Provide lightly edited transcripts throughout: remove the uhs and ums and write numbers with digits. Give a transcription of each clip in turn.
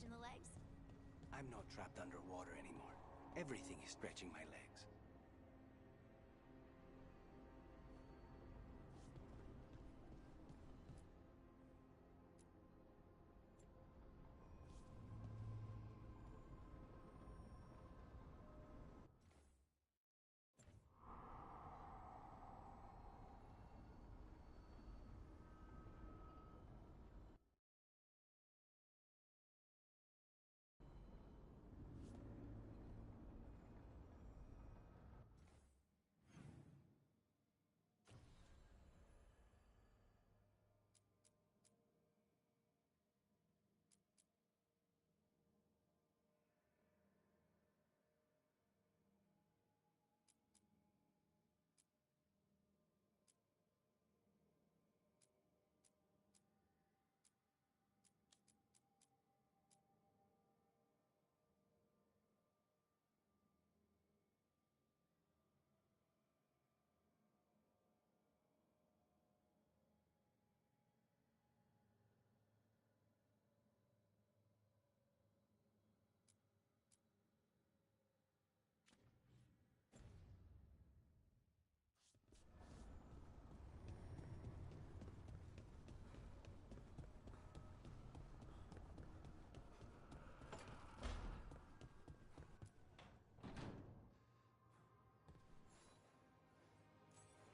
stretching the legs? I'm not trapped underwater anymore. Everything is stretching my legs.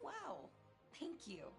Wow, thank you.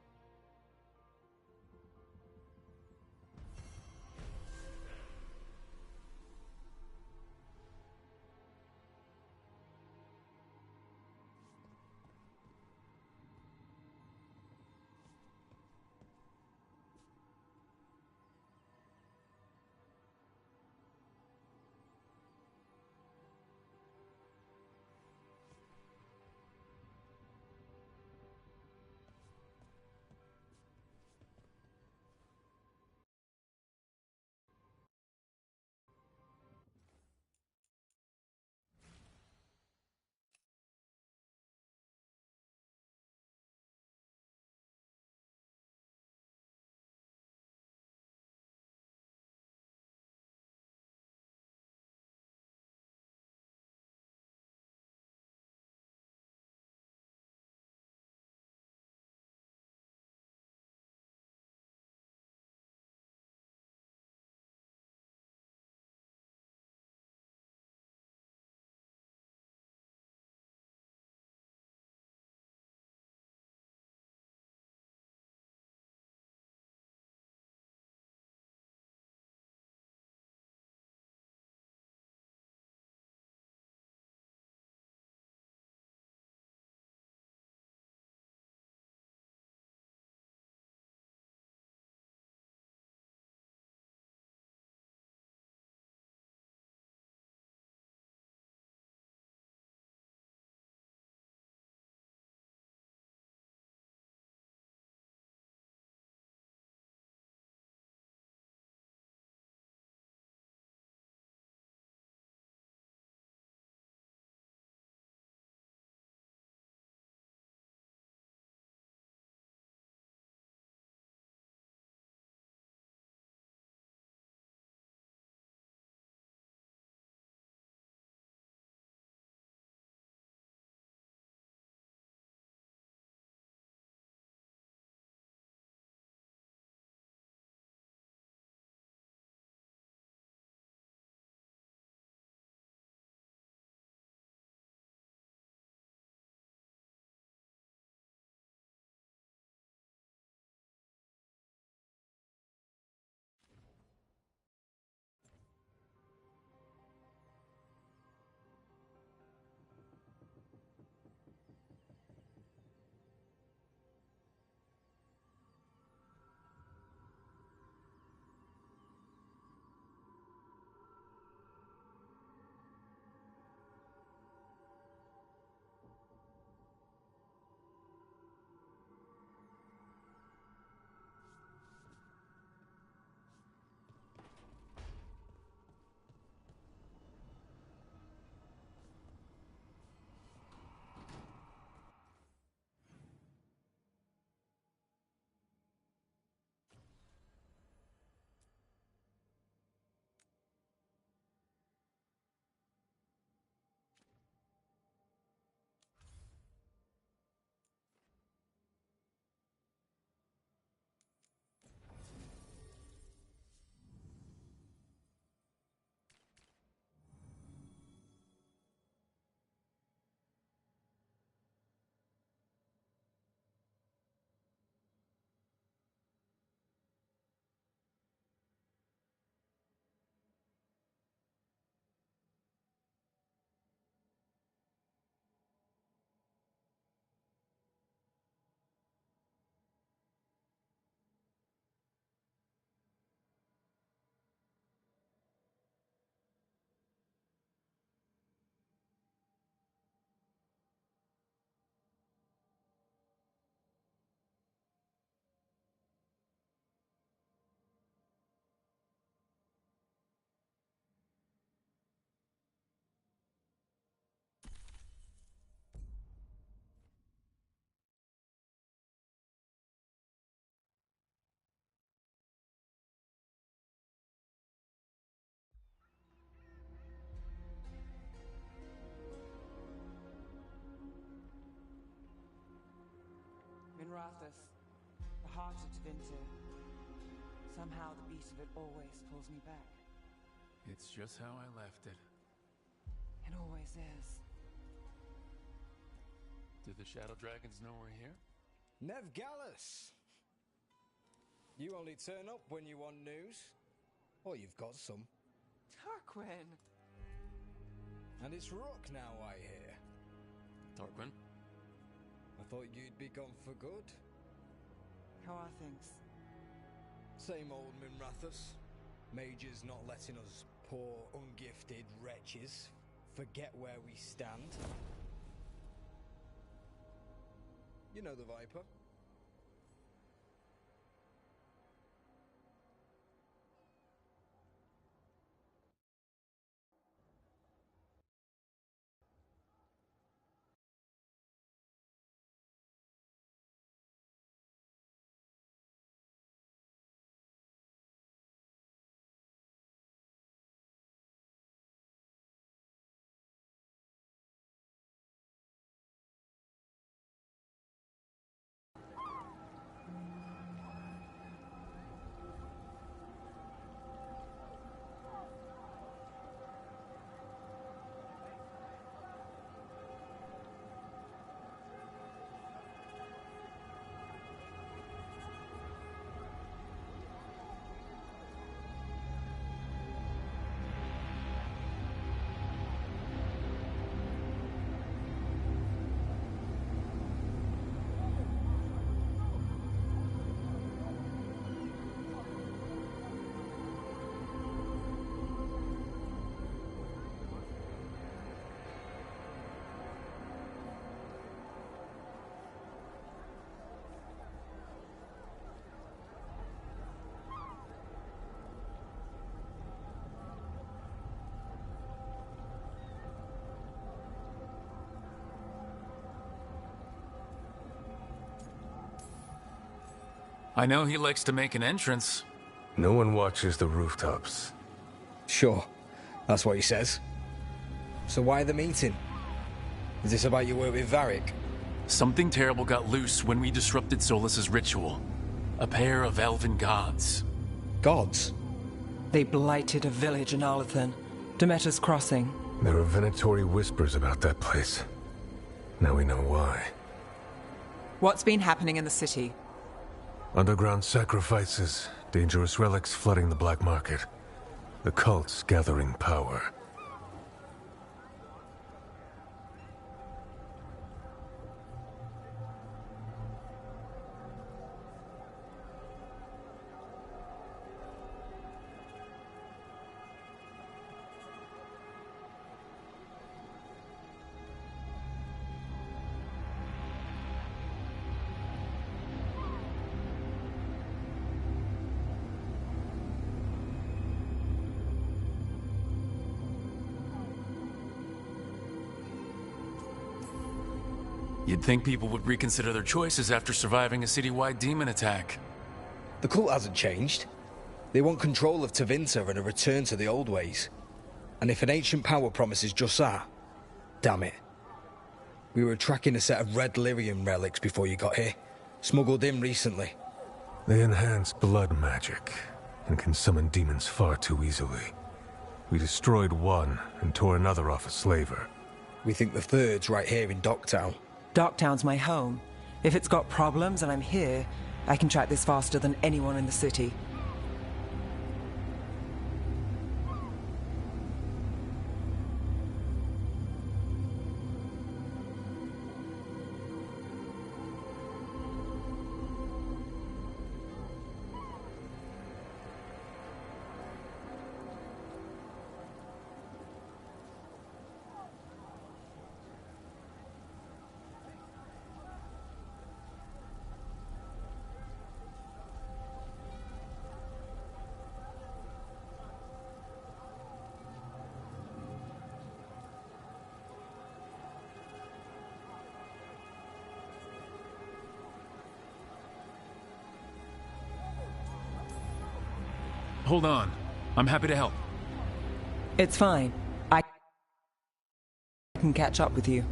Grathus, the heart of Treviso. Somehow the beat of it always pulls me back. It's just how I left it. It always is. Do the Shadow Dragons know we're here? Nev Gallus! You only turn up when you want news. Or you've got some. Tarquin! And it's Rook now, I hear. Tarquin? I thought you'd be gone for good. How are things? Same old Minrathus. Mages not letting us poor, ungifted wretches forget where we stand. You know the Viper. I know he likes to make an entrance. No one watches the rooftops. Sure, that's what he says. So why the meeting? Is this about your work with Varric? Something terrible got loose when we disrupted Solus's ritual. A pair of elven gods. Gods? They blighted a village in Arlathan, Demeter's Crossing. There are venatory whispers about that place. Now we know why. What's been happening in the city? Underground sacrifices, dangerous relics flooding the black market. The cults gathering power. You'd think people would reconsider their choices after surviving a citywide demon attack. The cult hasn't changed. They want control of Tevinter and a return to the old ways. And if an ancient power promises just that, damn it. We were tracking a set of red lyrium relics before you got here. Smuggled in recently. They enhance blood magic and can summon demons far too easily. We destroyed one and tore another off a slaver. We think the third's right here in Docktown. Docktown's my home. If it's got problems and I'm here, I can track this faster than anyone in the city. Hold on. I'm happy to help. It's fine. I can catch up with you.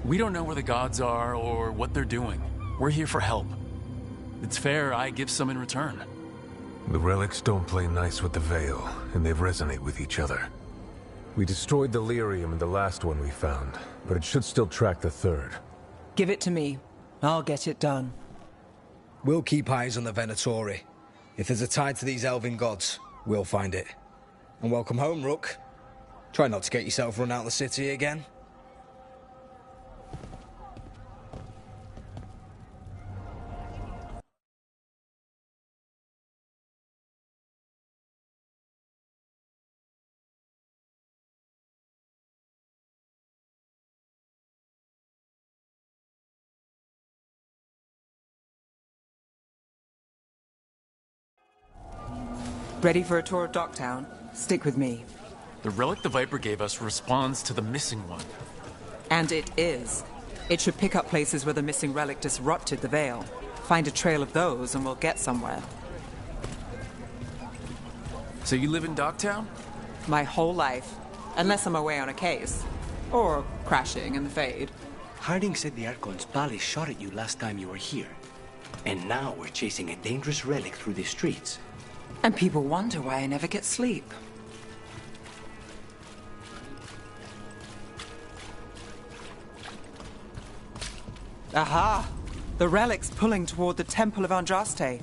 We don't know where the gods are or what they're doing. We're here for help. It's fair I give some in return. The relics don't play nice with the Veil, and they resonate with each other. We destroyed the lyrium in the last one we found, but it should still track the third. Give it to me. I'll get it done. We'll keep eyes on the Venatori. If there's a tie to these elven gods, we'll find it. And welcome home, Rook. Try not to get yourself run out of the city again. Ready for a tour of Docktown? Stick with me. The relic the Viper gave us responds to the missing one. And it is. It should pick up places where the missing relic disrupted the Veil. Find a trail of those and we'll get somewhere. So you live in Docktown? My whole life. Unless I'm away on a case. Or crashing in the Fade. Harding said the Archon's palace shot at you last time you were here. And now we're chasing a dangerous relic through the streets. And people wonder why I never get sleep. Aha! The relic's pulling toward the Temple of Andraste.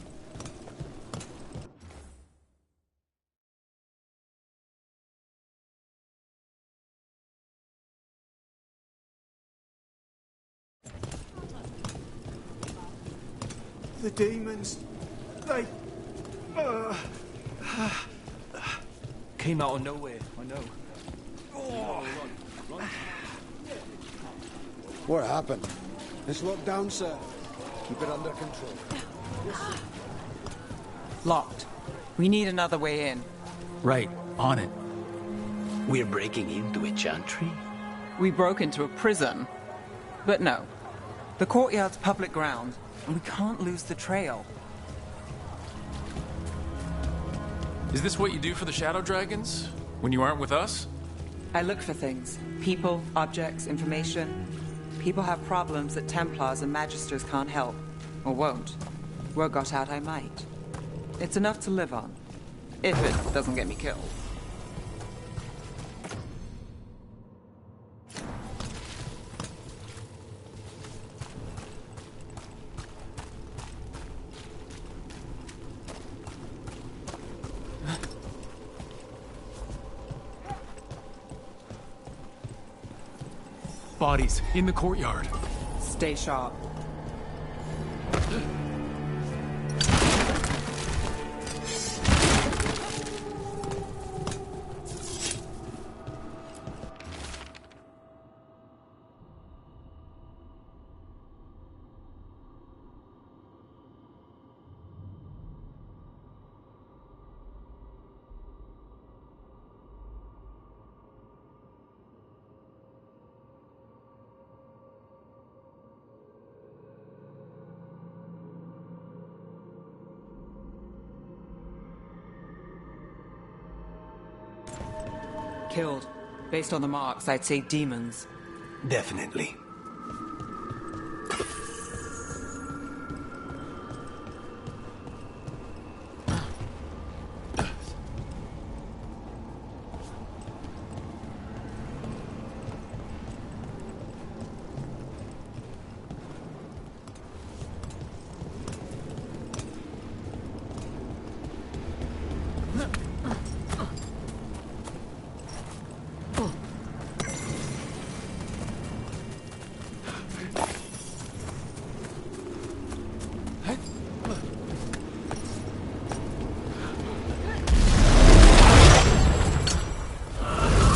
The demons, they... Came out of nowhere, I know. What happened? It's locked down, sir. Keep it under control. Locked. We need another way in. Right, on it. We're breaking into a chantry? We broke into a prison. But no. The courtyard's public ground, and we can't lose the trail. Is this what you do for the Shadow Dragons? When you aren't with us? I look for things. People, objects, information. People have problems that Templars and Magisters can't help. Or won't. Word got out I might. It's enough to live on. If it doesn't get me killed. Bodies in the courtyard. Stay sharp. Killed. Based on the marks, I'd say demons. Definitely.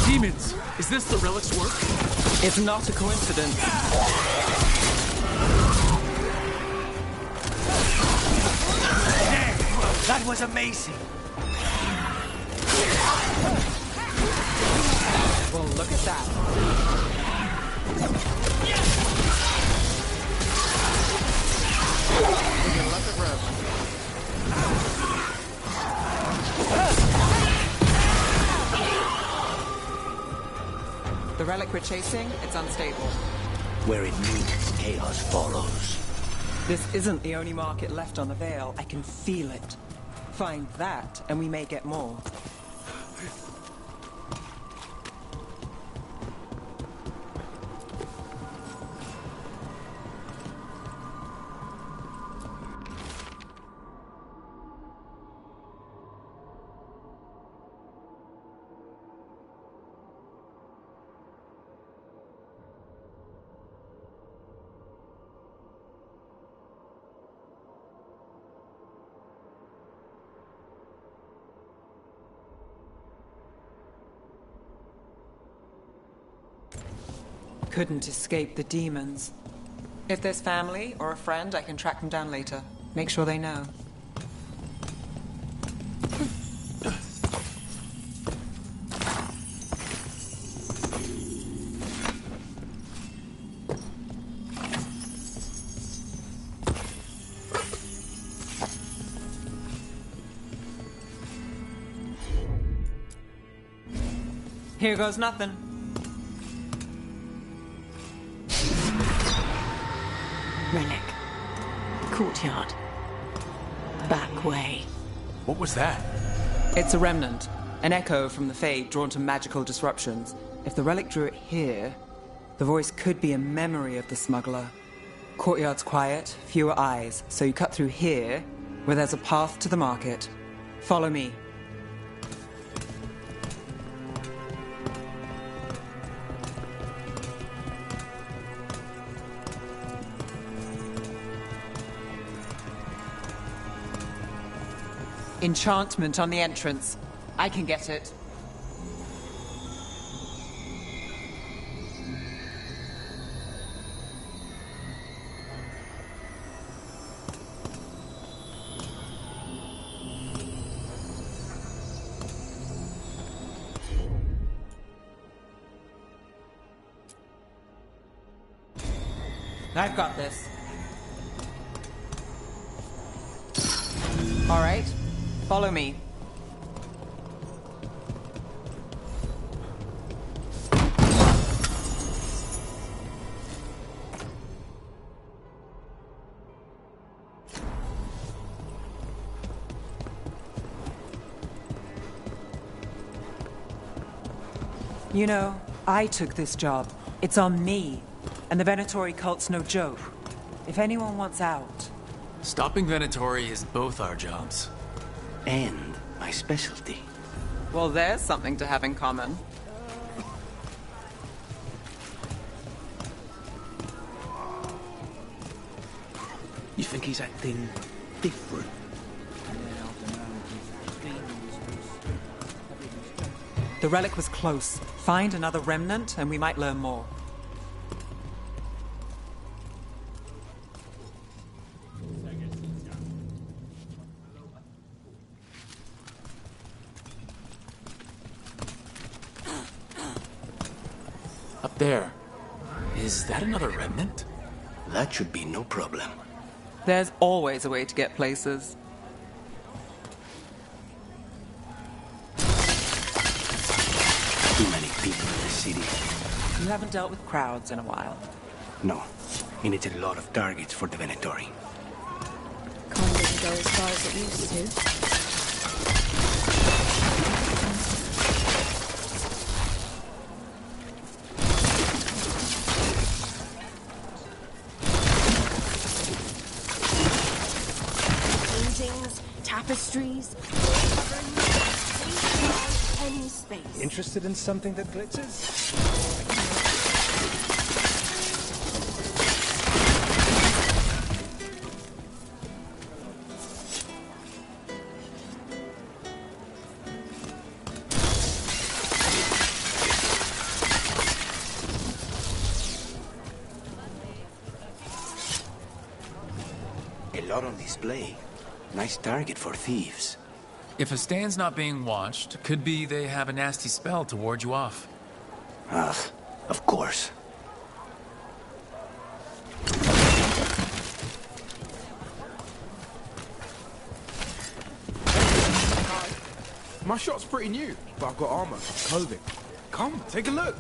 Demons! Is this the relic's work? It's not a coincidence. That was amazing! Well, look at that. With your luck of rope. The relic we're chasing, it's unstable. Where it meets, chaos follows. This isn't the only market left on the Veil. I can feel it. Find that, and we may get more. Couldn't escape the demons. If there's family or a friend, I can track them down later. Make sure they know. Here goes nothing. Relic. Courtyard. Back way. What was that? It's a remnant. An echo from the Fade drawn to magical disruptions. If the relic drew it here, the voice could be a memory of the smuggler. Courtyard's quiet, fewer eyes, so you cut through here, where there's a path to the market. Follow me. Enchantment on the entrance. I can get it. I've got this. All right. Follow me. You know, I took this job. It's on me. And the Venatori cult's no joke. If anyone wants out... Stopping Venatori is both our jobs. And my specialty. Well, there's something to have in common. You think he's acting different? The relic was close. Find another remnant and we might learn more. Up there. Is that another remnant? That should be no problem. There's always a way to get places. Too many people in the city. You haven't dealt with crowds in a while. No. And it's a lot of targets for the Venatori. Can't even go as far as it used to. Paintings, tapestries, any space. Interested in something that glitters? A lot on display. Nice target for thieves. If a stand's not being watched, could be they have a nasty spell to ward you off. Ah, of course. My shot's pretty new, but I've got armor, clothing. Come, take a look.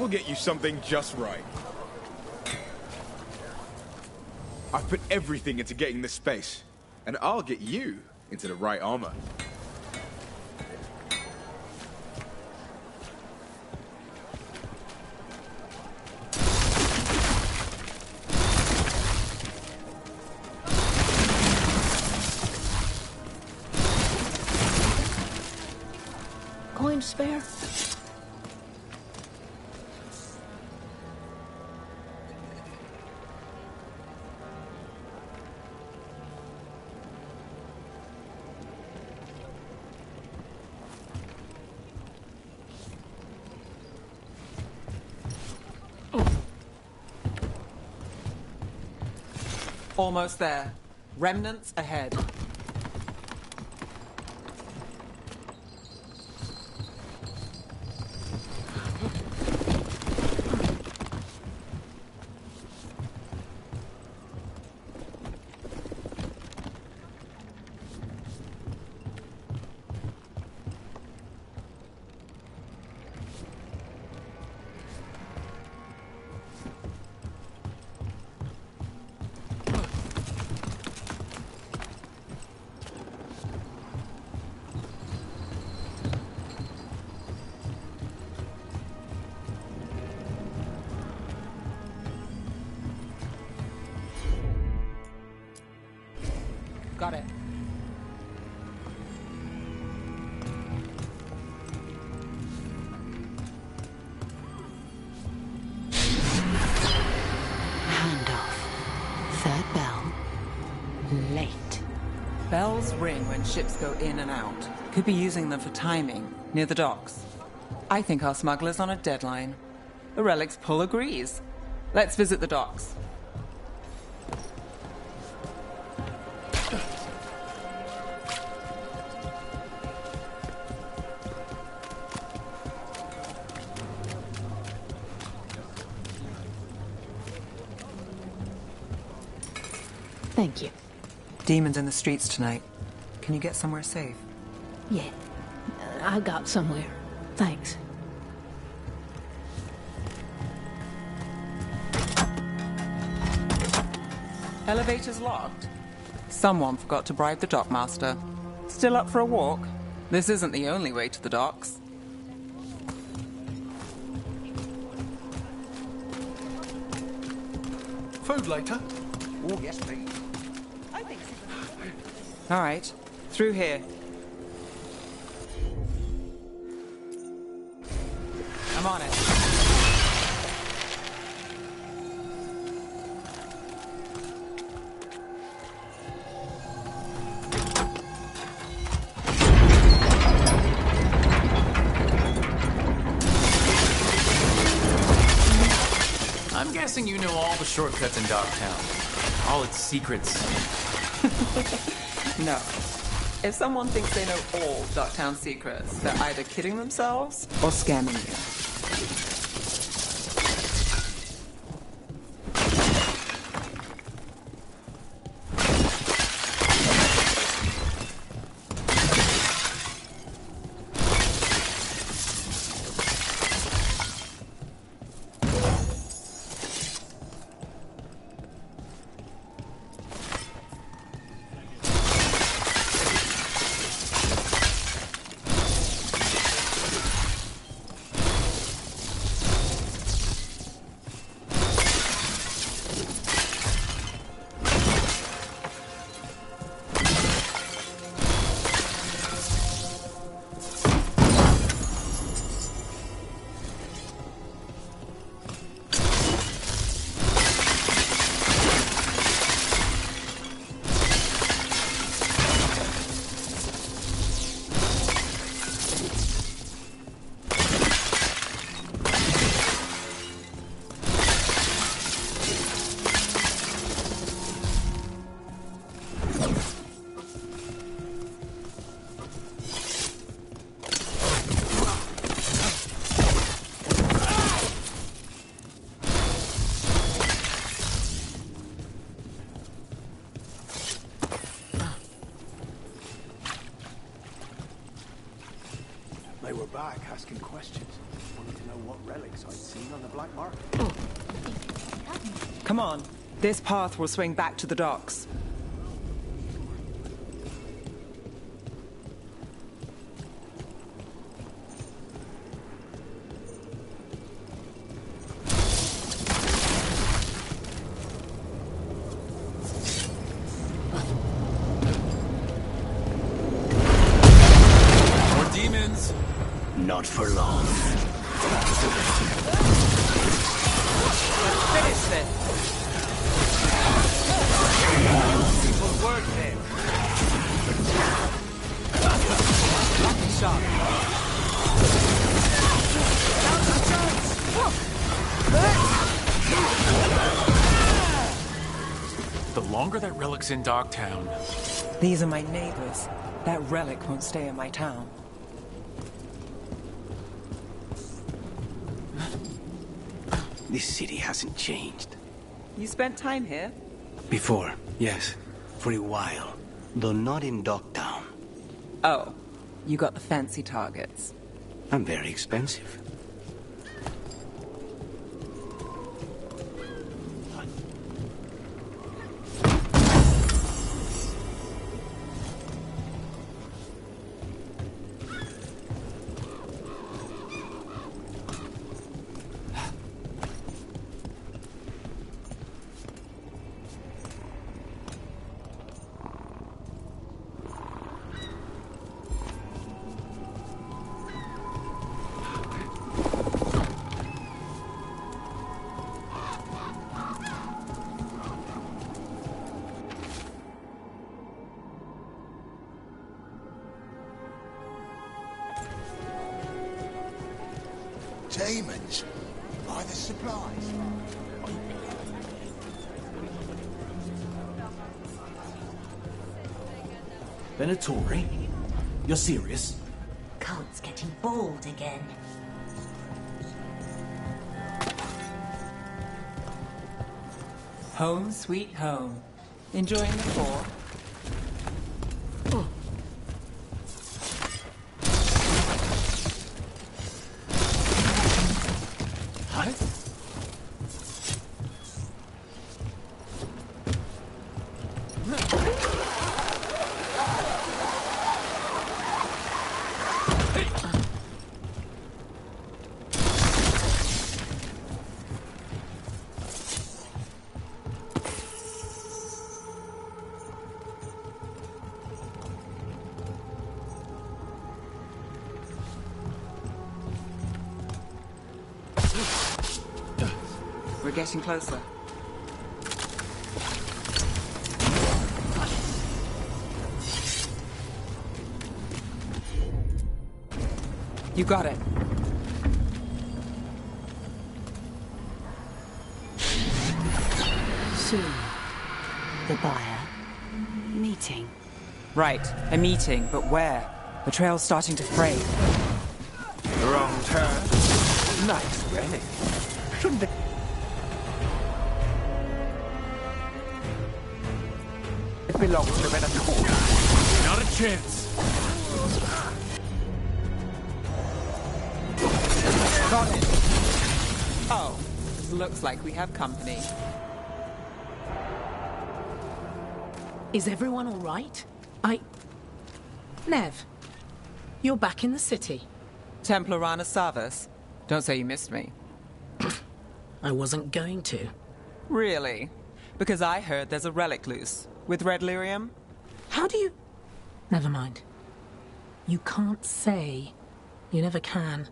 We'll get you something just right. I've put everything into getting this space, and I'll get you into the right armor. Coin to spare? Almost there. Remnants ahead. Got it. Handoff. Third bell. Late. Bells ring when ships go in and out. Could be using them for timing, near the docks. I think our smuggler's on a deadline. The Relic's pull agrees. Let's visit the docks. Thank you. Demons in the streets tonight. Can you get somewhere safe? Yeah. I got somewhere. Thanks. Elevator's locked. Someone forgot to bribe the dockmaster. Still up for a walk? This isn't the only way to the docks. Food later? Oh, yes, please. All right, through here. I'm on it. I'm guessing you know all the shortcuts in Dogtown. All its secrets. No. If someone thinks they know all Dogtown secrets, they're either kidding themselves or scamming you. They were back asking questions. Wanted to know know what relics I'd seen on the black market. Come on. This path will swing back to the docks. More demons! Not for long. Let's finish this! Will work then. Lucky shot. The longer that relic's in Dogtown, These are my neighbors. That relic won't stay in my town. This city hasn't changed. You spent time here? Before, yes. For a while. Though not in Dogtown. Oh, you got the fancy targets. I'm very expensive. Demons? Buy the supplies. Venatori? You're serious? Cult's getting bold again. Home sweet home. Enjoying the tour? We're getting closer. You got it. Soon. The buyer. Meeting. Right, a meeting, but where? The trail's starting to fray. Wrong turn. Nice relic. Shouldn't the... It belongs to Venatori. not a chance. Got it. Oh, looks like we have company. Is everyone all right? Nev, you're back in the city. Templarana Savas. Don't say you missed me. I wasn't going to. Really? Because I heard there's a relic loose. With red lyrium? How do you... Never mind. You can't say. You never can.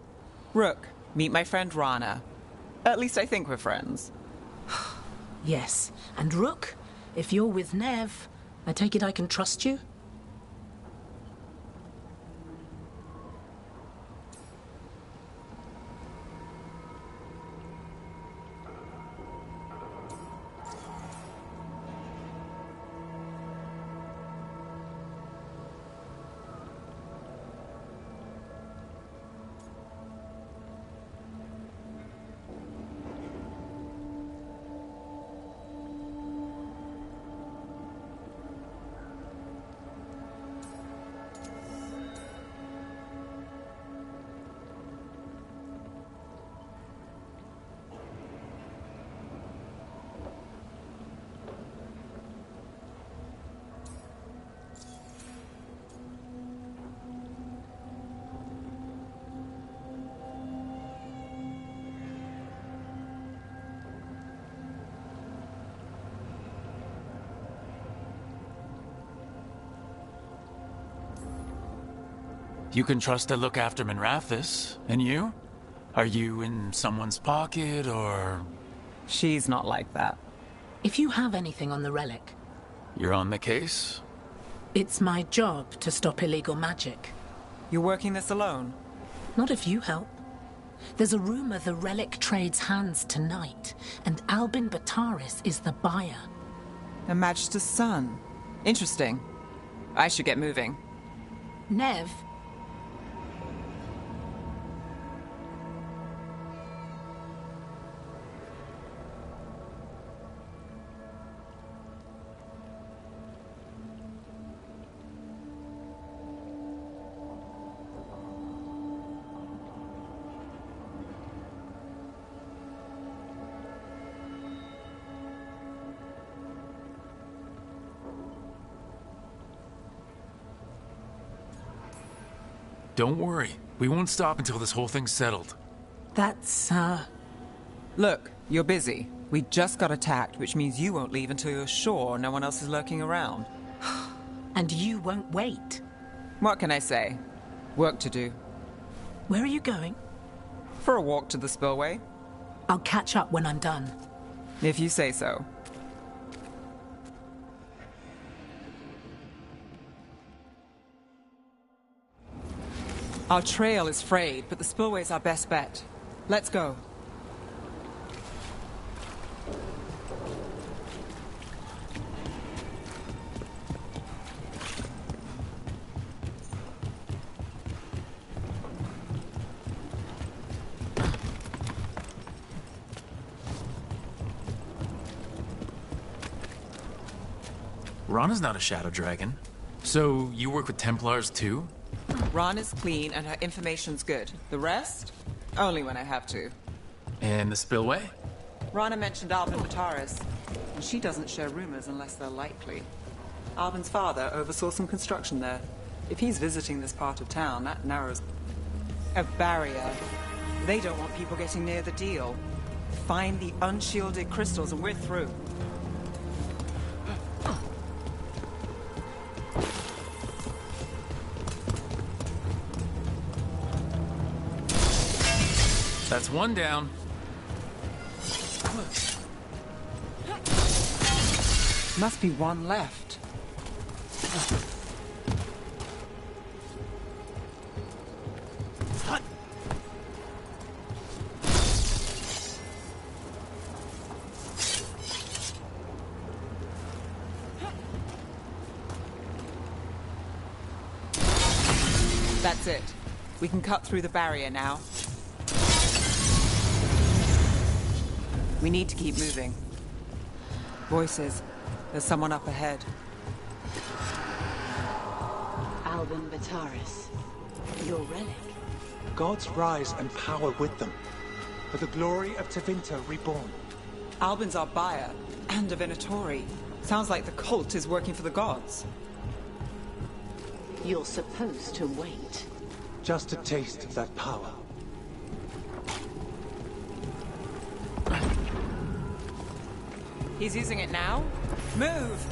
Rook, meet my friend Rana. At least I think we're friends. Yes. And Rook, if you're with Nev, I take it I can trust you? You can trust to look after Minrathis. And you? Are you in someone's pocket, or...? She's not like that. If you have anything on the relic... You're on the case? It's my job to stop illegal magic. You're working this alone? Not if you help. There's a rumor the relic trades hands tonight, and Albin Bataris is the buyer. A Magister's son. Interesting. I should get moving. Nev? Don't worry. We won't stop until this whole thing's settled. That's, Look, you're busy. We just got attacked, which means you won't leave until you're sure no one else is lurking around. And you won't wait. What can I say? Work to do. Where are you going? For a walk to the spillway. I'll catch up when I'm done. If you say so. Our trail is frayed, but the spillway's our best bet. Let's go. Rana's not a shadow dragon. So, you work with Templars too? Ron is clean and her information's good. The rest? Only when I have to. And the spillway? Rana mentioned Albin Bataris, and she doesn't share rumors unless they're likely. Albin's father oversaw some construction there. If he's visiting this part of town, that narrows a barrier. They don't want people getting near the deal. Find the unshielded crystals and we're through. That's one down. Must be one left. That's it. We can cut through the barrier now. We need to keep moving. Voices. There's someone up ahead. Albin Bataris. Your relic. Gods rise and power with them. For the glory of Tevinter reborn. Albin's our buyer, and a Venatori. Sounds like the cult is working for the gods. You're supposed to wait. Just a taste of that power. He's using it now? Move!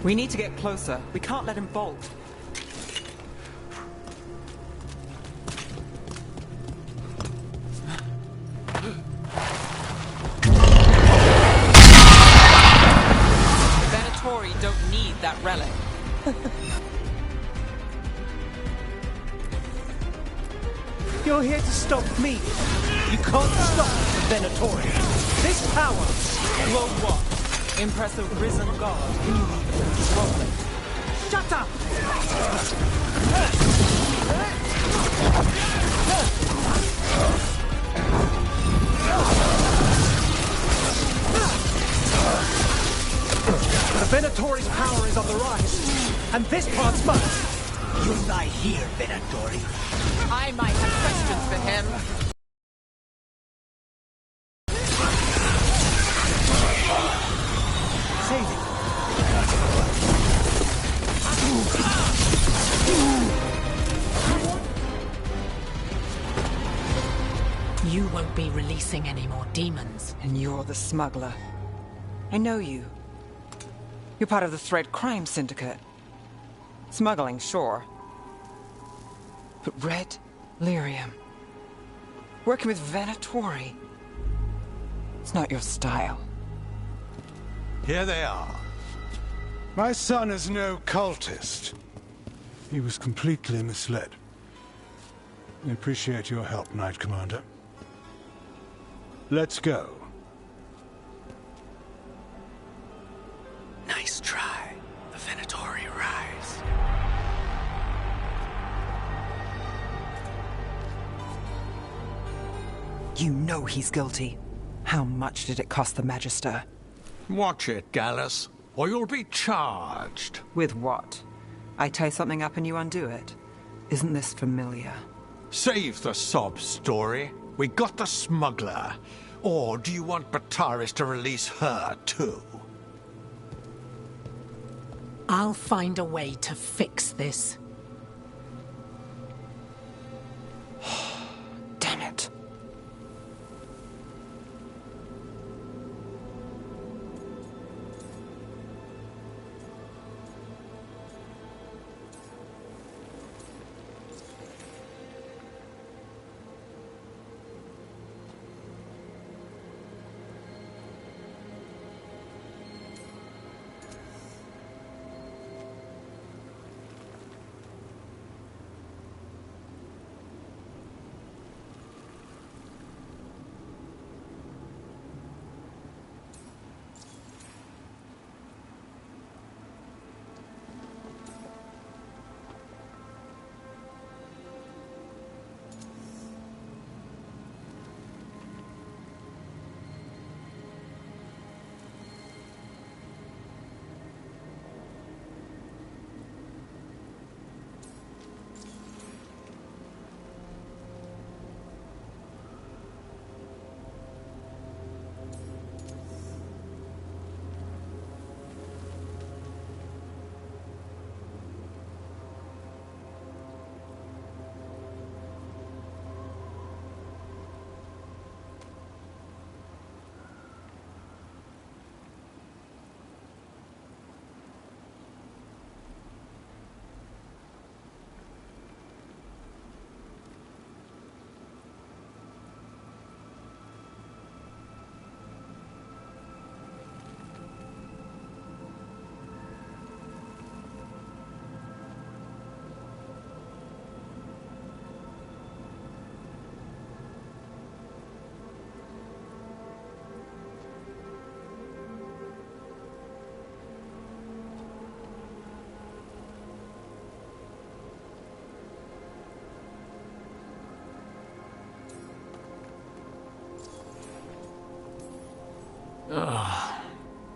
We need to get closer. We can't let him bolt. The Venatori don't need that relic. You're here to stop me. You can't stop the Venatori. This power will what? Impress a risen god? Can you leave it rolling? Shut up! The Venatori's power is on the rise, and this part's mine. You lie here, Venatori. I might have questions for him. You won't be releasing any more demons. And you're the smuggler. I know you. You're part of the Thread Crime Syndicate. Smuggling, sure. But red lyrium. Working with Venatori. It's not your style. Here they are. My son is no cultist. He was completely misled. I appreciate your help, Knight Commander. Let's go. Nice try. The Venatori rise. You know he's guilty. How much did it cost the Magister? Watch it, Gallus, or you'll be charged. With what? I tie something up and you undo it. Isn't this familiar? Save the sob story. We got the smuggler. Or do you want Bataris to release her, too? I'll find a way to fix this. Damn it.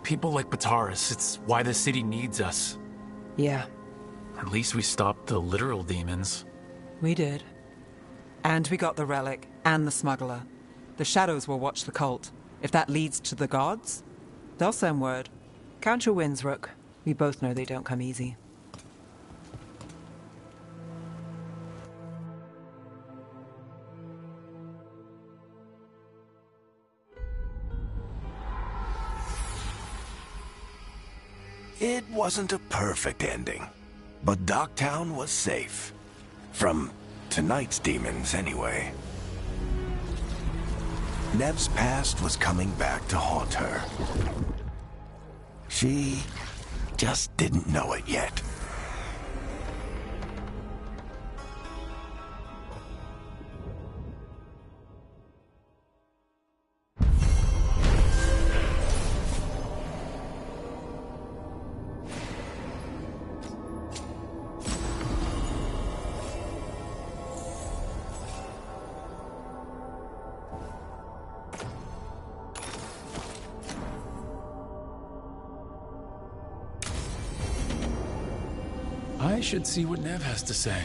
People like Bataris, it's why the city needs us. Yeah, At least we stopped the literal demons. we did. And we got the relic and the smuggler. The shadows will watch the cult. If that leads to the gods, they'll send word. Count your wins, Rook. We both know they don't come easy. It wasn't a perfect ending, but Docktown was safe. From tonight's demons, anyway. Nev's past was coming back to haunt her. She just didn't know it yet. I should see what Nev has to say.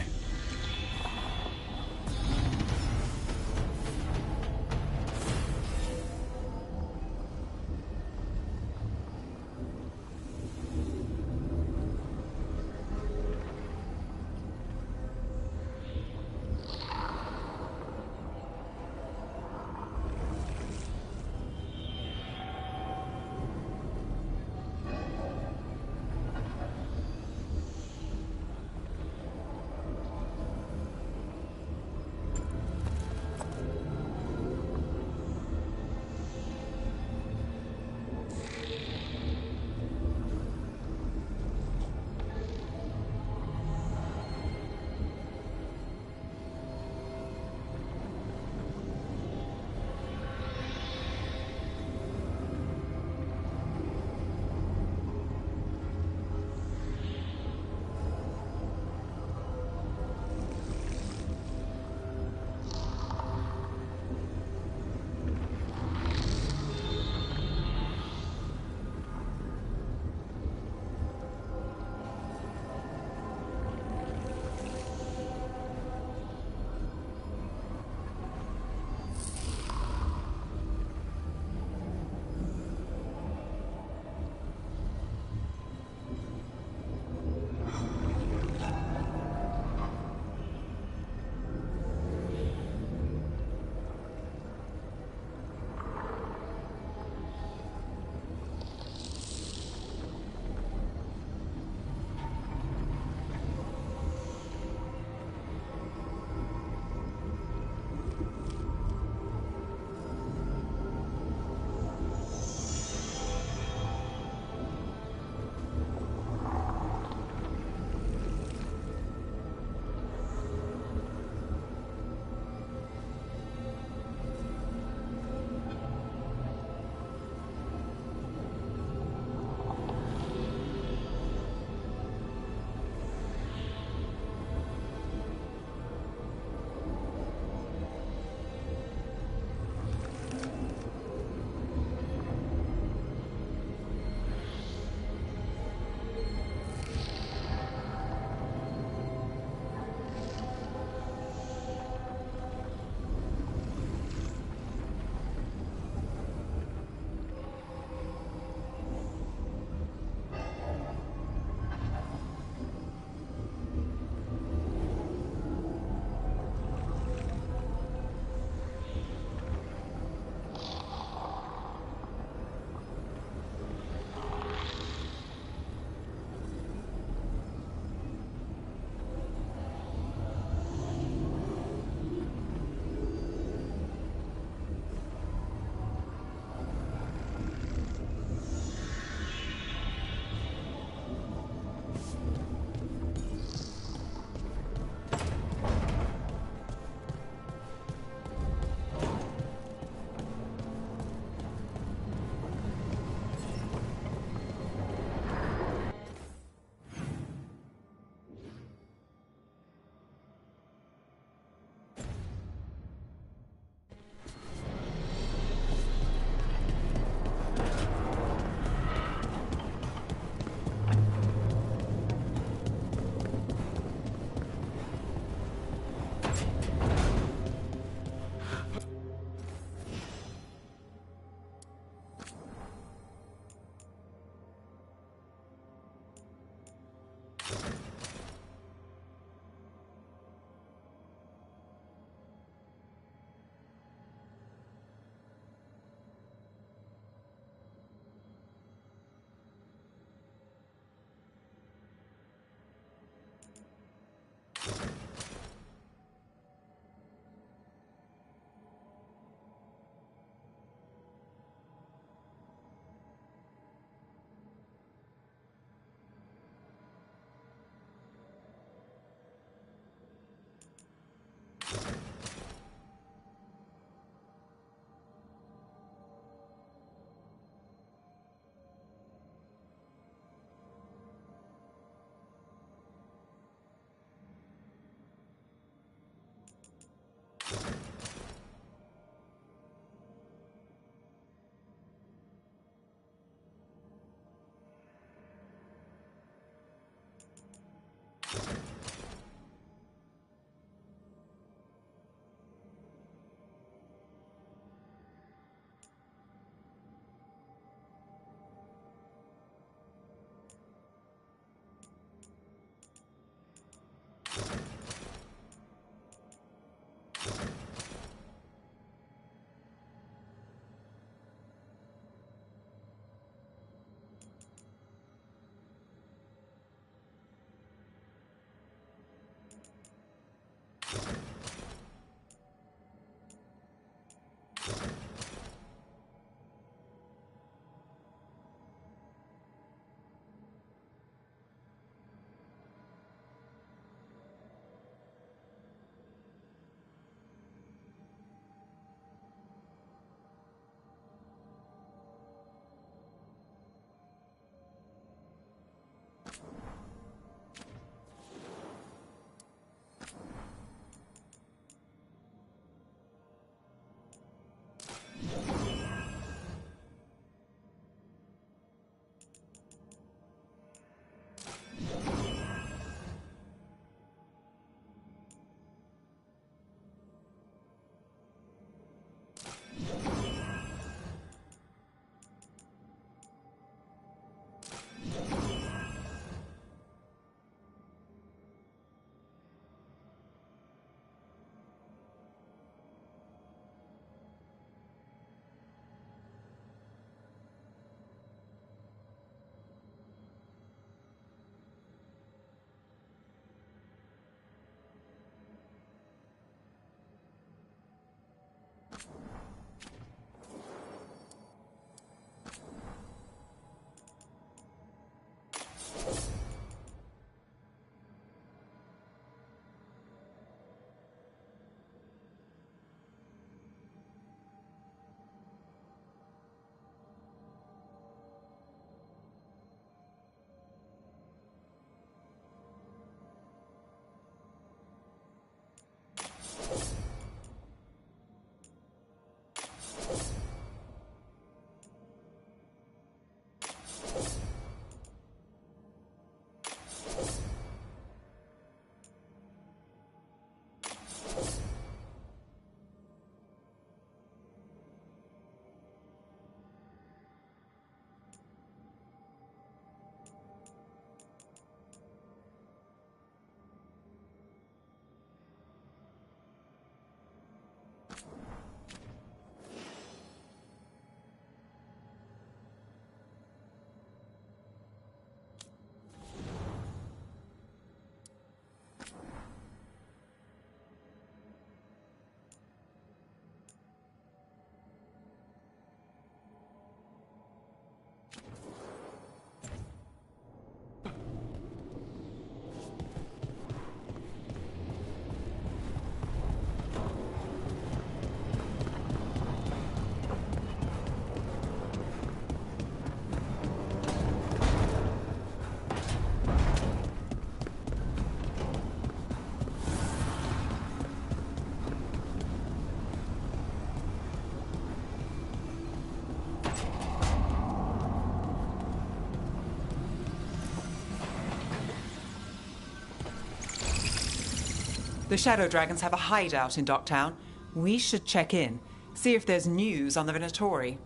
The Shadow Dragons have a hideout in Docktown. We should check in, see if there's news on the Venatori.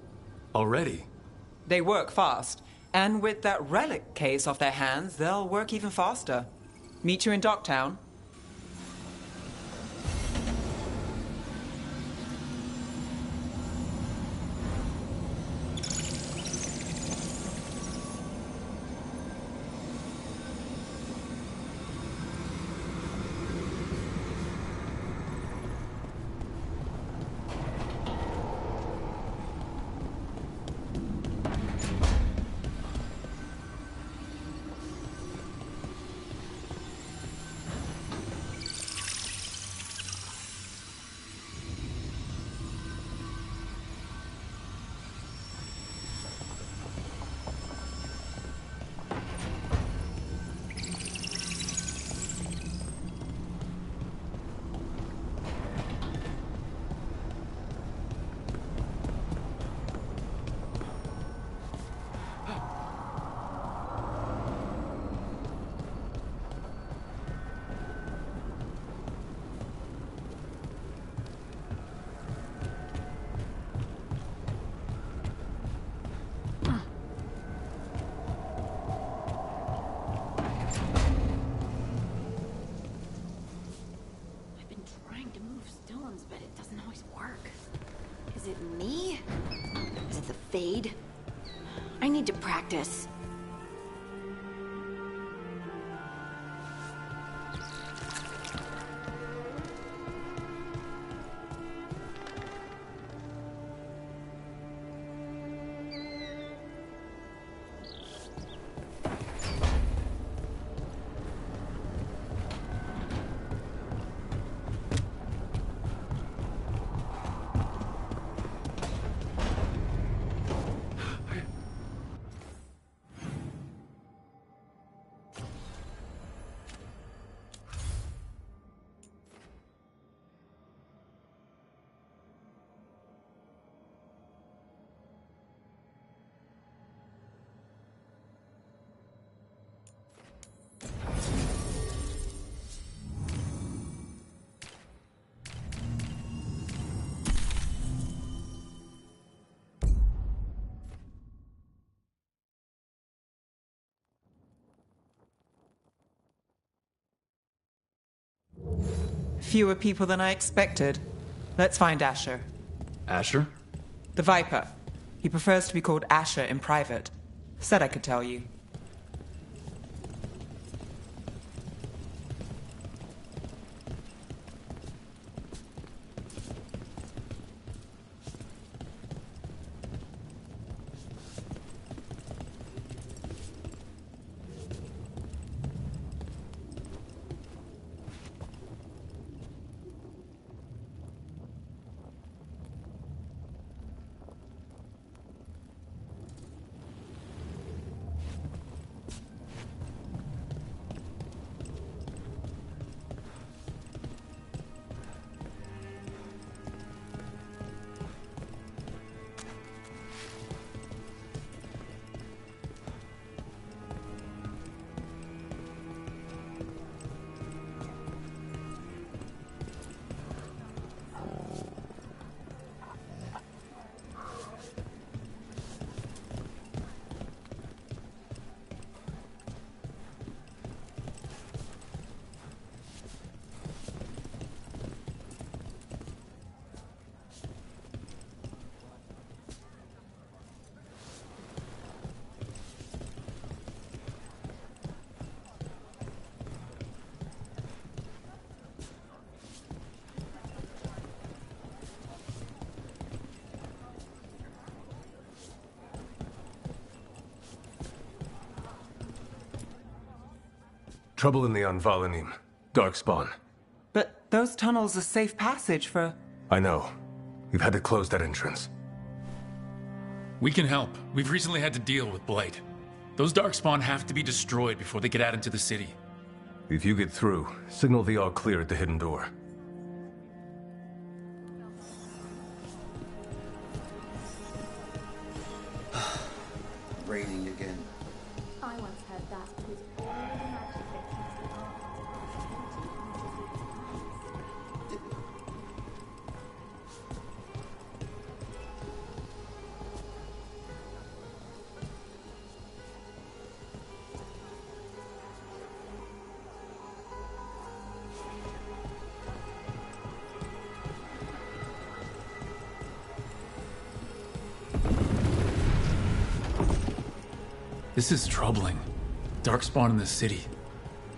Already? They work fast, and with that relic case off their hands, they'll work even faster. Meet you in Docktown. Is it me? Is it the Fade? I need to practice. Fewer people than I expected. Let's find Asher. Asher? The Viper. He prefers to be called Asher in private. Said I could tell you. Trouble in the Anvalanim. Darkspawn. But those tunnels are safe passage for... I know. We've had to close that entrance. We can help. We've recently had to deal with Blight. Those Darkspawn have to be destroyed before they get out into the city. If you get through, signal the all clear at the hidden door. Raining again. I once heard that was all the magic that keeps the art of This is troubling. Darkspawn in the city.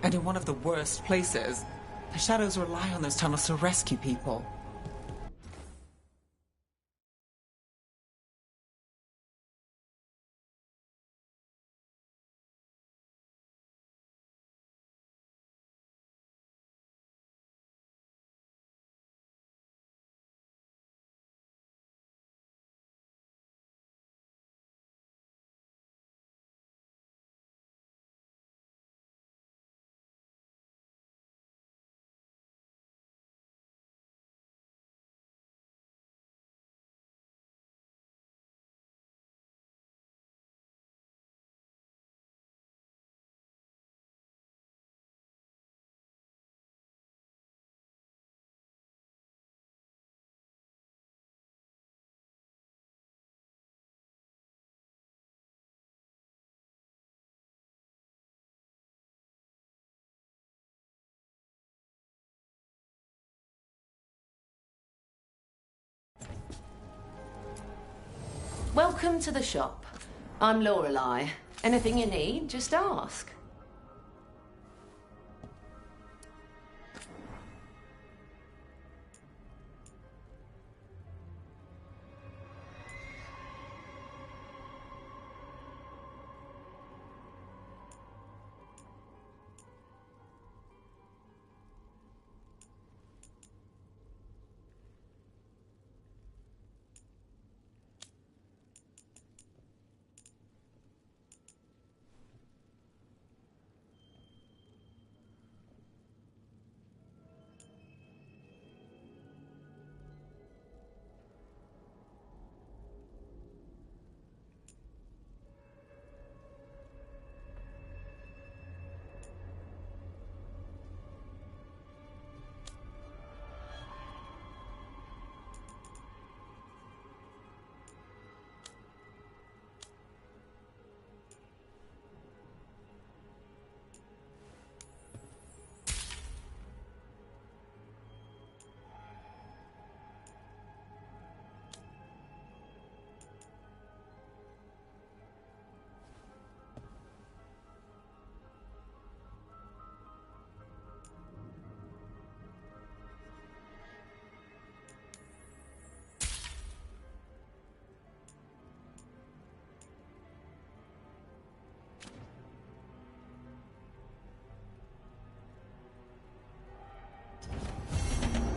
And in one of the worst places. The Shadows rely on those tunnels to rescue people. Welcome to the shop. I'm Lorelei. Anything you need, just ask.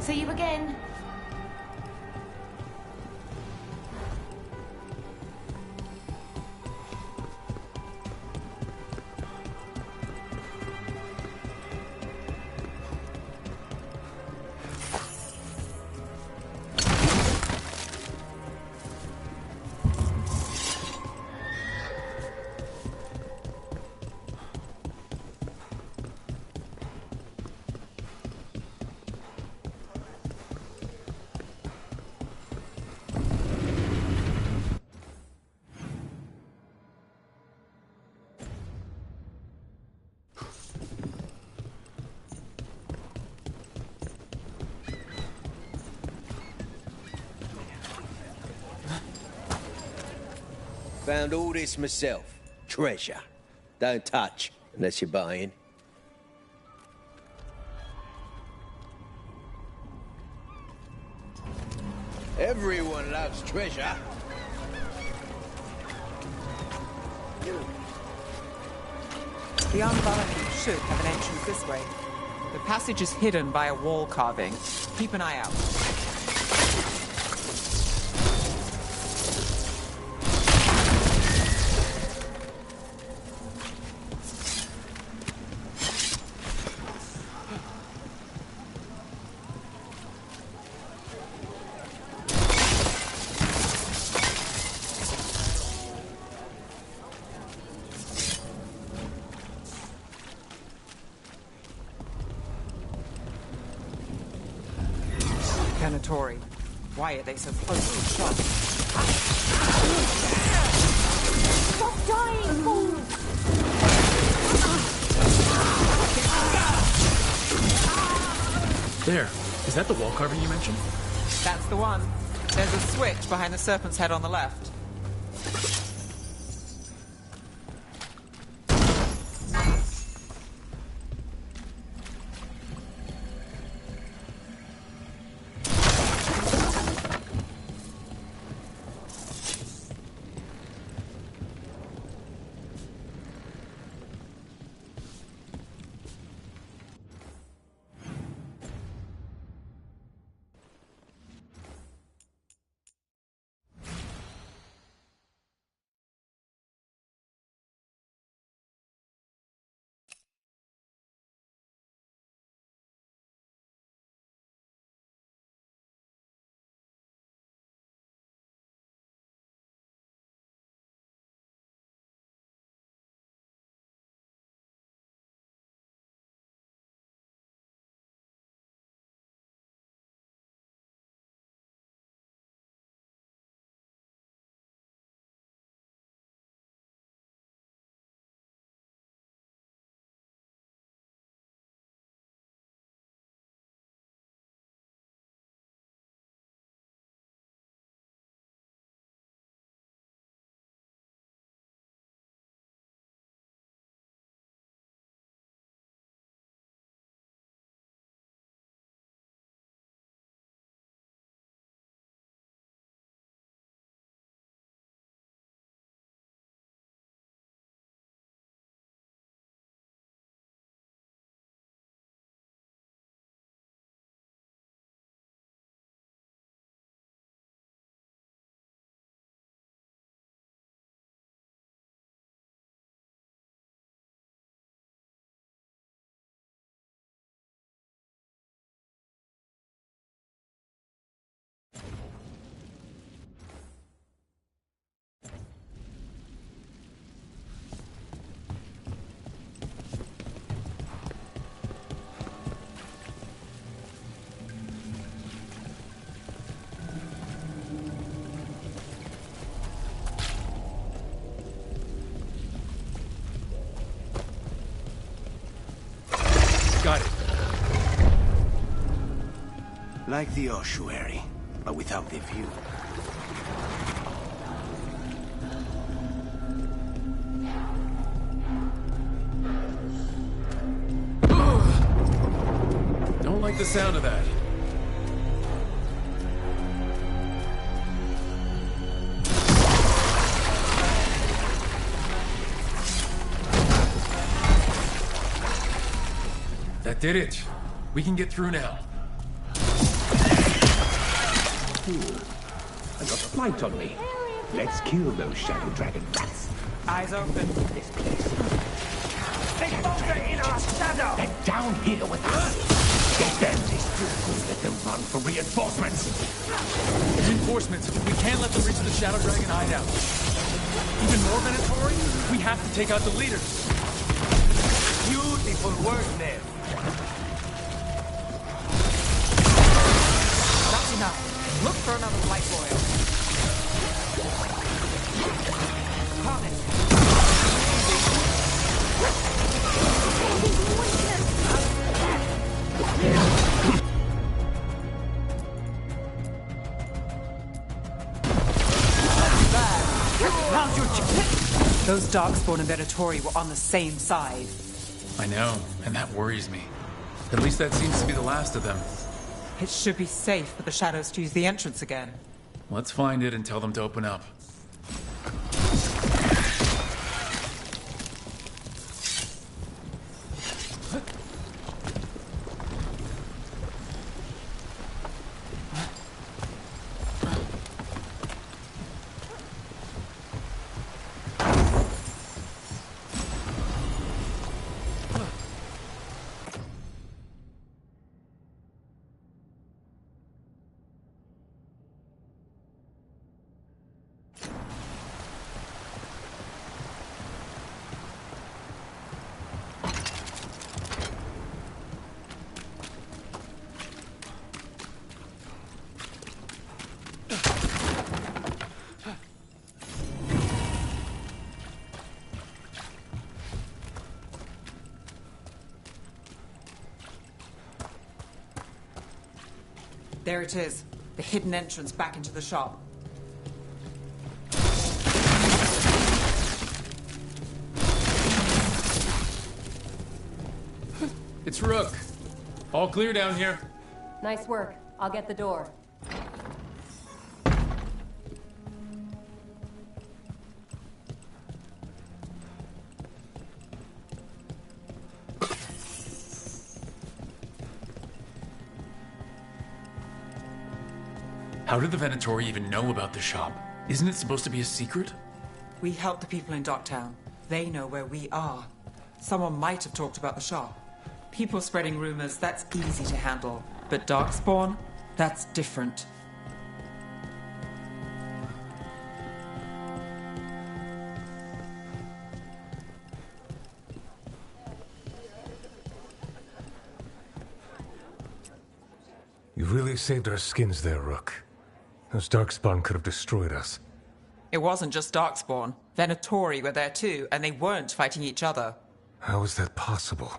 See you again. Found all this myself. Treasure. Don't touch unless you're buying. Everyone loves treasure. The armed barricade should have an entrance this way. The passage is hidden by a wall carving. Keep an eye out. Why are they so close to the shop? Stop dying, fool! There. Is that the wall carving you mentioned? That's the one. There's a switch behind the serpent's head on the left. Like the ossuary, but without the view. Don't like the sound of that. That did it. We can get through now. I got a flight on me. Let's kill those shadow dragon rats. Eyes open. This place. They bolted in our shadow! They're down here with us! Get them! Let them run for reinforcements! Reinforcements? We can't let them reach the Shadow Dragon hideout. Even more Venatori? We have to take out the leaders. Beautiful work, Ned. That's enough. Look for another light boil. Coming. Those Darkspawn and Venatori were on the same side. I know, and that worries me. At least that seems to be the last of them. It should be safe for the shadows to use the entrance again. Let's find it and tell them to open up. There it is. The hidden entrance back into the shop. It's Rook. All clear down here. Nice work. I'll get the door. How did the Venatori even know about the shop? Isn't it supposed to be a secret? We help the people in Docktown. They know where we are. Someone might have talked about the shop. People spreading rumors, that's easy to handle. But Darkspawn? That's different. You really saved our skins there, Rook. Those Darkspawn could have destroyed us. It wasn't just Darkspawn. Venatori were there too, and they weren't fighting each other. How is that possible?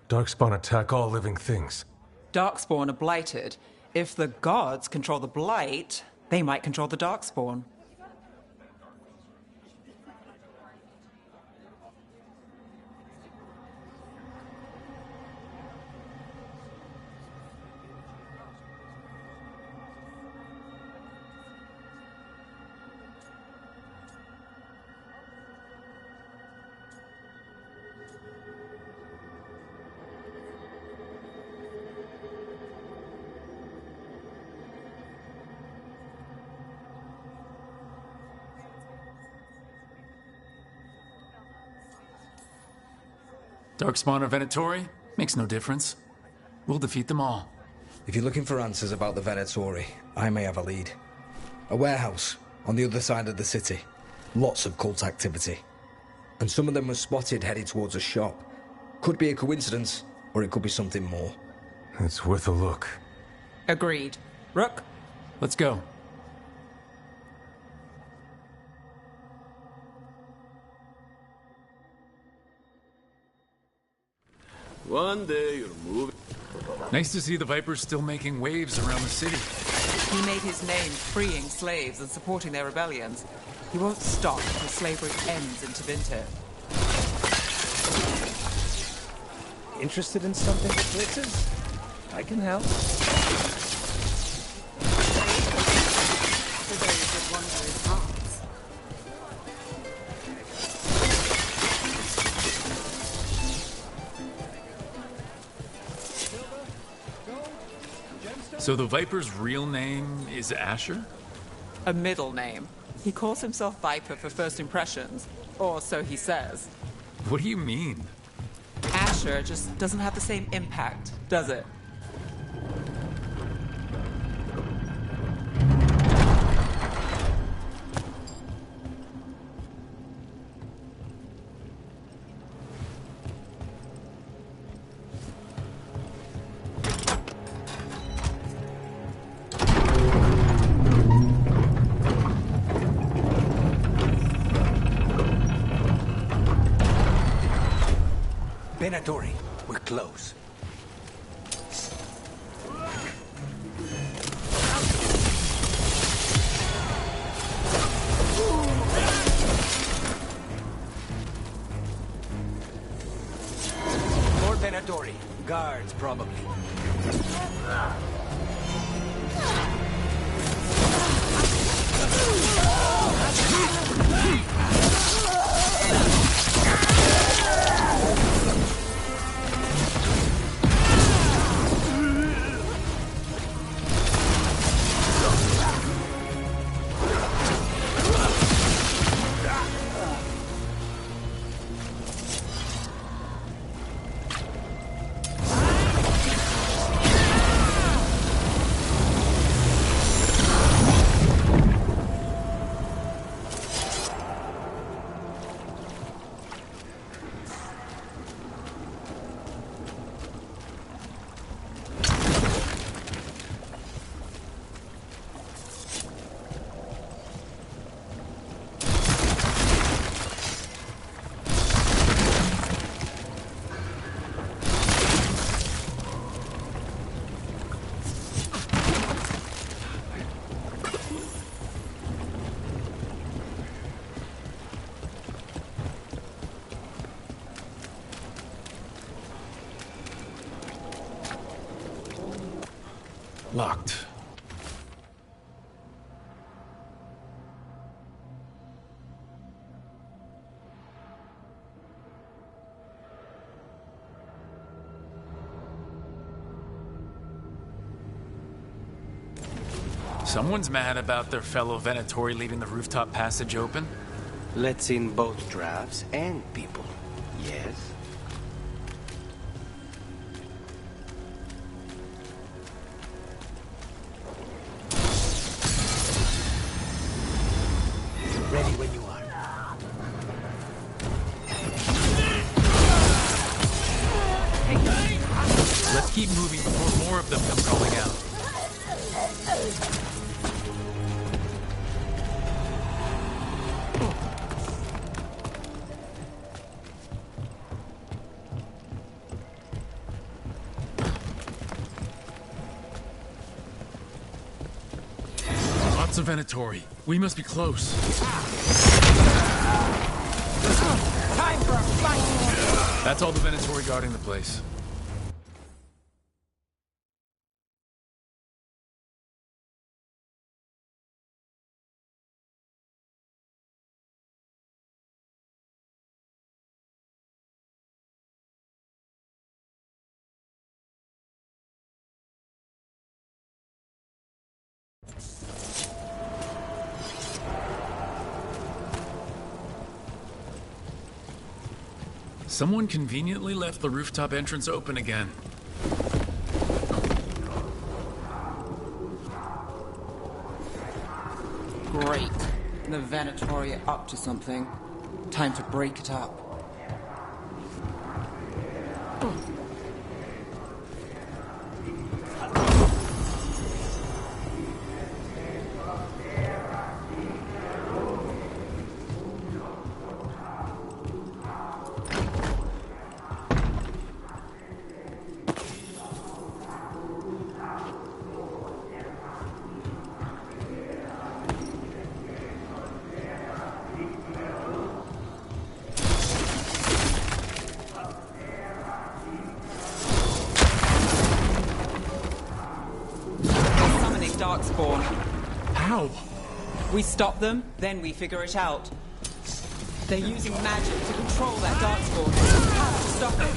Darkspawn attack all living things. Darkspawn are blighted. If the gods control the blight, they might control the Darkspawn. Darkspawn or Venatori? Makes no difference. We'll defeat them all. If you're looking for answers about the Venatori, I may have a lead. A warehouse on the other side of the city. Lots of cult activity. And some of them were spotted headed towards a shop. Could be a coincidence, or it could be something more. It's worth a look. Agreed. Rook? Let's go. One day you'll move. Nice to see the Vipers still making waves around the city. He made his name freeing slaves and supporting their rebellions. He won't stop until slavery ends in Treviso. Interested in something that glitters? I can help. For those that wander his paths. So the Viper's real name is Asher? A middle name. He calls himself Viper for first impressions. Or so he says. What do you mean? Asher just doesn't have the same impact, does it? Venatori, we're close. More Venatori. Guards, probably. Locked. Someone's mad about their fellow Venatori leaving the rooftop passage open? Let's in both drafts and people. Yes? Ready when you are. Let's keep moving before more of them come calling out. Lots of Venatori. We must be close. Time for a fight! That's all the Venatori guarding the place. Someone conveniently left the rooftop entrance open again. Great. The Venatori are up to something. Time to break it up. Darkspawn. How? We stop them, then we figure it out. They're using magic to control that Darkspawn. We have to stop it.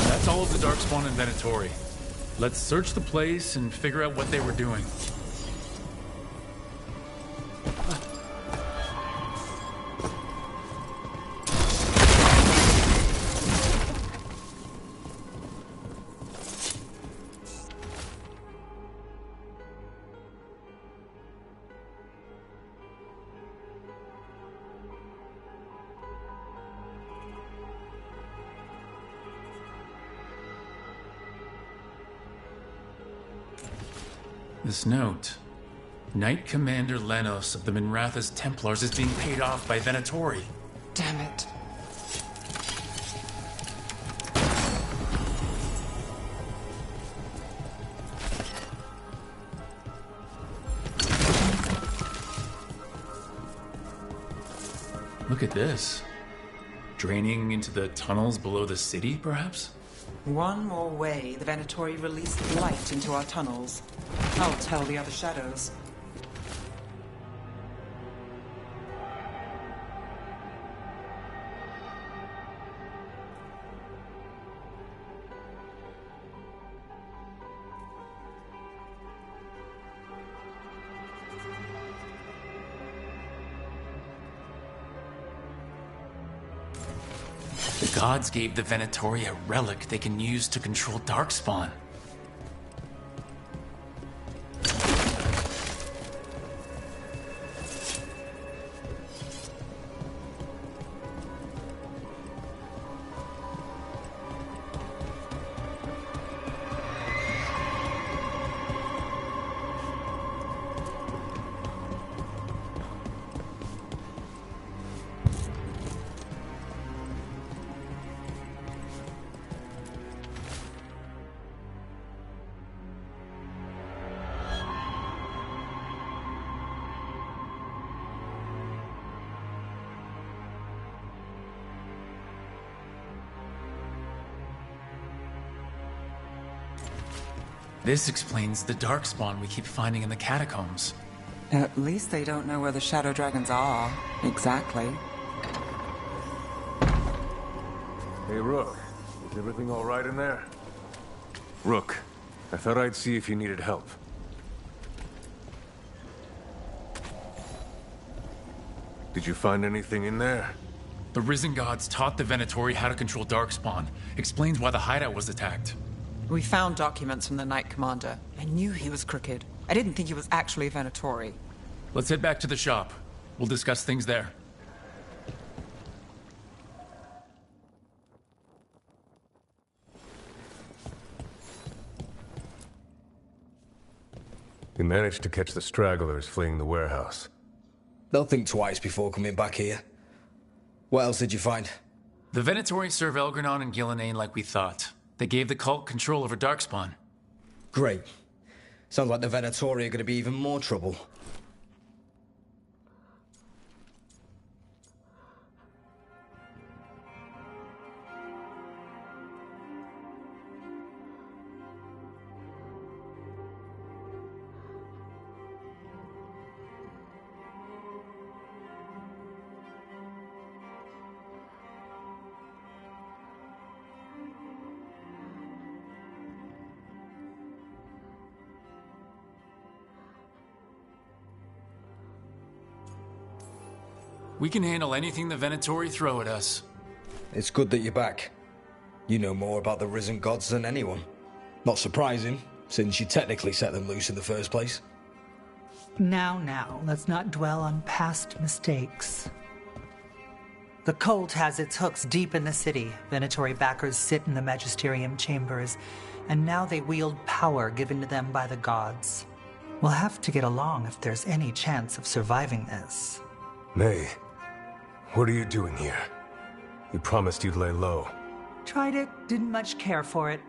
That's all of the Darkspawn in Venatori. Let's search the place and figure out what they were doing. This note. Knight Commander Lenos of the Minratha's Templars is being paid off by Venatori. Damn it. Look at this. Draining into the tunnels below the city, perhaps? One more way the Venatori released light into our tunnels. I'll tell the other shadows. The gods gave the Venatori a relic they can use to control Darkspawn. This explains the Darkspawn we keep finding in the catacombs. At least they don't know where the Shadow Dragons are. Exactly. Hey, Rook. Is everything all right in there? Rook, I thought I'd see if you needed help. Did you find anything in there? The Risen Gods taught the Venatori how to control Darkspawn. Explains why the hideout was attacked. We found documents from the Knight Commander. I knew he was crooked. I didn't think he was actually a Venatori. Let's head back to the shop. We'll discuss things there. You managed to catch the stragglers fleeing the warehouse. They'll think twice before coming back here. What else did you find? The Venatori serve Elgranon and Gillenane like we thought. They gave the cult control over Darkspawn. Great. Sounds like the Venatori are going to be even more trouble. We can handle anything the Venatori throw at us. It's good that you're back. You know more about the Risen Gods than anyone. Not surprising, since you technically set them loose in the first place. Now, let's not dwell on past mistakes. The cult has its hooks deep in the city. Venatori backers sit in the Magisterium chambers, and now they wield power given to them by the gods. We'll have to get along if there's any chance of surviving this. May, what are you doing here? You promised you'd lay low. Tried it, didn't much care for it.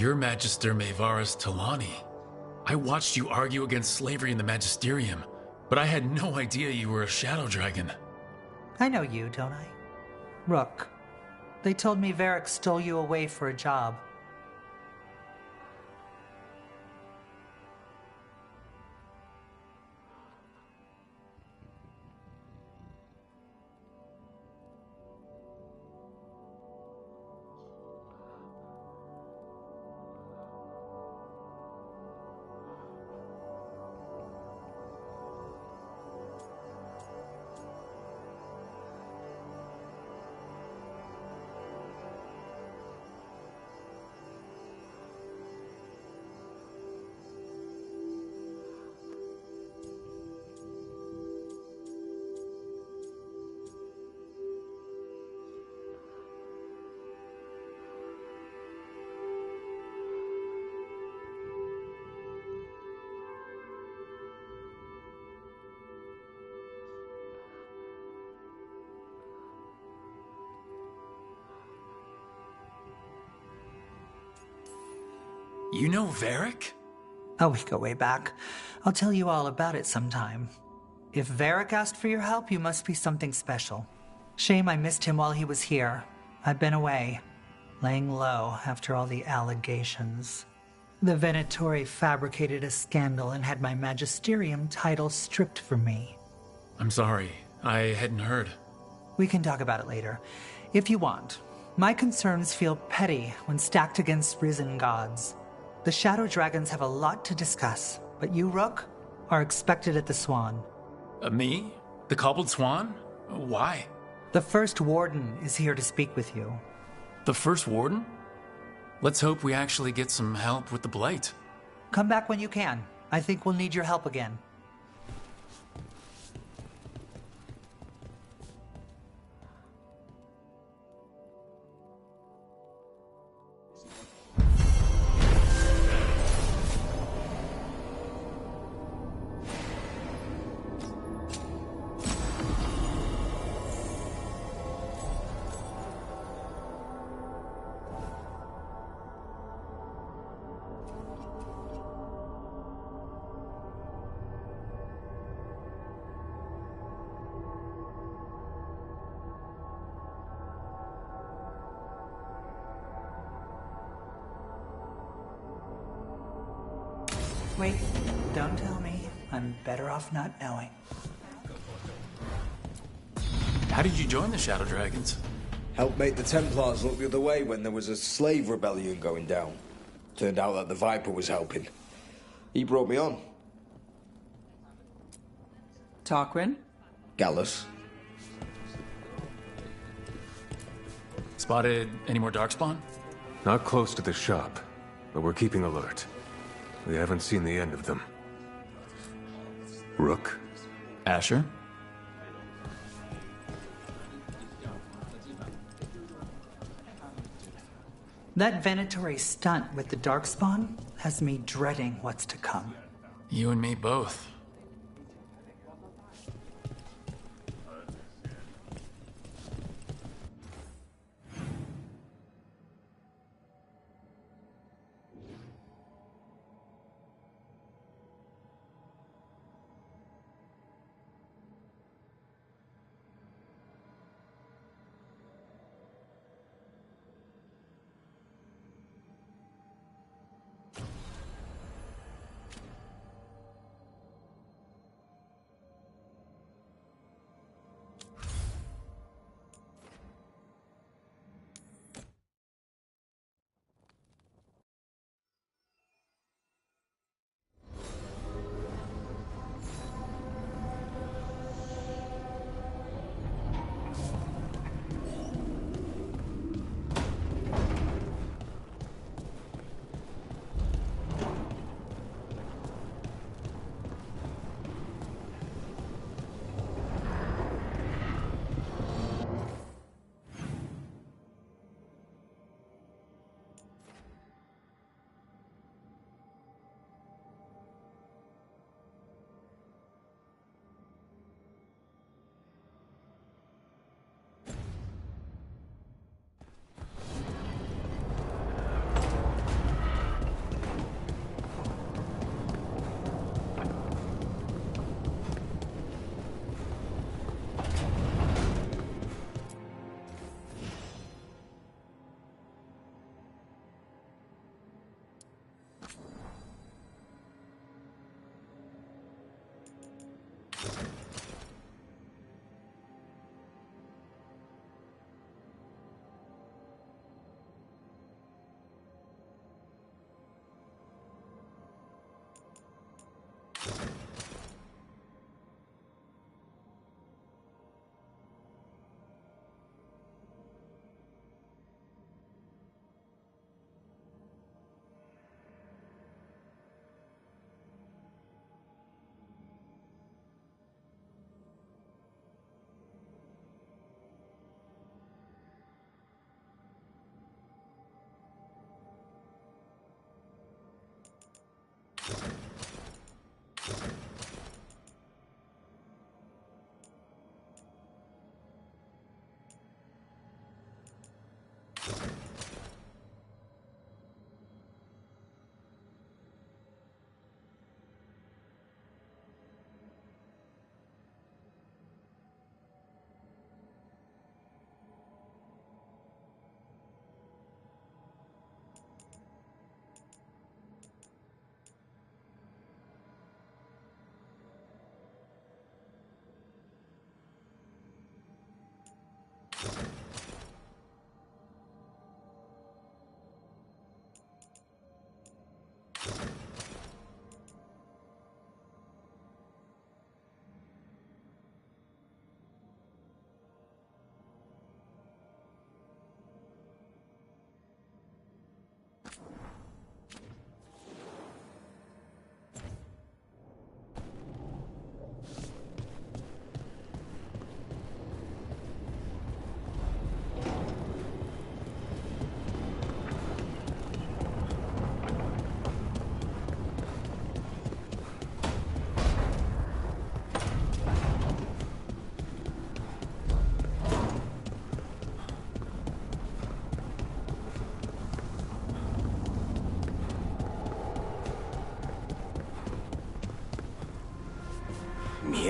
You're Magister Maevaris Talani. I watched you argue against slavery in the Magisterium, but I had no idea you were a shadow dragon. I know you, don't I? Rook. They told me Varric stole you away for a job. You know Varric? Oh, we go way back. I'll tell you all about it sometime. If Varric asked for your help, you must be something special. Shame I missed him while he was here. I've been away, laying low after all the allegations. The Venatori fabricated a scandal and had my magisterium title stripped from me. I'm sorry. I hadn't heard. We can talk about it later, if you want. My concerns feel petty when stacked against risen gods. The Shadow Dragons have a lot to discuss, but you, Rook, are expected at the Swan. Me? The Cobbled Swan? Why? The First Warden is here to speak with you. The First Warden? Let's hope we actually get some help with the Blight. Come back when you can. I think we'll need your help again. Wait, don't tell me. I'm better off not knowing. How did you join the Shadow Dragons? Helped make the Templars look the other way when there was a slave rebellion going down. Turned out that the Viper was helping. He brought me on. Tarquin? Gallus. Spotted any more Darkspawn? Not close to the shop, but we're keeping alert. We haven't seen the end of them. Rook? Asher? That Venatori stunt with the Darkspawn has me dreading what's to come. You and me both.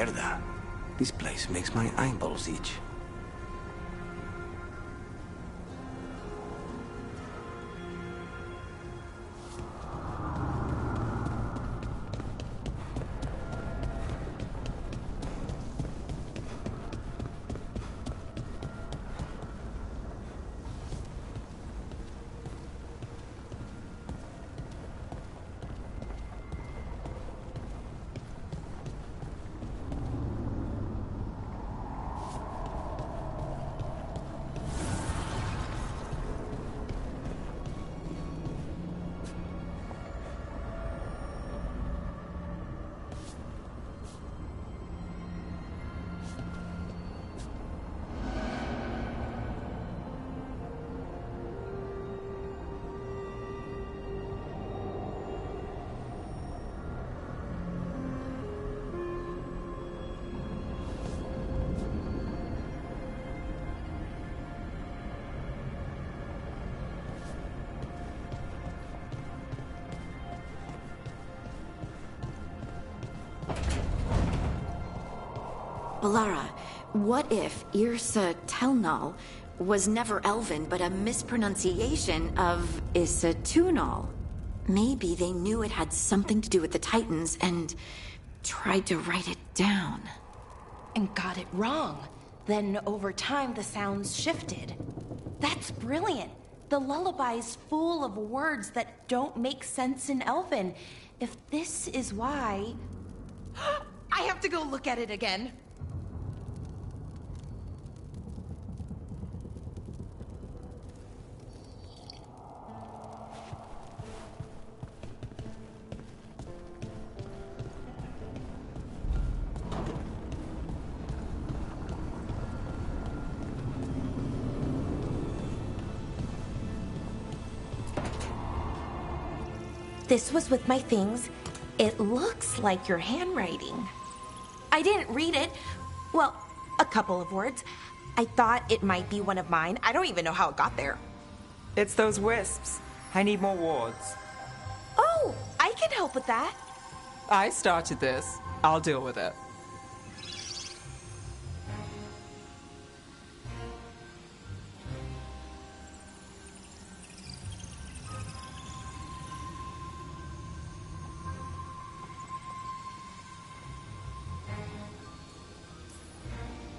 mierda. This place makes my eyeballs itch. Balara, what if Irsa Telnal was never Elven, but a mispronunciation of Issa Tunal? Maybe they knew it had something to do with the Titans and tried to write it down. And got it wrong. Then over time, the sounds shifted. That's brilliant. The lullaby's full of words that don't make sense in Elven. If this is why... I have to go look at it again. This was with my things. It looks like your handwriting. I didn't read it. Well, a couple of words. I thought it might be one of mine. I don't even know how it got there. It's those wisps. I need more wards. Oh, I can help with that. I started this. I'll deal with it.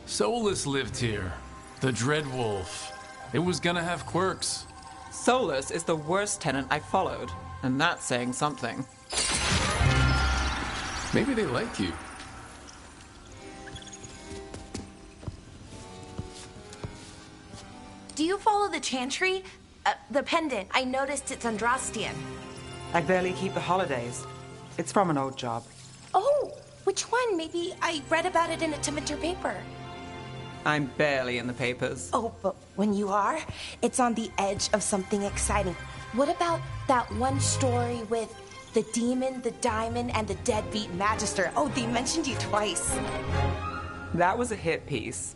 Solus lived here. The Dread Wolf. It was gonna have quirks. Solus is the worst tenant I followed, and that's saying something. Maybe they like you. Do you follow the chantry? The pendant. I noticed it's Andrastian. I barely keep the holidays. It's from an old job. Oh, which one? Maybe I read about it in a Teminter paper. I'm barely in the papers. Oh, but when you are, it's on the edge of something exciting. What about that one story with the demon, the diamond, and the deadbeat magister? Oh, they mentioned you twice. That was a hit piece.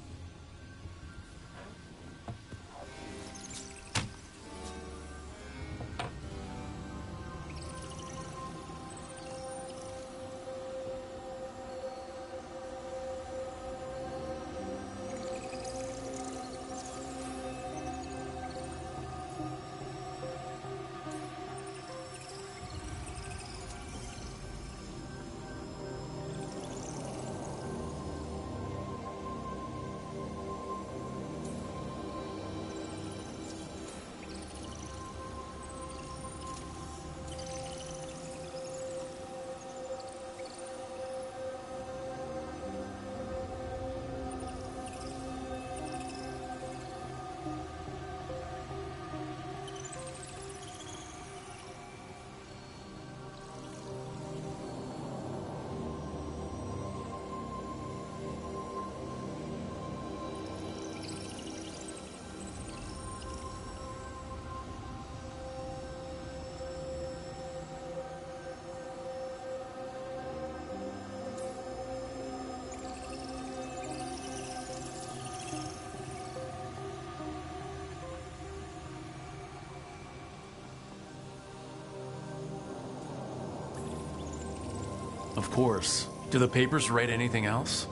Of course. Do the papers write anything else?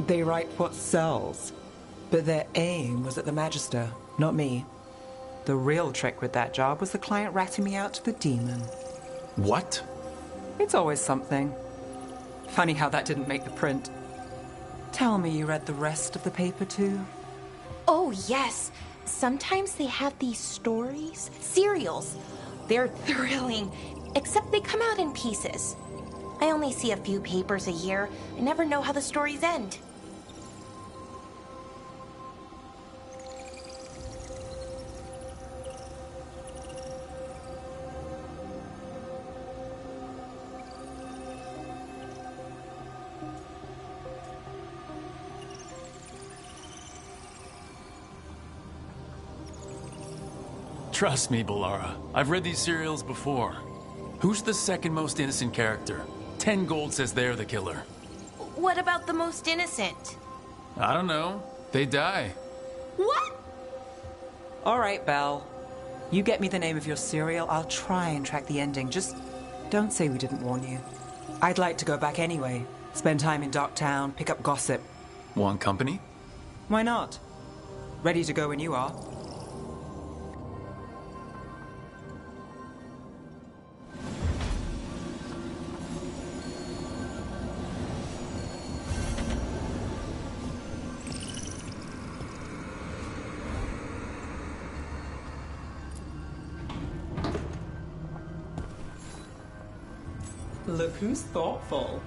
They write what sells. But their aim was at the Magister, not me. The real trick with that job was the client ratting me out to the demon. What? It's always something. Funny how that didn't make the print. Tell me you read the rest of the paper too? Oh, yes. Sometimes they have these stories, serials. They're thrilling, except they come out in pieces. I only see a few papers a year. I never know how the stories end. Trust me, Ballara. I've read these serials before. Who's the second most innocent character? 10 gold says they're the killer. What about the most innocent? I don't know. They die. What? All right, Belle. You get me the name of your serial, I'll try and track the ending. Just don't say we didn't warn you. I'd like to go back anyway. Spend time in Docktown, pick up gossip. Want company? Why not? Ready to go when you are. Look who's thoughtful.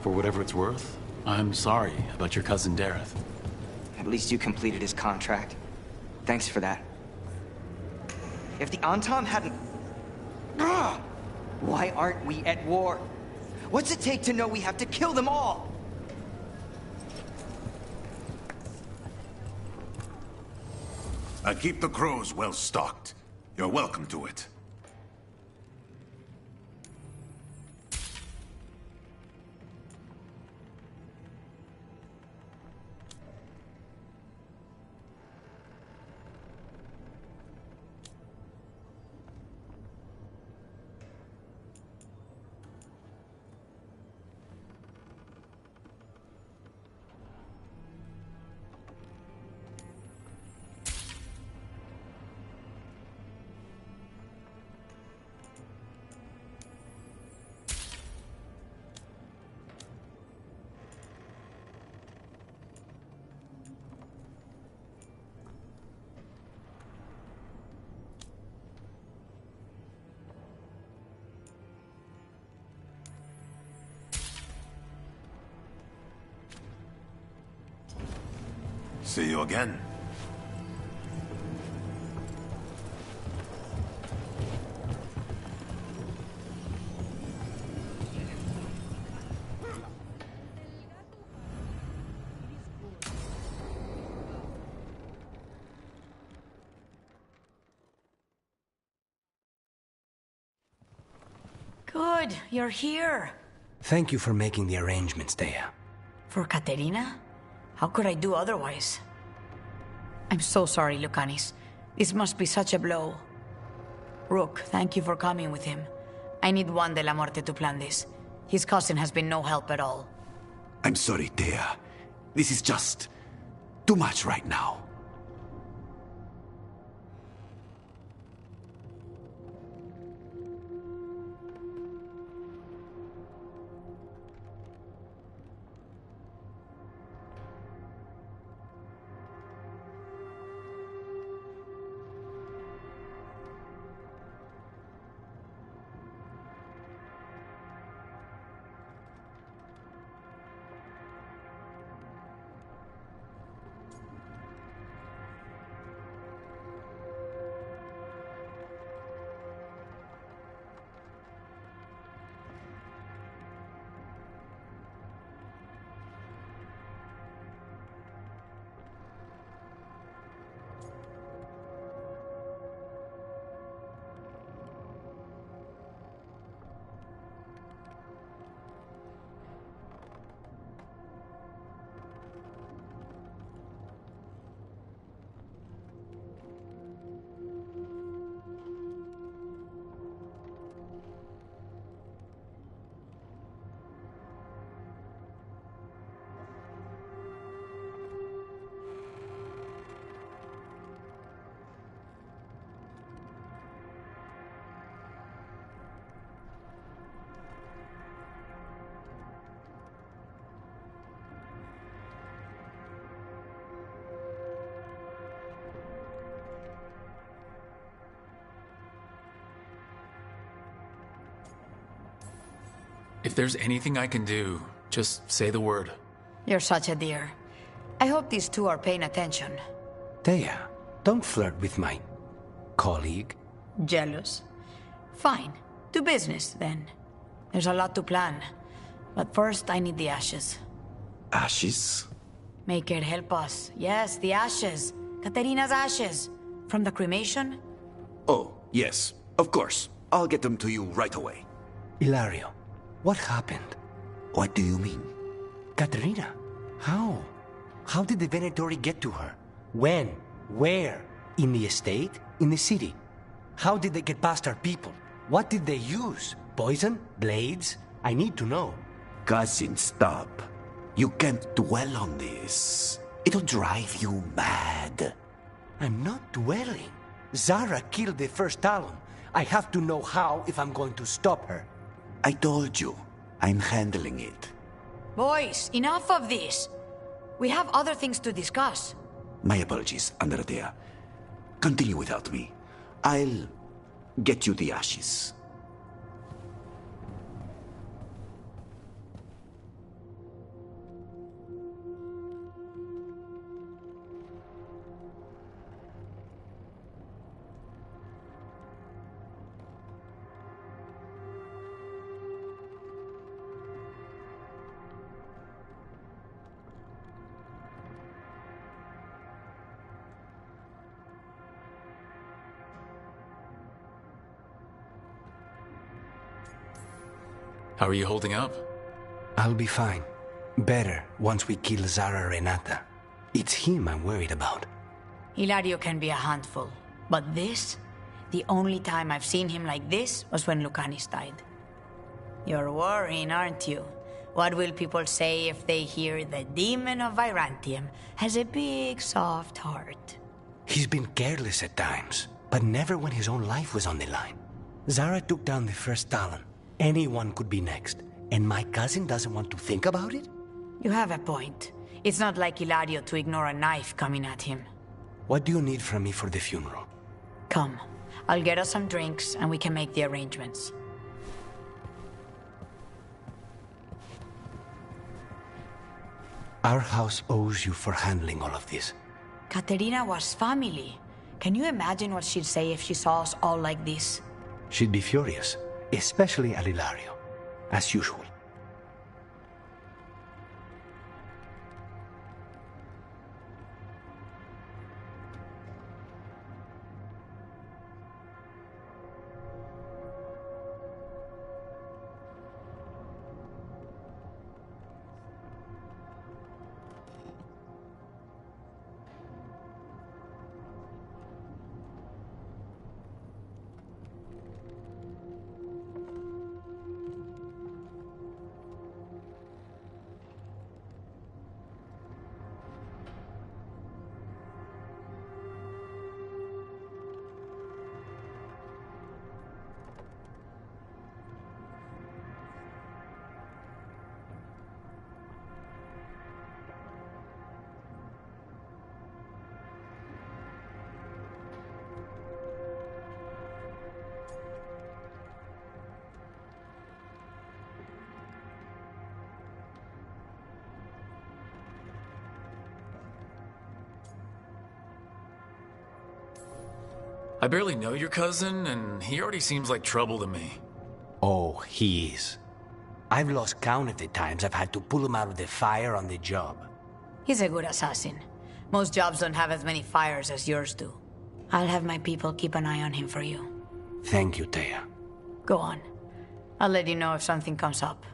For whatever it's worth, I'm sorry about your cousin Dareth. At least you completed his contract. Thanks for that. If the Anton hadn't... Ugh! Why aren't we at war? What's it take to know we have to kill them all? I keep the crows well stocked. You're welcome to it. See you again. Good, you're here. Thank you for making the arrangements, Dea. For Katerina? How could I do otherwise? I'm so sorry, Lucanis. This must be such a blow. Rook, thank you for coming with him. I need Juan de la Muerte to plan this. His cousin has been no help at all. I'm sorry, Dea. This is just too much right now. If there's anything I can do, just say the word. You're such a dear. I hope these two are paying attention. Dea, don't flirt with my colleague. Jealous? Fine. To business, then. There's a lot to plan. But first, I need the ashes. Ashes? Make it help us. Yes, the ashes. Katerina's ashes. From the cremation? Oh, yes. Of course. I'll get them to you right away. Ilario, what happened? What do you mean? Katerina, how? How did the Venatori get to her? When? Where? In the estate? In the city? How did they get past our people? What did they use? Poison? Blades? I need to know. Cousin, stop. You can't dwell on this. It'll drive you mad. I'm not dwelling. Zara killed the first Talon. I have to know how if I'm going to stop her. I told you. I'm handling it. Boys, enough of this. We have other things to discuss. My apologies, Andradea. Continue without me. I'll get you the ashes. How are you holding up? I'll be fine. Better once we kill Zara Renata. It's him I'm worried about. Hilario can be a handful, but this? The only time I've seen him like this was when Lucanis died. You're worrying, aren't you? What will people say if they hear the demon of Virantium has a big, soft heart? He's been careless at times, but never when his own life was on the line. Zara took down the first Talon. Anyone could be next, and my cousin doesn't want to think about it? You have a point. It's not like Hilario to ignore a knife coming at him. What do you need from me for the funeral? Come. I'll get us some drinks, and we can make the arrangements. Our house owes you for handling all of this. Katerina was family. Can you imagine what she'd say if she saw us all like this? She'd be furious, especially at Hilario, as usual. I barely know your cousin, and he already seems like trouble to me. Oh, he is. I've lost count of the times I've had to pull him out of the fire on the job. He's a good assassin. Most jobs don't have as many fires as yours do. I'll have my people keep an eye on him for you. Thank you, Thea. Go on. I'll let you know if something comes up.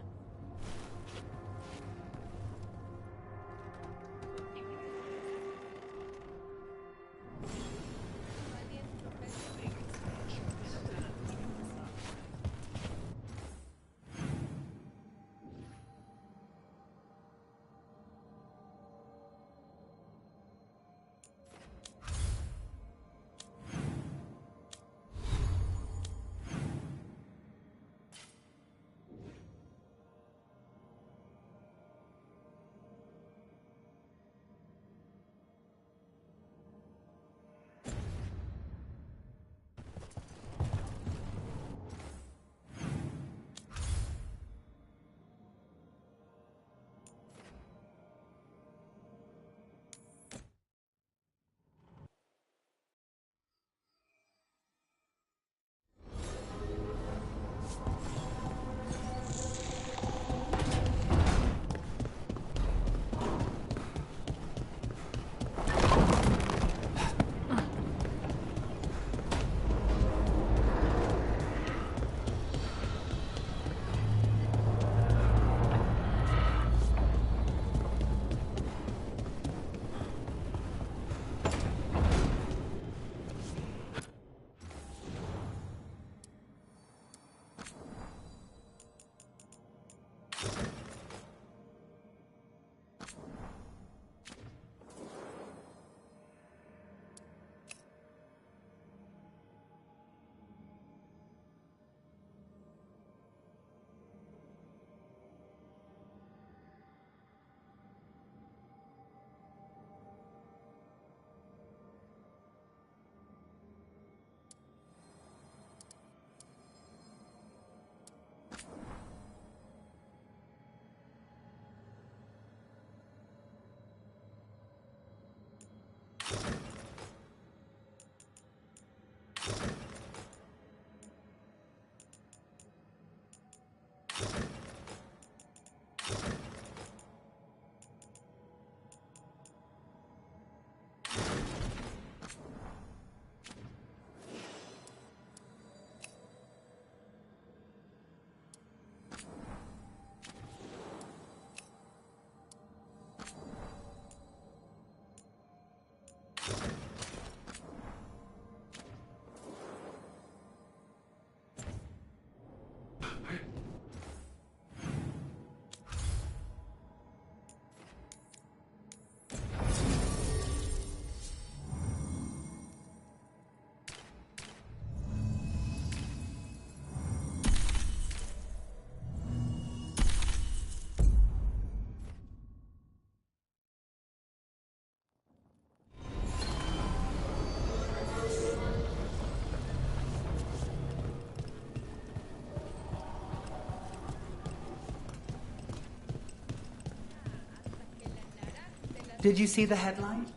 Did you see the headline?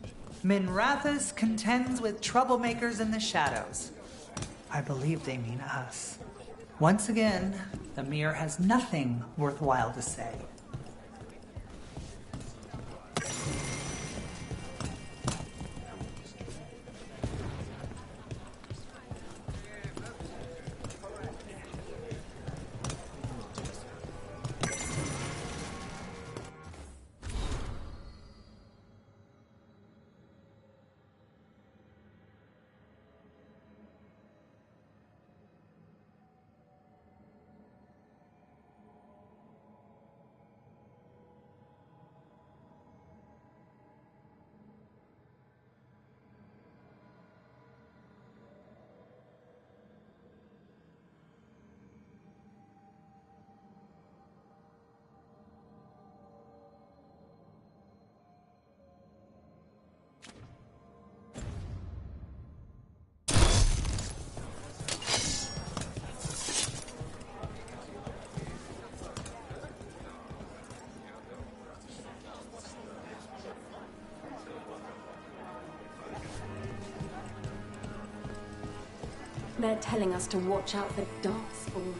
Minrathous contends with troublemakers in the shadows. I believe they mean us. Once again, the mirror has nothing worthwhile to say. They're telling us to watch out for Darkspawn.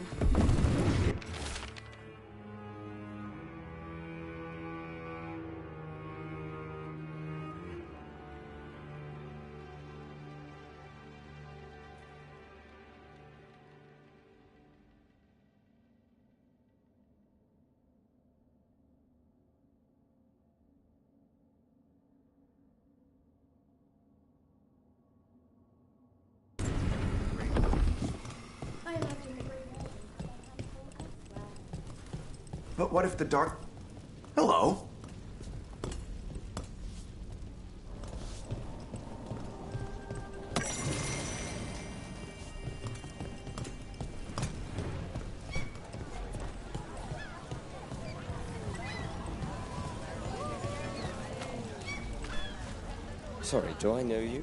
But what if the dark... Hello? Sorry, do I know you?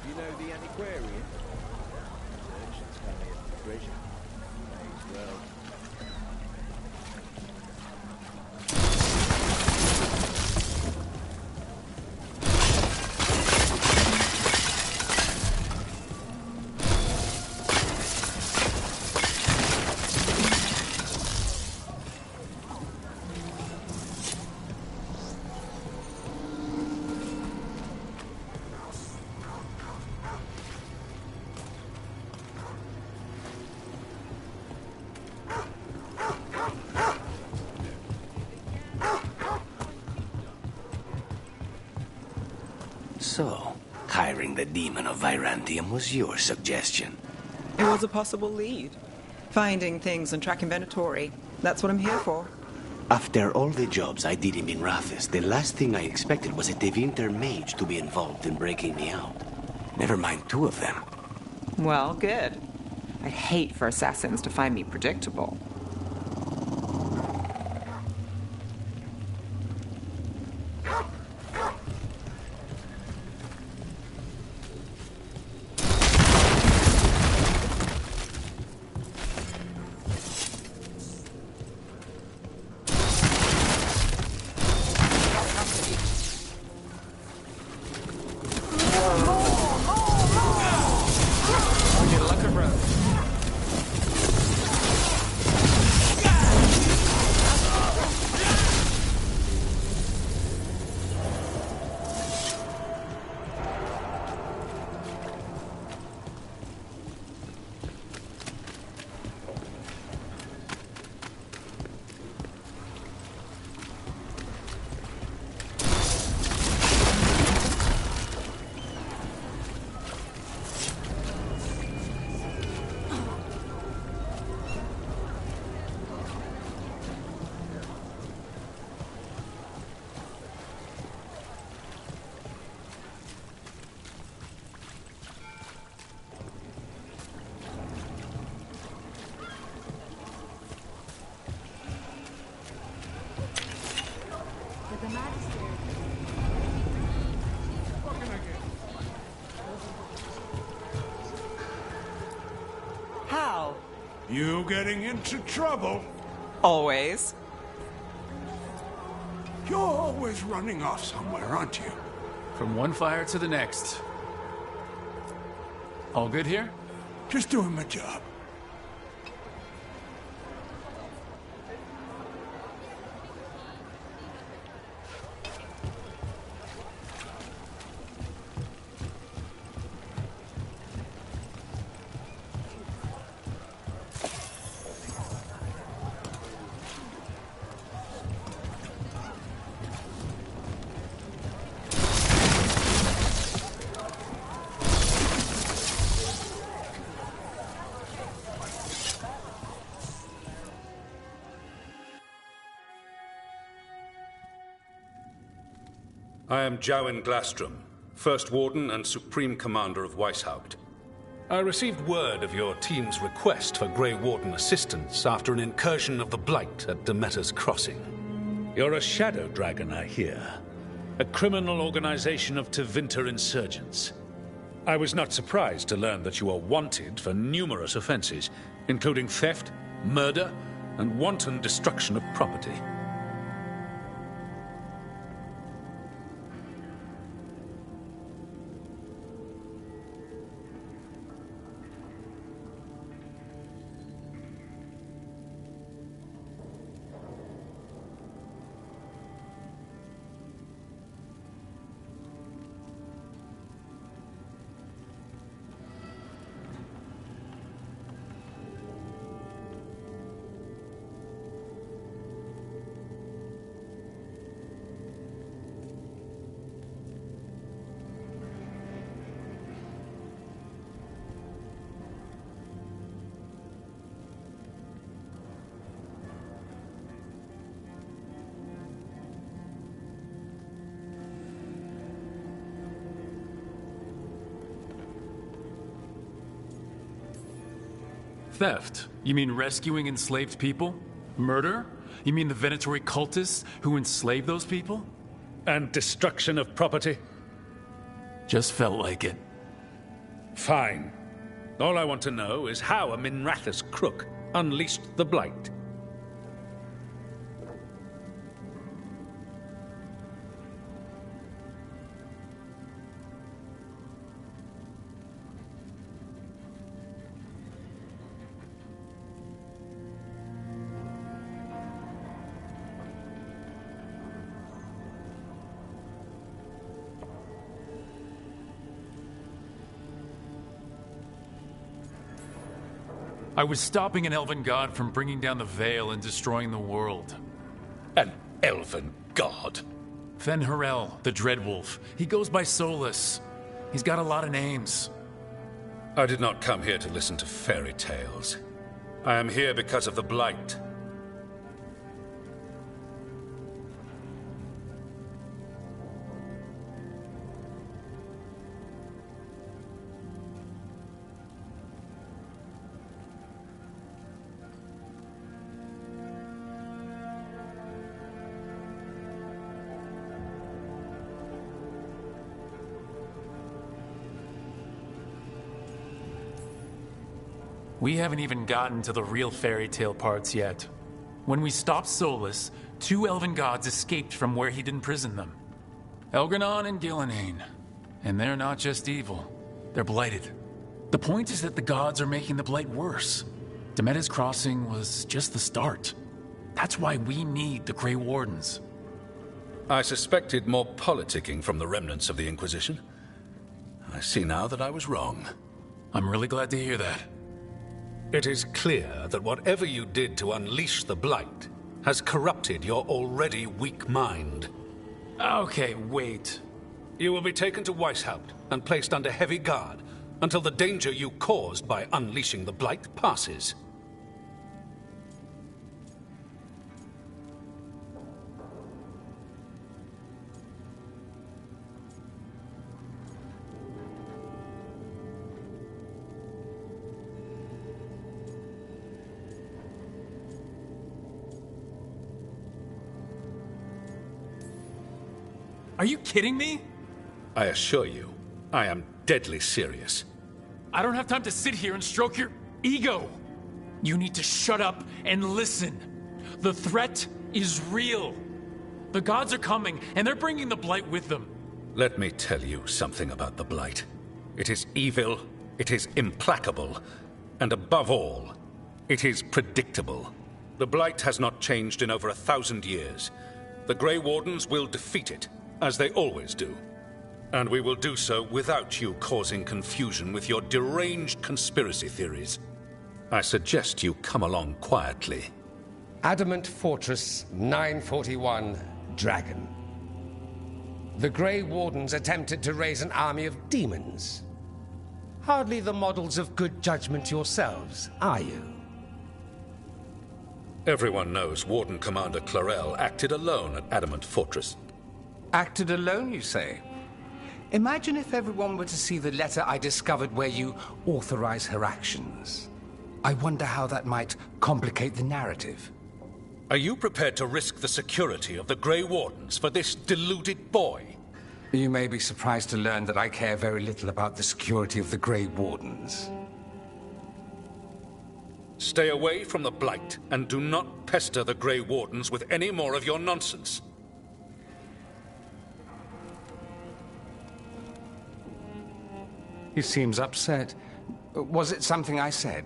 You know the antiquarian? Merchants coming at treasure. May as well. So, hiring the demon of Virantium was your suggestion. It was a possible lead. Finding things and tracking Venatori. That's what I'm here for. After all the jobs I did in Minrathous, the last thing I expected was a Tevinter mage to be involved in breaking me out. Never mind two of them. Well, good. I'd hate for assassins to find me predictable. You getting into trouble? Always. You're always running off somewhere, aren't you? From one fire to the next. All good here? Just doing my job. I am Jowin Glastrom, First Warden and Supreme Commander of Weishaupt. I received word of your team's request for Grey Warden assistance after an incursion of the Blight at Demeter's Crossing. You're a Shadow Dragon, I hear. A criminal organization of Tevinter insurgents. I was not surprised to learn that you are wanted for numerous offenses, including theft, murder, and wanton destruction of property. Theft? You mean rescuing enslaved people? Murder? You mean the Venatori cultists who enslaved those people? And destruction of property? Just felt like it. Fine. All I want to know is how a Minrathous crook unleashed the Blight. I was stopping an elven god from bringing down the Veil and destroying the world. An elven god? Fen'Harel, the Dreadwolf. He goes by Solus. He's got a lot of names. I did not come here to listen to fairy tales. I am here because of the Blight. We haven't even gotten to the real fairy tale parts yet. When we stopped Solus, 2 elven gods escaped from where he'd imprisoned them. Elgranon and Gillenane. And they're not just evil. They're blighted. The point is that the gods are making the Blight worse. Demeter's Crossing was just the start. That's why we need the Grey Wardens. I suspected more politicking from the remnants of the Inquisition. I see now that I was wrong. I'm really glad to hear that. It is clear that whatever you did to unleash the Blight has corrupted your already weak mind. Okay, wait. You will be taken to Weishaupt and placed under heavy guard until the danger you caused by unleashing the Blight passes. Are you kidding me? I assure you, I am deadly serious. I don't have time to sit here and stroke your ego. You need to shut up and listen. The threat is real. The gods are coming, and they're bringing the Blight with them. Let me tell you something about the Blight. It is evil, it is implacable, and above all, it is predictable. The Blight has not changed in over 1,000 years. The Grey Wardens will defeat it, as they always do. And we will do so without you causing confusion with your deranged conspiracy theories. I suggest you come along quietly. Adamant Fortress 941, Dragon. The Grey Wardens attempted to raise an army of demons. Hardly the models of good judgment yourselves, are you? Everyone knows Warden Commander Clarel acted alone at Adamant Fortress. Acted alone, you say? Imagine if everyone were to see the letter I discovered where you authorize her actions. I wonder how that might complicate the narrative. Are you prepared to risk the security of the Grey Wardens for this deluded boy? You may be surprised to learn that I care very little about the security of the Grey Wardens. Stay away from the Blight, and do not pester the Grey Wardens with any more of your nonsense. He seems upset. Was it something I said?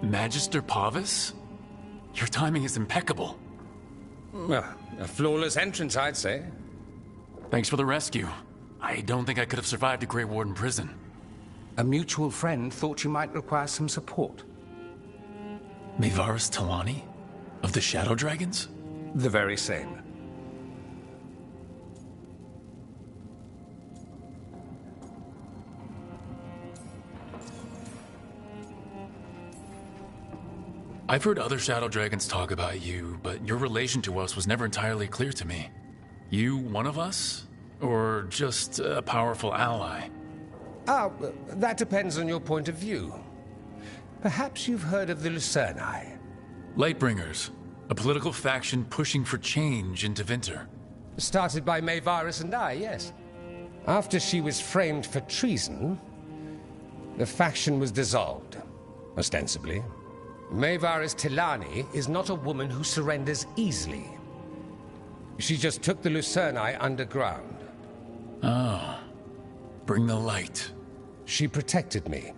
Magister Pavis? Your timing is impeccable. Well, a flawless entrance, I'd say. Thanks for the rescue. I don't think I could have survived a Grey Warden prison. A mutual friend thought you might require some support. Maevaris Talani? Of the Shadow Dragons? The very same. I've heard other Shadow Dragons talk about you, but your relation to us was never entirely clear to me. You one of us? Or just a powerful ally? That depends on your point of view. Perhaps you've heard of the Lucerni. Lightbringers, a political faction pushing for change in Tevinter. Started by Maevaris and I, yes. After she was framed for treason, the faction was dissolved, ostensibly. Maevaris Talani is not a woman who surrenders easily. She just took the Lucerni underground. Oh. Bring the light. She protected me.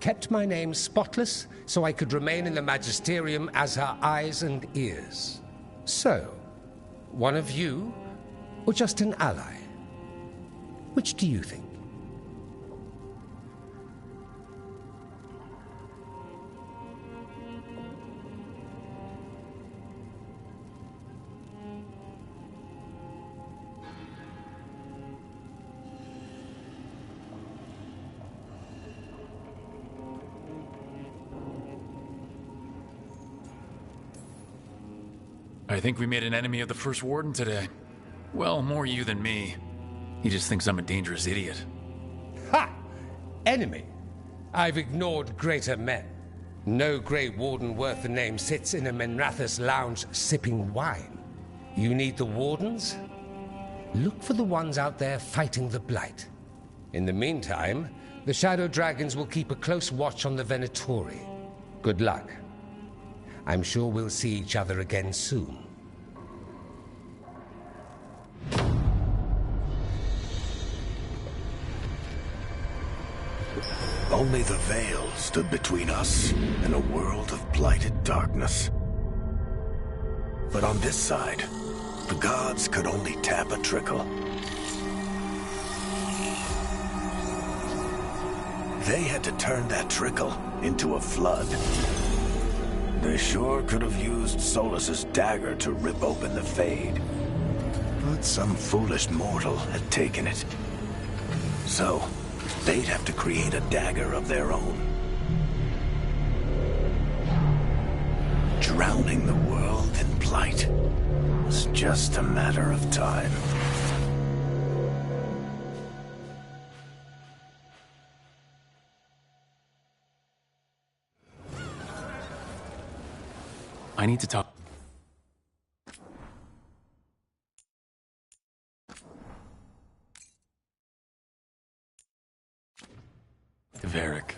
Kept my name spotless so I could remain in the Magisterium as her eyes and ears. So, one of you, or just an ally? Which do you think? I think we made an enemy of the First Warden today. Well, more you than me. He just thinks I'm a dangerous idiot. Ha! Enemy? I've ignored greater men. No Grey Warden worth the name sits in a Menrathus lounge sipping wine. You need the Wardens? Look for the ones out there fighting the Blight. In the meantime, the Shadow Dragons will keep a close watch on the Venatori. Good luck. I'm sure we'll see each other again soon. Only the Veil stood between us and a world of blighted darkness. But on this side, the gods could only tap a trickle. They had to turn that trickle into a flood. They sure could have used Solus's dagger to rip open the Fade. But some foolish mortal had taken it. So, they'd have to create a dagger of their own. Drowning the world in blight was just a matter of time. I need to talk. Varric.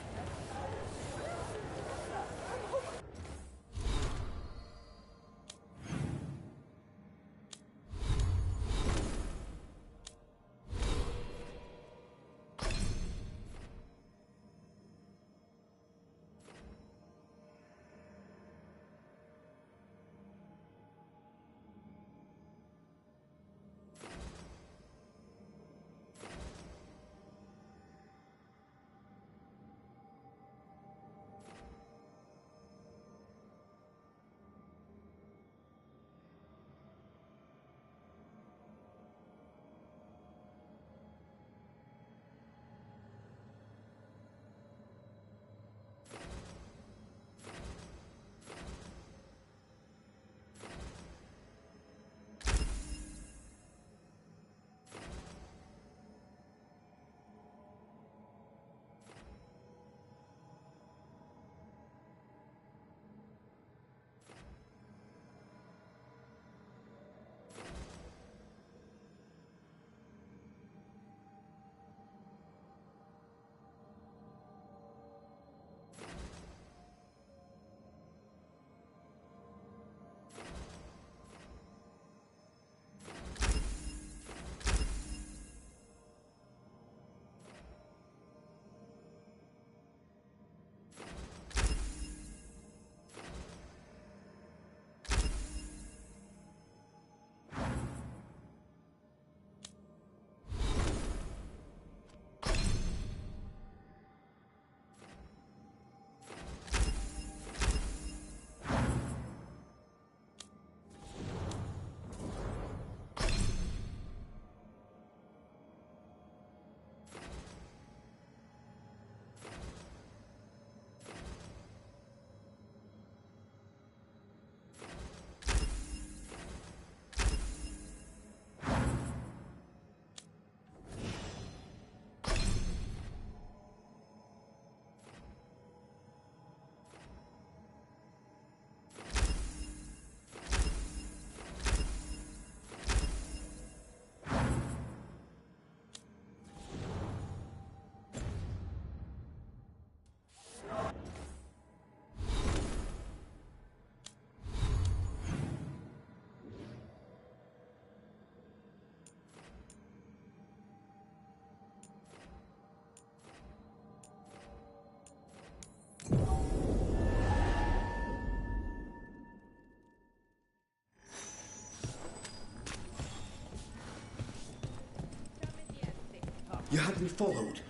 You had me followed.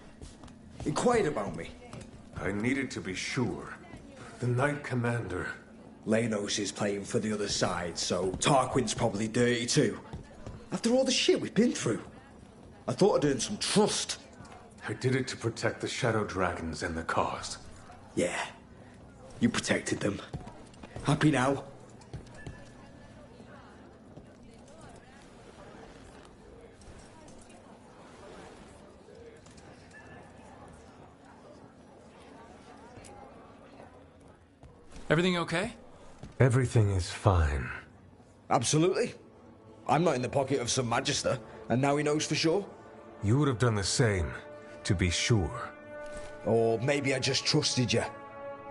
Inquired about me. I needed to be sure. The Knight Commander. Lanos is playing for the other side, so Tarquin's probably dirty too. After all the shit we've been through. I thought I'd earned some trust. I did it to protect the Shadow Dragons and the cause. Yeah. You protected them. Happy now? Everything okay? Everything is fine. Absolutely. I'm not in the pocket of some magister, and now he knows for sure. You would have done the same, to be sure. Or maybe I just trusted you,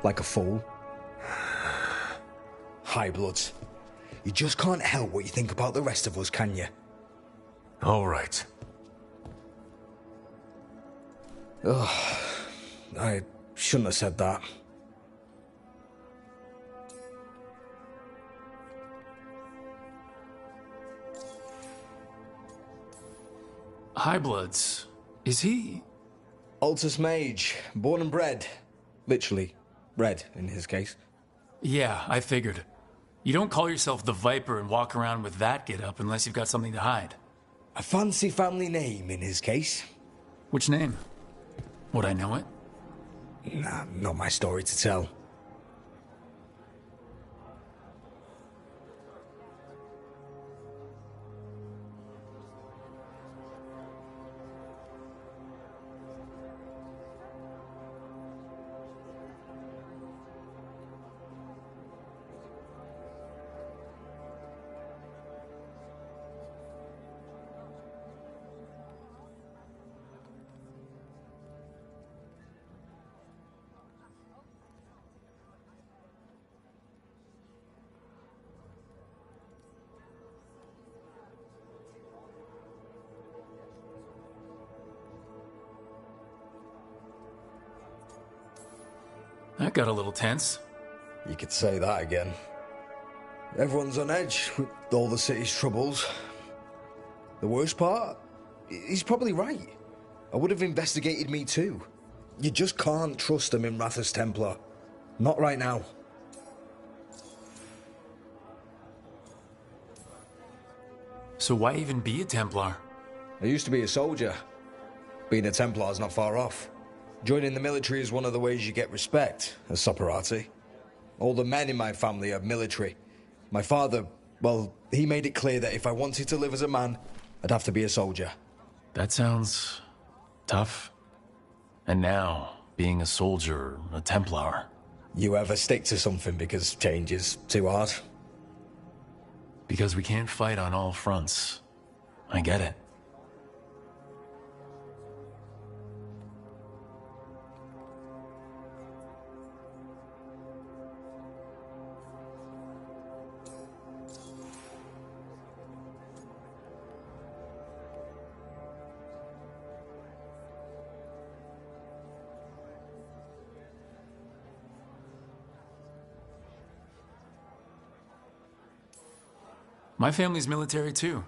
like a fool. High Bloods. You just can't help what you think about the rest of us, can you? All right. Ugh, I shouldn't have said that. Highbloods. Is he? Altus Mage, born and bred. Literally, bred in his case. Yeah, I figured. You don't call yourself the Viper and walk around with that get-up unless you've got something to hide. A fancy family name in his case. Which name? Would I know it? Nah, not my story to tell. That got a little tense. You could say that again. Everyone's on edge with all the city's troubles. The worst part? He's probably right. I would have investigated me too. You just can't trust him in Rathus Templar. Not right now. So why even be a Templar? I used to be a soldier. Being a Templar's not far off. Joining the military is one of the ways you get respect, as Soparati. All the men in my family are military. My father, well, he made it clear that if I wanted to live as a man, I'd have to be a soldier. That sounds tough. And now, being a soldier, a Templar. You ever stick to something because change is too hard? Because we can't fight on all fronts. I get it. My family's military too.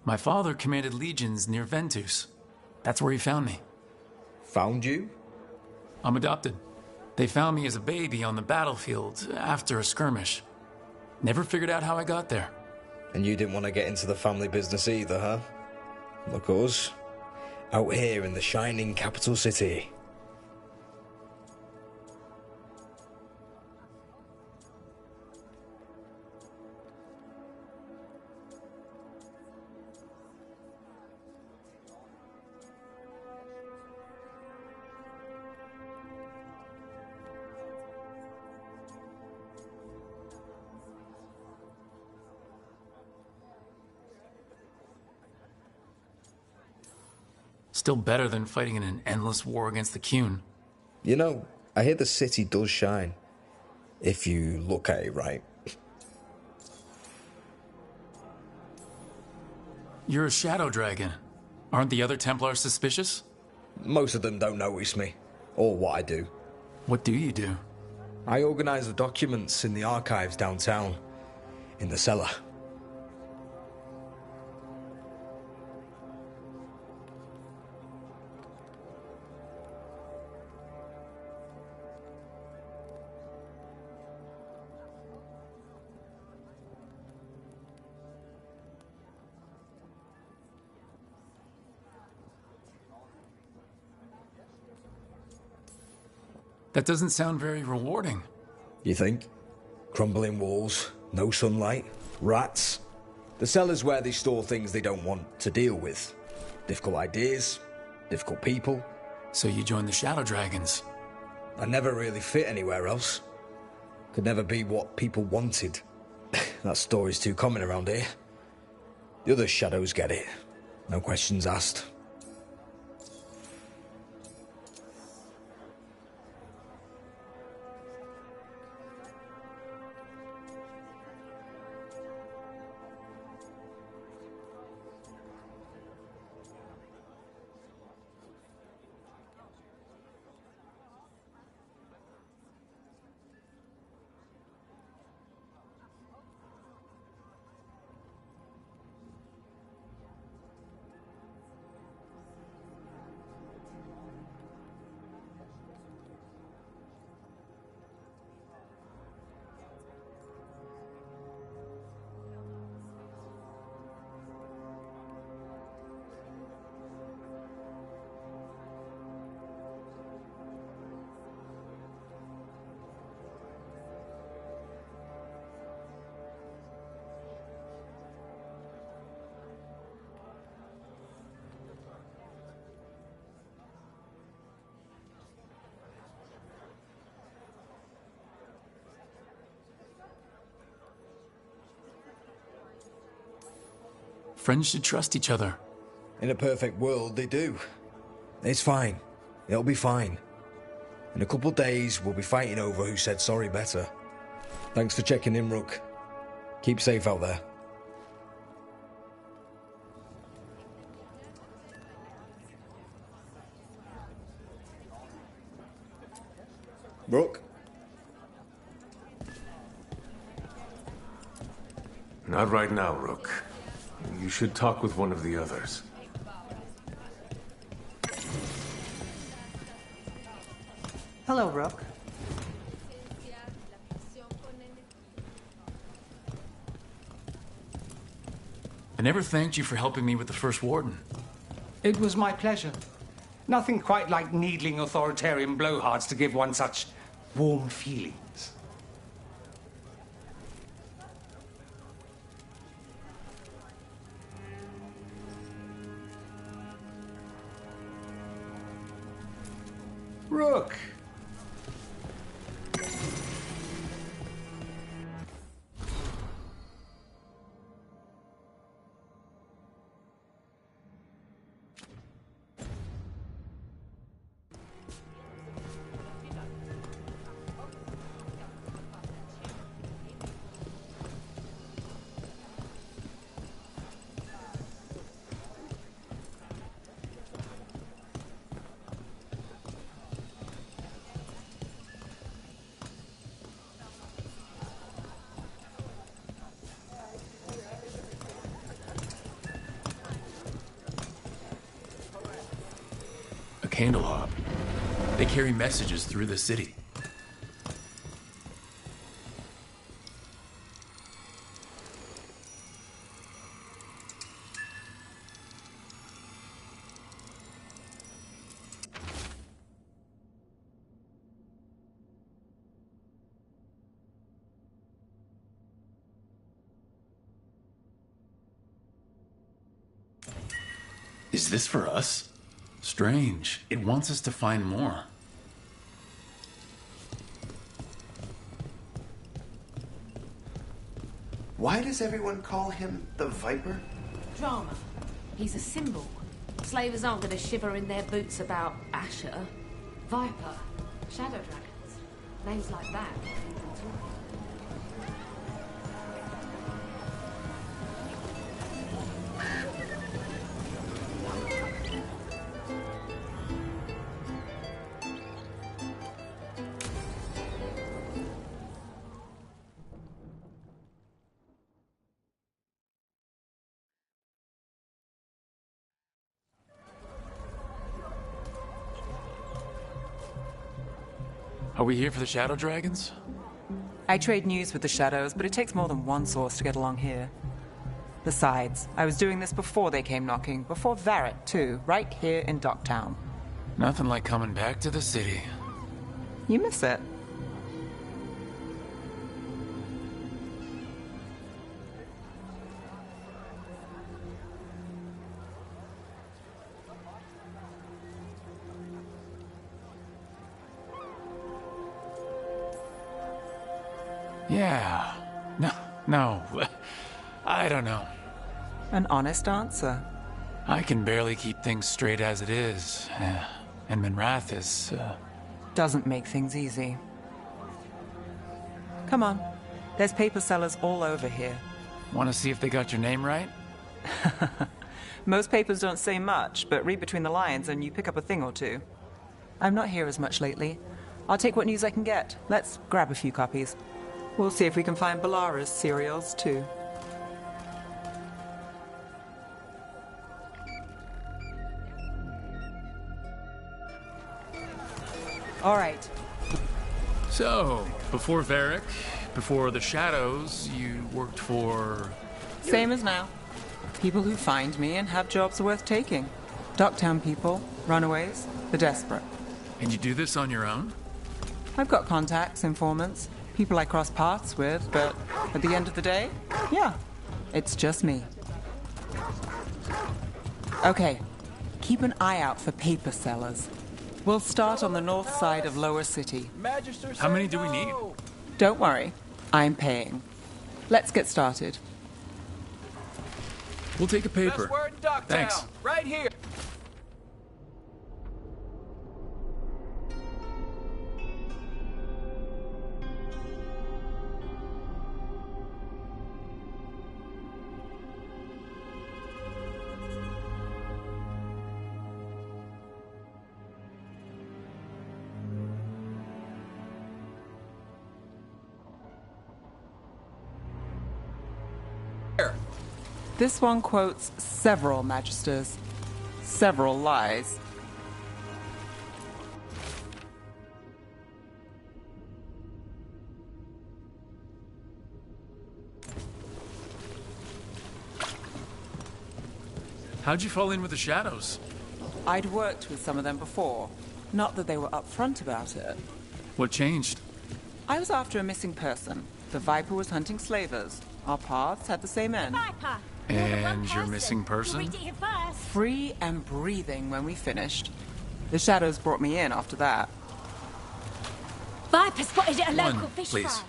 My father commanded legions near Ventus. That's where he found me. Found you? I'm adopted. They found me as a baby on the battlefield after a skirmish. Never figured out how I got there. And you didn't want to get into the family business either, huh? Look us. Out here in the shining capital city. Still better than fighting in an endless war against the Qun. You know, I hear the city does shine. If you look at it right. You're a shadow dragon. Aren't the other Templars suspicious? Most of them don't notice me, or what I do. What do you do? I organize the documents in the archives downtown, in the cellar. That doesn't sound very rewarding. You think? Crumbling walls, no sunlight, rats. The cellar's where they store things they don't want to deal with. Difficult ideas, difficult people. So you joined the Shadow Dragons? I never really fit anywhere else. could never be what people wanted. That story's too common around here. The other shadows get it. No questions asked. Friends should trust each other. In a perfect world, they do. It's fine. It'll be fine. In a couple days, we'll be fighting over who said sorry better. Thanks for checking in, Rook. Keep safe out there. Rook? Not right now, Rook. You should talk with one of the others. Hello, Rook. I never thanked you for helping me with the First Warden. It was my pleasure. Nothing quite like needling authoritarian blowhards to give one such warm feelings. Rook. Candle hop. They carry messages through the city. Is this for us? Strange. It wants us to find more. Why does everyone call him the Viper? Drama. He's a symbol. Slavers aren't going to shiver in their boots about Asher. Viper. Shadow dragons. Names like that. Are we here for the Shadow Dragons? I trade news with the Shadows, but it takes more than one source to get along here. Besides, I was doing this before they came knocking, before Varrett, too, right here in Docktown. Nothing like coming back to the city. You miss it. Yeah. No. I don't know. An honest answer. I can barely keep things straight as it is. And Minrath is, Doesn't make things easy. Come on. There's paper sellers all over here. Want to see if they got your name right? Most papers don't say much, but read between the lines and you pick up a thing or two. I'm not here as much lately. I'll take what news I can get. Let's grab a few copies. We'll see if we can find Balara's serials, too. All right. So, before Varric, before the Shadows, you worked for... Same as now. People who find me and have jobs worth taking. Docktown people, runaways, the desperate. And you do this on your own? I've got contacts, informants, people I cross paths with, but at the end of the day, yeah, it's just me. Okay, keep an eye out for paper sellers. We'll start on the north side of Lower City. How many do we need? Don't worry, I'm paying. Let's get started. We'll take a paper. Best word in Docktown. Thanks. Right here. This one quotes several magisters, several lies. How'd you fall in with the Shadows? I'd worked with some of them before. Not that they were upfront about it. What changed? I was after a missing person. The Viper was hunting slavers. Our paths had the same end. Viper! And your missing person? Read it here first. Free and breathing when we finished. The Shadows brought me in after that. Viper spotted at a One, local fish please. fry.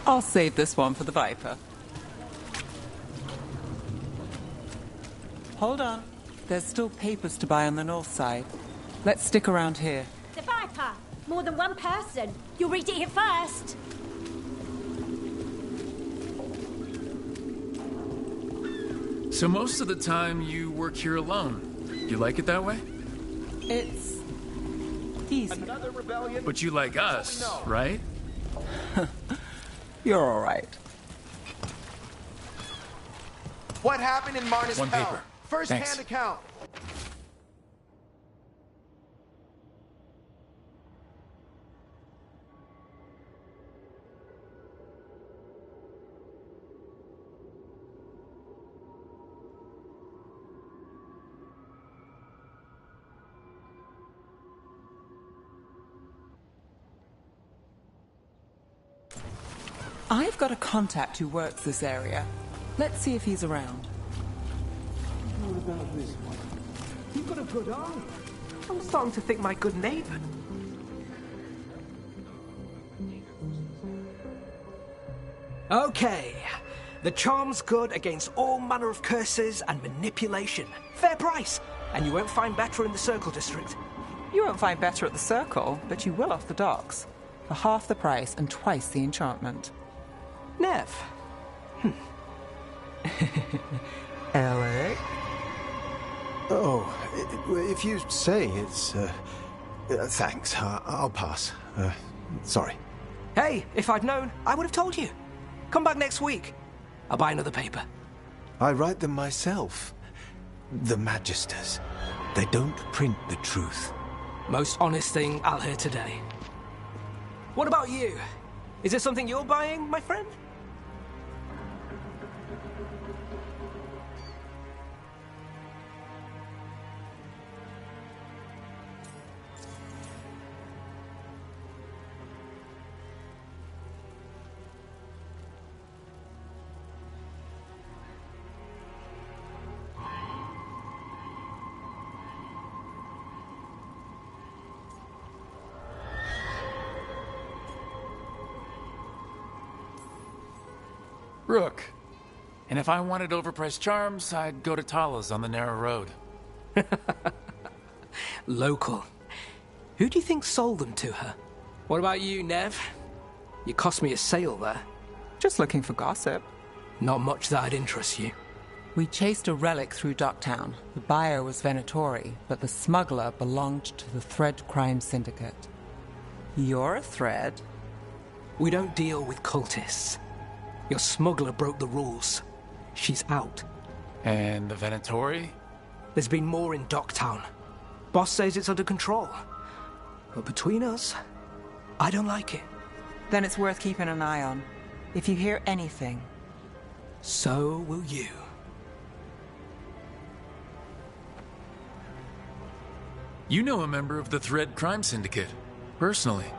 I'll save this one for the Viper. Hold on. There's still papers to buy on the north side. Let's stick around here. The Viper! More than one person. You'll read it here first. So most of the time you work here alone. You like it that way? It's easy. But you like us, right? You're all right. What happened in Marnus One Tower? paper. First-hand Thanks. account. I've got a contact who works this area. Let's see if he's around. What about this one? You've got a good eye. I'm starting to think my good neighbor. Okay. The charm's good against all manner of curses and manipulation. Fair price. And you won't find better in the Circle District. You won't find better at the Circle, but you will off the docks. For half the price and twice the enchantment. Nev. Alec? Oh, if you say it's... thanks. I'll pass. Sorry. Hey, if I'd known, I would have told you. Come back next week. I'll buy another paper. I write them myself. The Magisters. They don't print the truth. Most honest thing I'll hear today. What about you? Is it something you're buying, my friend? Rook. And if I wanted overpriced charms, I'd go to Tala's on the narrow road. Local. Who do you think sold them to her? What about you, Nev? You cost me a sale there. Just looking for gossip. Not much that'd interest you. We chased a relic through Docktown. The buyer was Venatori, but the smuggler belonged to the Thread Crime Syndicate. You're a Thread? We don't deal with cultists. Your smuggler broke the rules. She's out. And the Venatori? There's been more in Docktown. Boss says it's under control. But between us, I don't like it. Then it's worth keeping an eye on. If you hear anything. So will you. You know a member of the Thread Crime Syndicate, personally.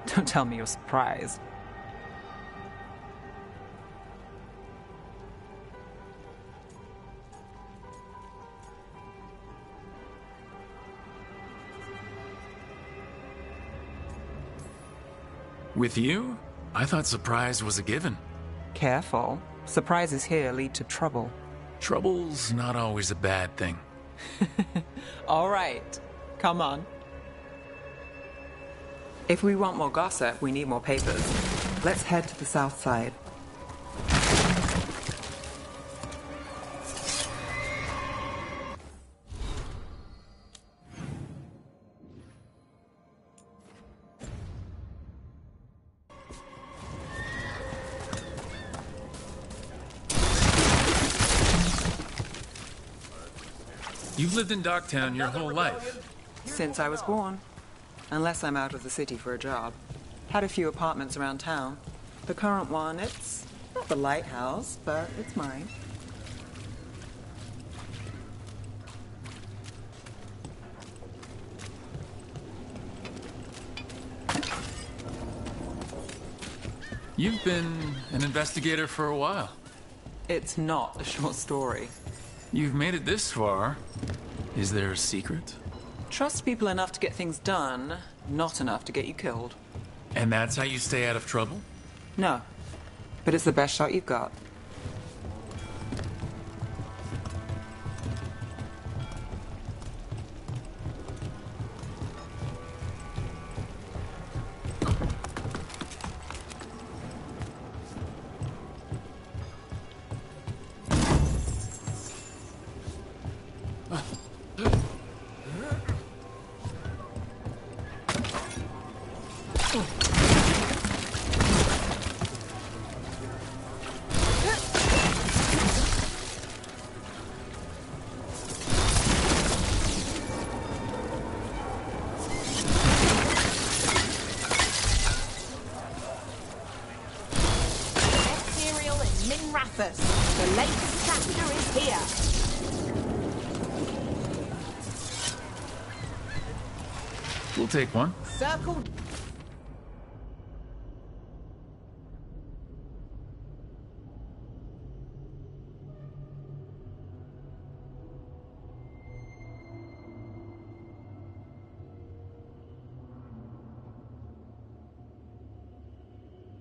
Don't tell me you're surprised. With you? I thought surprise was a given. Careful. Surprises here lead to trouble. Trouble's not always a bad thing. All right. Come on. If we want more gossip, we need more papers. Let's head to the south side. You've lived in Docktown your whole life. Since I was born. Unless I'm out of the city for a job. Had a few apartments around town. The current one, it's not the lighthouse, but it's mine. You've been an investigator for a while. It's not a short story. You've made it this far. Is there a secret? Trust people enough to get things done, not enough to get you killed. And that's how you stay out of trouble? No. But it's the best shot you've got. The latest chapter is here. We'll take one. Circle.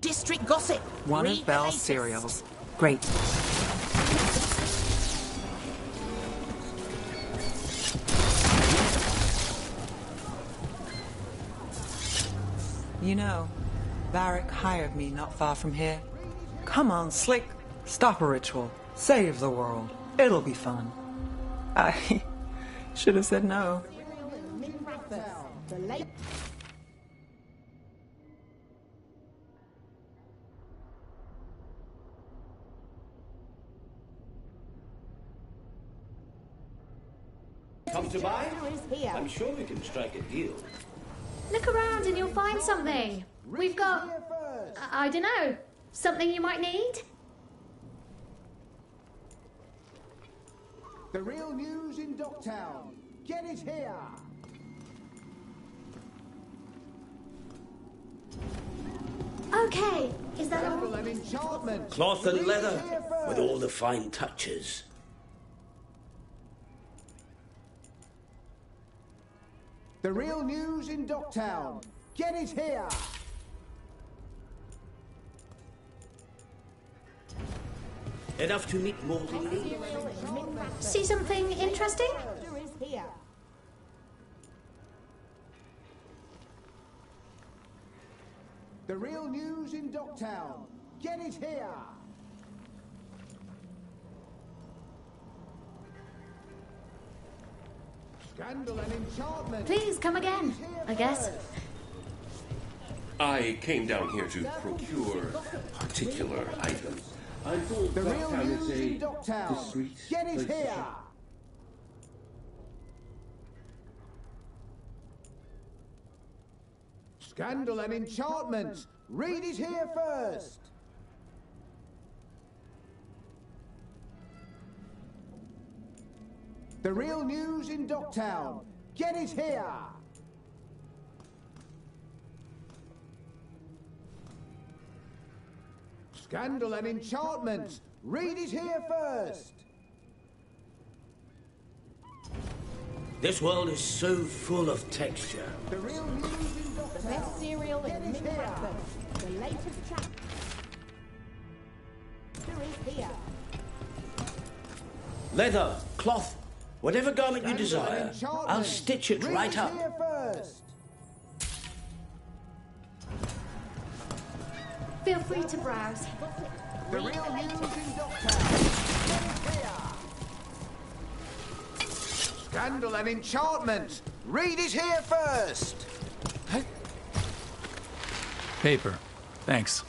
District gossip. One Read of Belle's the latest. cereals. Great. You know, Varric hired me not far from here. Come on, Slick. Stop a ritual. Save the world. It'll be fun. I should have said no. Come to buy? I'm sure we can strike a deal. Look around and you'll find something. We've got... I don't know. Something you might need? The real news in Docktown. Get it here. Okay, is that all? An enchantment. Cloth and Read leather, it here with first. all the fine touches. The real news in Docktown. Get it here. Enough to meet mortal needs. See something interesting? The real news in Docktown. Get it here. Scandal and enchantment. Please come again, I guess. I came down here to procure particular items. I thought The real Docktown news is in a Docktown. discreet Get it place to here. shop. Scandal and enchantment. Read it here first. The real news in Docktown. Get it here. Scandal and enchantment. Read it here first. This world is so full of texture. The real news in Docktown. The best cereal in Minneapolis. The latest chapter is here. Leather, cloth, whatever garment you desire, I'll stitch it Read right it up. here first. Feel free to browse. The real news in Docktown. Get it here. Scandal and enchantment. Read it here first. Paper. Thanks.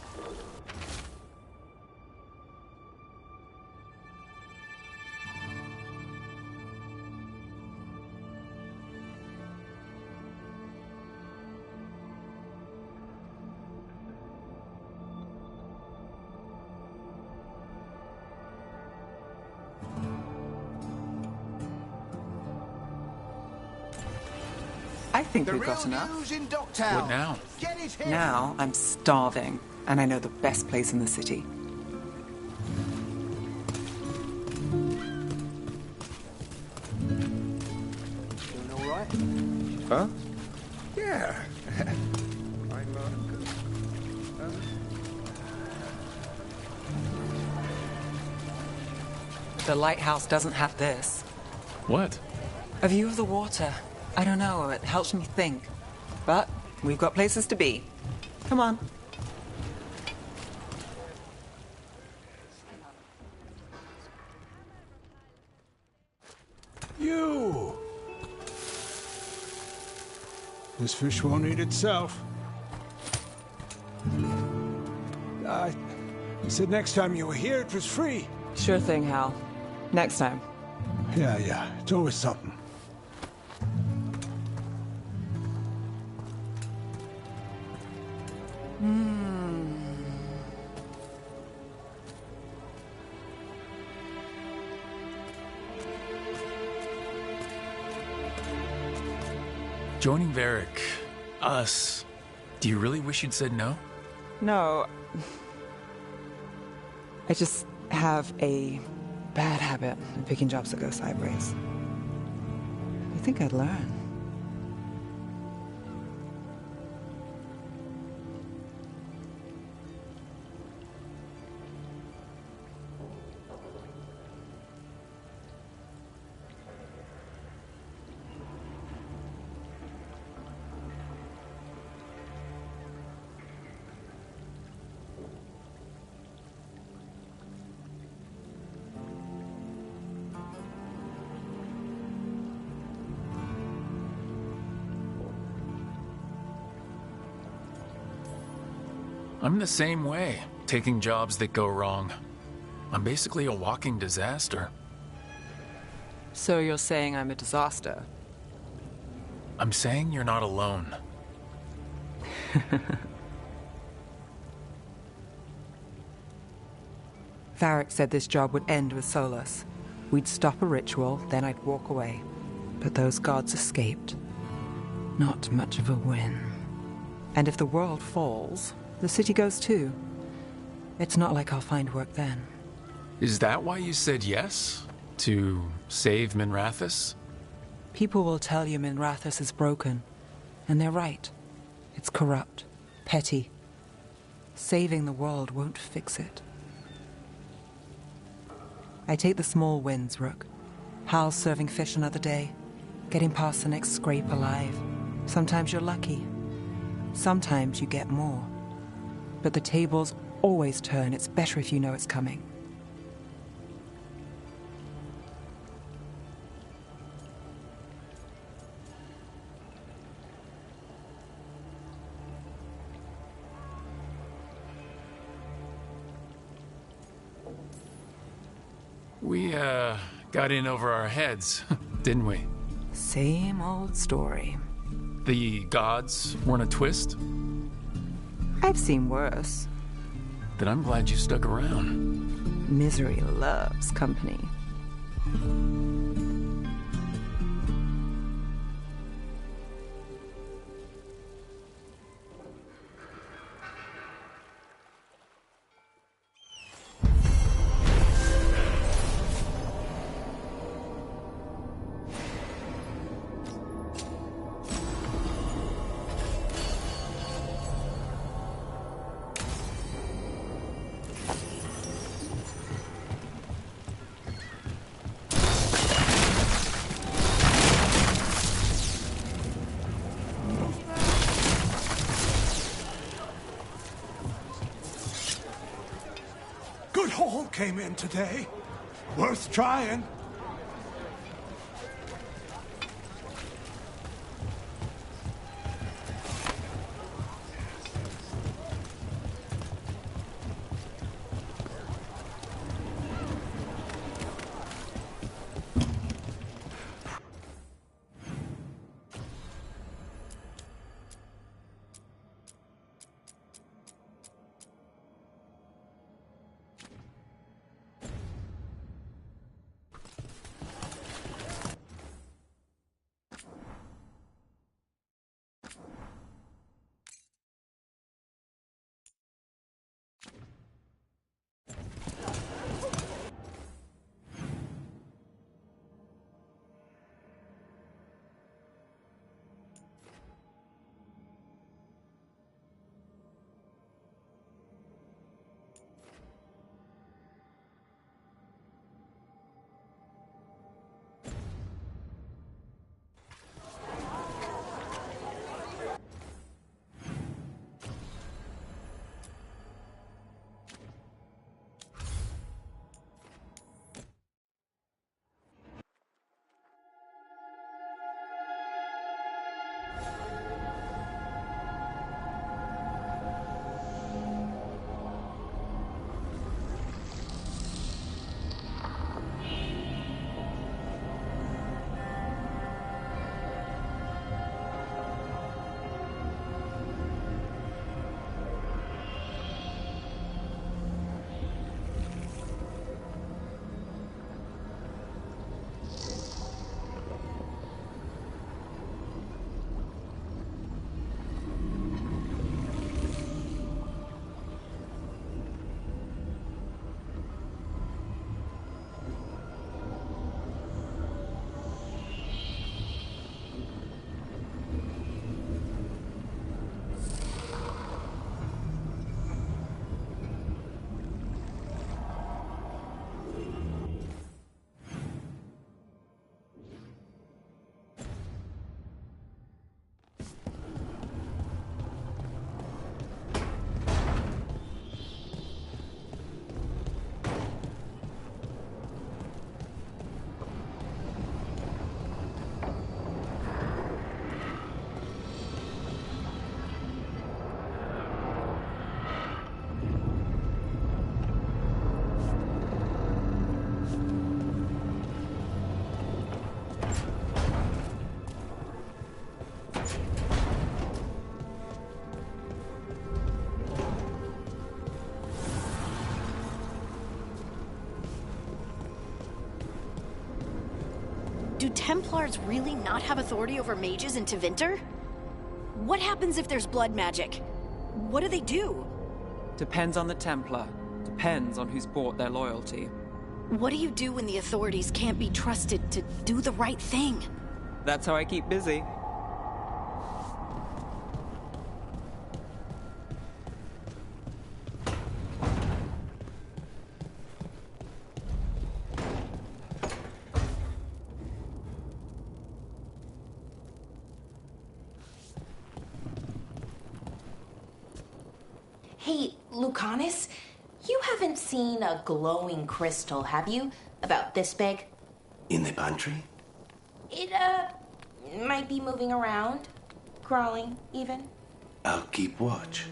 I think The we've real got enough. news in Docktown. What now? Get it here. Now I'm starving, and I know the best place in the city. Doing all right? Huh? Yeah. The lighthouse doesn't have this. What? A view of the water. I don't know, it helps me think. But we've got places to be. Come on. You! This fish won't eat itself. I said next time you were here it was free. Sure thing, Hal. Next time. Yeah, it's always something. Joining Varric. Us. Do you really wish you'd said no? No. I just have a bad habit of picking jobs that go sideways. You think I'd learn? I'm the same way, taking jobs that go wrong. I'm basically a walking disaster. So you're saying I'm a disaster? I'm saying you're not alone. Tharic said this job would end with Solus. We'd stop a ritual, then I'd walk away. But those gods escaped. Not much of a win. And if the world falls, the city goes too. It's not like I'll find work then. Is that why you said yes? To save Minrathous? People will tell you Minrathous is broken. And they're right. It's corrupt. Petty. Saving the world won't fix it. I take the small wins, Rook. Hal's serving fish another day. Getting past the next scrape alive. Sometimes you're lucky. Sometimes you get more. But the tables always turn. It's better if you know it's coming. We, got in over our heads, didn't we? Same old story. The gods weren't a twist? I've seen worse. Then I'm glad you stuck around. Misery loves company. Good haul came in today. Worth trying. Do Templars really not have authority over mages in Tevinter? What happens if there's blood magic? What do they do? Depends on the Templar. Depends on who's bought their loyalty. What do you do when the authorities can't be trusted to do the right thing? That's how I keep busy. Hey, Lucanus, you haven't seen a glowing crystal, have you? About this big? In the pantry? It, might be moving around. Crawling, even. I'll keep watch.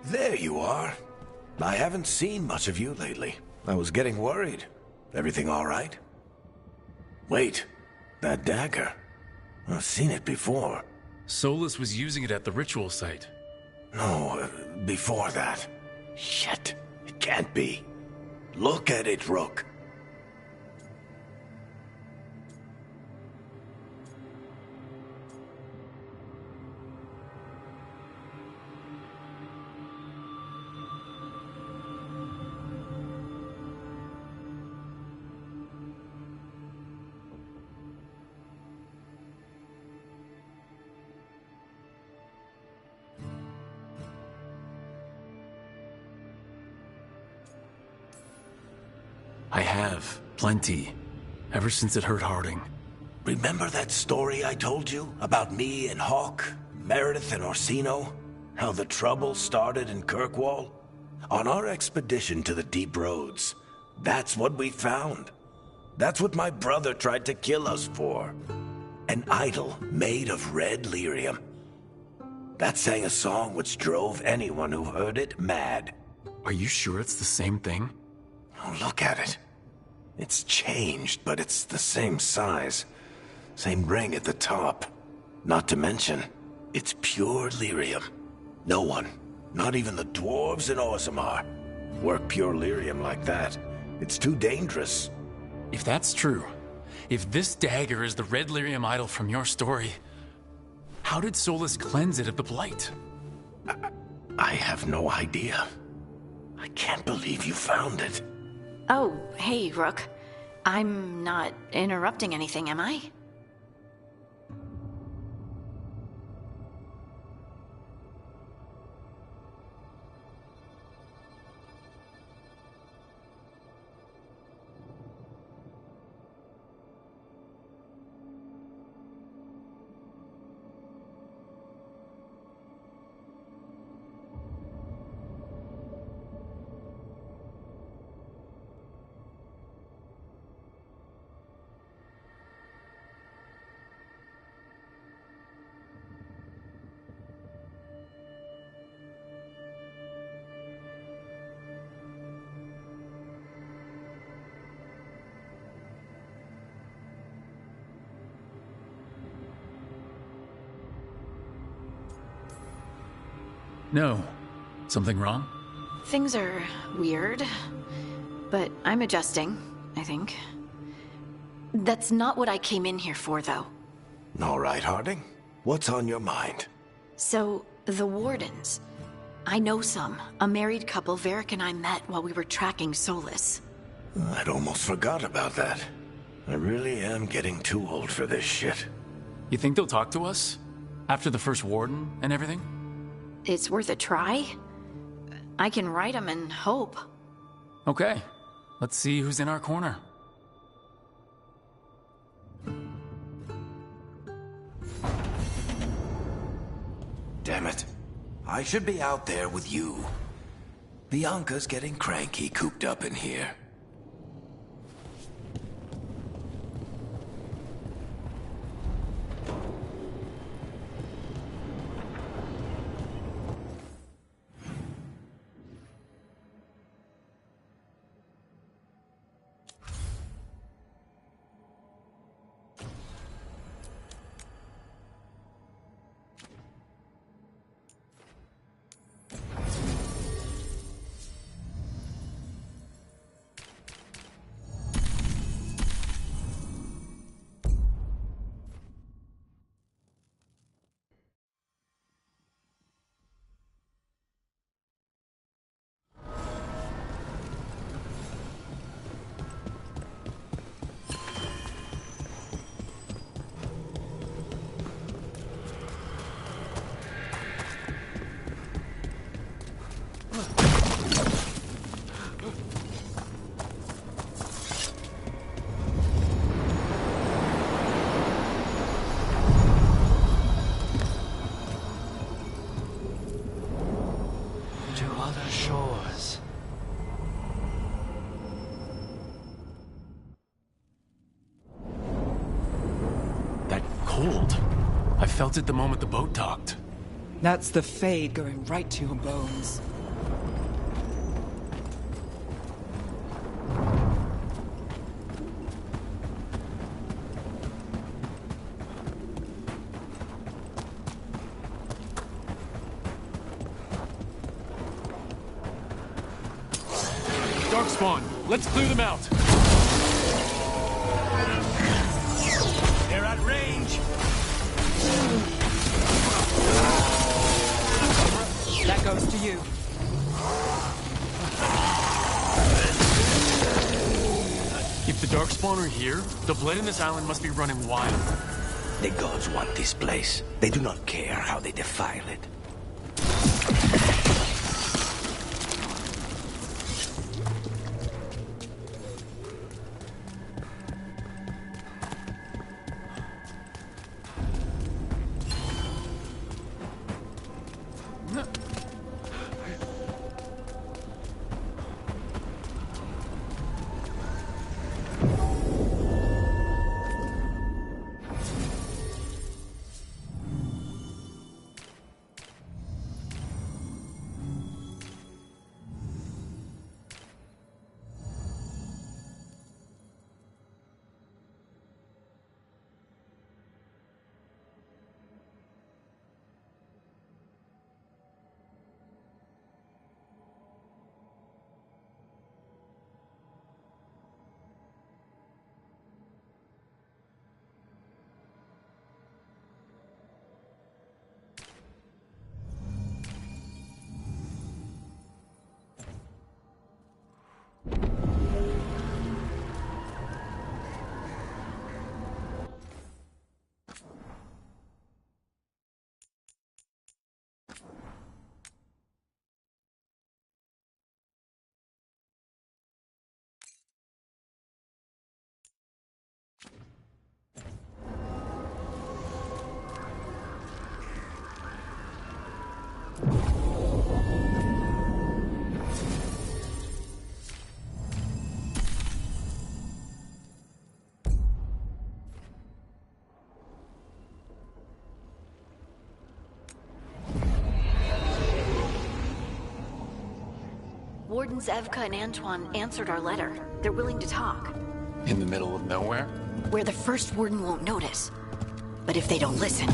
There you are. I haven't seen much of you lately. I was getting worried. Everything all right? Wait, that dagger. I've seen it before. Solus was using it at the ritual site. No, before that. Shit, it can't be. Look at it, Rook. I have. Plenty. Ever since it hurt Harding. Remember that story I told you about me and Hawk, Meredith and Orsino? How the trouble started in Kirkwall? On our expedition to the Deep Roads, that's what we found. That's what my brother tried to kill us for. An idol made of red lyrium. That sang a song which drove anyone who heard it mad. Are you sure it's the same thing? Oh, look at it. It's changed, but it's the same size. Same ring at the top. Not to mention, it's pure lyrium. No one, not even the dwarves in Orzammar, work pure lyrium like that. It's too dangerous. If that's true, if this dagger is the red lyrium idol from your story, how did Solus cleanse it of the blight? I have no idea. I can't believe you found it. Oh, hey, Rook. I'm not interrupting anything, am I? No. Something wrong? Things are weird, but I'm adjusting, I think. That's not what I came in here for, though. All right, Harding. What's on your mind? So, the Wardens. I know some. A married couple Varric and I met while we were tracking Solus. I'd almost forgot about that. I really am getting too old for this shit. You think they'll talk to us? After the first warden and everything? It's worth a try. I can write them and hope. Okay. Let's see who's in our corner. Damn it. I should be out there with you. Bianca's getting cranky cooped up in here. Cold. I felt it the moment the boat docked. That's the Fade going right to your bones. Darkspawn, let's clear them out. They're at range. That goes to you. If the Darkspawn are here, the blood in this island must be running wild. The gods want this place. They do not care how they defile it. Wardens Evka and Antoine answered our letter. They're willing to talk. In the middle of nowhere? Where the first warden won't notice. But if they don't listen...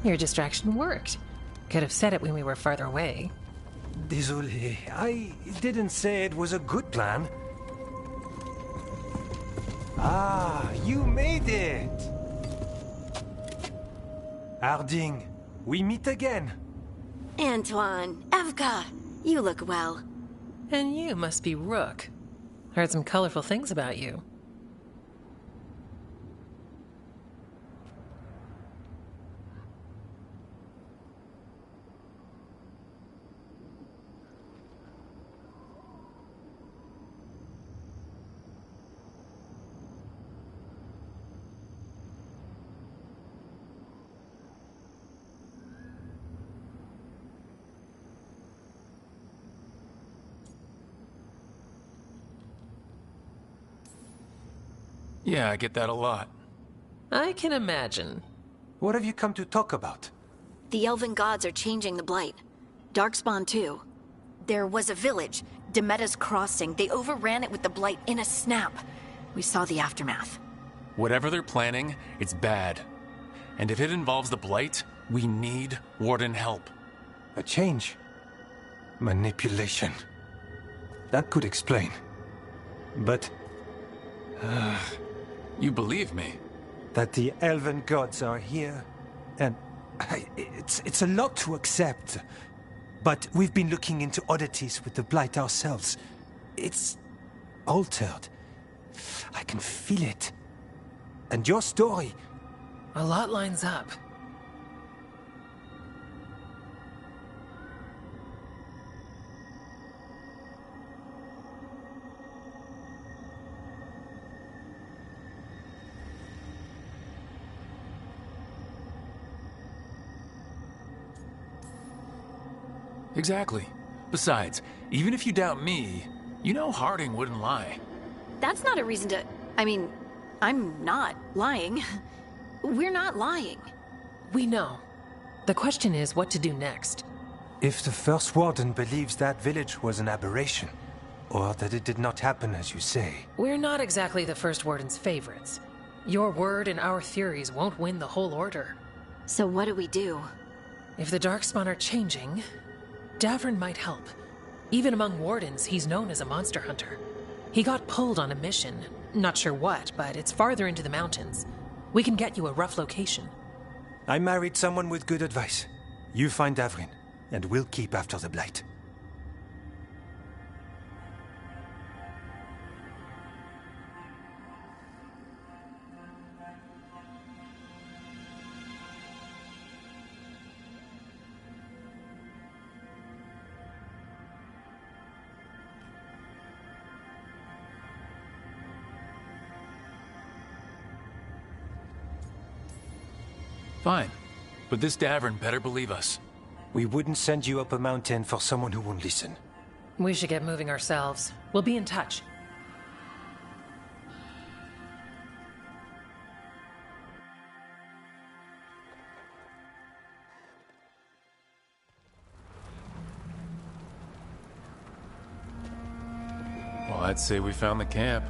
Your distraction worked. Could have said it when we were farther away. Désolé, I didn't say it was a good plan. Ah, you made it! Harding, we meet again. Antoine, Evka, you look well. And you must be Rook. Heard some colorful things about you. Yeah, I get that a lot. I can imagine. What have you come to talk about? The Elven gods are changing the Blight. Darkspawn too. There was a village, Demeta's Crossing. They overran it with the Blight in a snap. We saw the aftermath. Whatever they're planning, it's bad. And if it involves the Blight, we need Warden help. A change? Manipulation. That could explain. But... You believe me? That the Elven gods are here, and it's a lot to accept. But we've been looking into oddities with the Blight ourselves. It's altered. I can feel it. And your story... A lot lines up. Exactly. Besides, even if you doubt me, you know Harding wouldn't lie. That's not a reason to... I mean, I'm not lying. We're not lying. We know. The question is what to do next. If the First Warden believes that village was an aberration, or that it did not happen as you say... We're not exactly the First Warden's favorites. Your word and our theories won't win the whole order. So what do we do? If the Darkspawn are changing, Davrin might help. Even among Wardens, he's known as a monster hunter. He got pulled on a mission. Not sure what, but it's farther into the mountains. We can get you a rough location. I married someone with good advice. You find Davrin, and we'll keep after the Blight. Fine. But this Davrin better believe us. We wouldn't send you up a mountain for someone who won't listen. We should get moving ourselves. We'll be in touch. Well, I'd say we found the camp.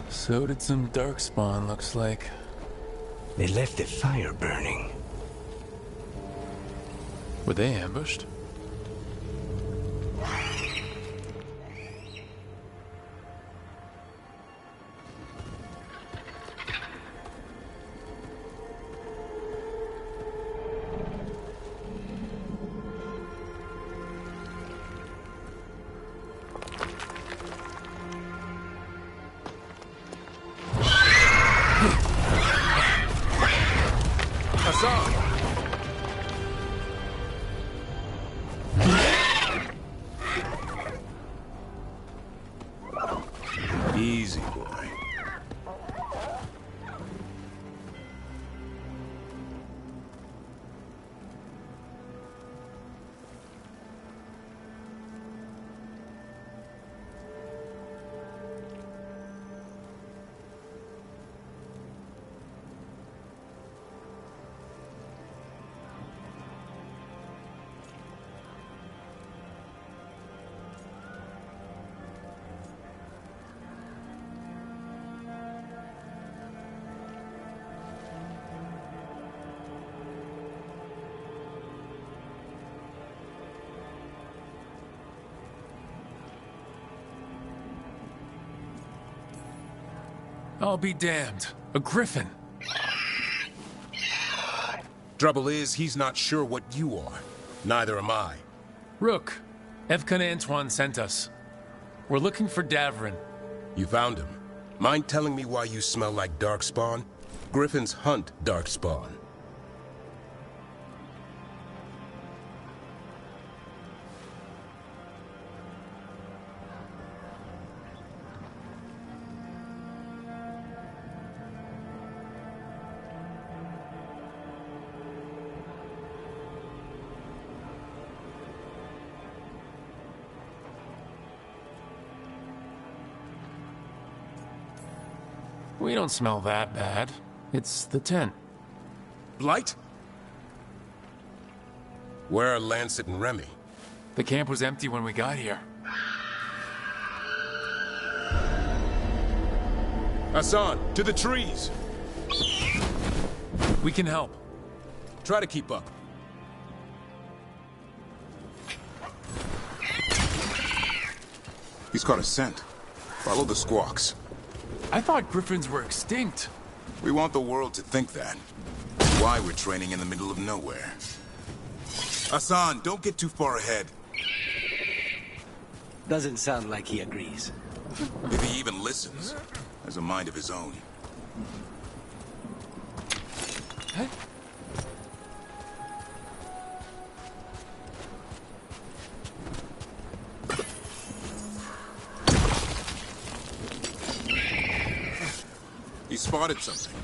So did some Darkspawn, looks like. They left the fire burning. Were they ambushed? Easy, boy. I'll be damned. A griffin. Trouble is, he's not sure what you are. Neither am I. Rook, Evka and Antoine sent us. We're looking for Davrin. You found him. Mind telling me why you smell like darkspawn? Griffins hunt darkspawn. We don't smell that bad. It's the tent. Blight? Where are Lancet and Remy? The camp was empty when we got here. Hassan, to the trees! We can help. Try to keep up. He's caught a scent. Follow the squawks. I thought griffins were extinct. We want the world to think that. Why we're training in the middle of nowhere. Hassan, don't get too far ahead. Doesn't sound like he agrees. If he even listens, has a mind of his own. Huh? He spotted something.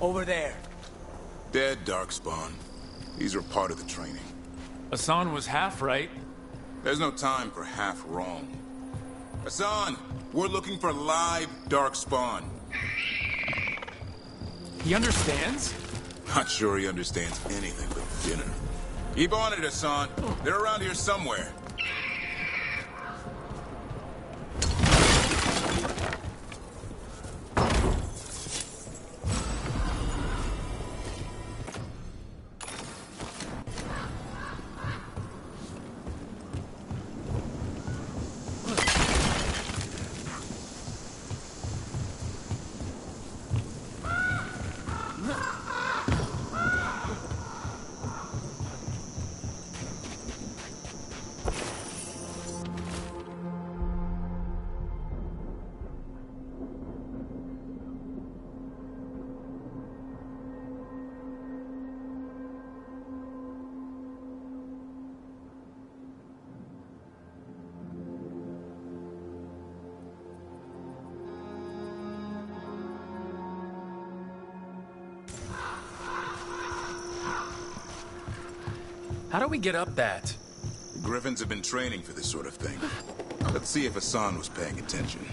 Over there. Dead darkspawn. These are part of the training. Hassan was half right. There's no time for half wrong. Hassan, we're looking for live darkspawn. He understands? Not sure he understands anything but dinner. Keep on it, Hassan. They're around here somewhere. How do we get up that? Griffins have been training for this sort of thing. Let's see if Hassan was paying attention.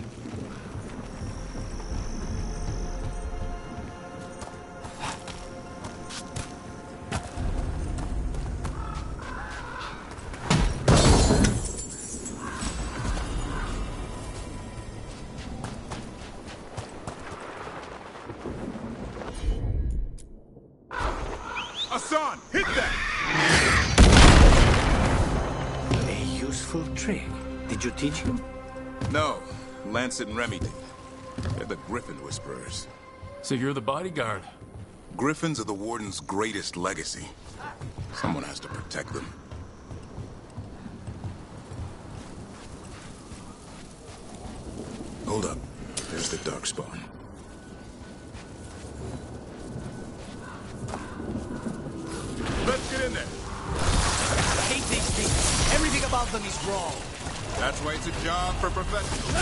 Hassan, hit that! Useful trick. Did you teach him? No. Lancet and Remy did. They're the Griffin Whisperers. So you're the bodyguard? Griffins are the Warden's greatest legacy. Someone has to protect them. Hold up. There's the darkspawn. Let's get in there. I hate these things. Everything about them is wrong. That's why it's a job for professionals.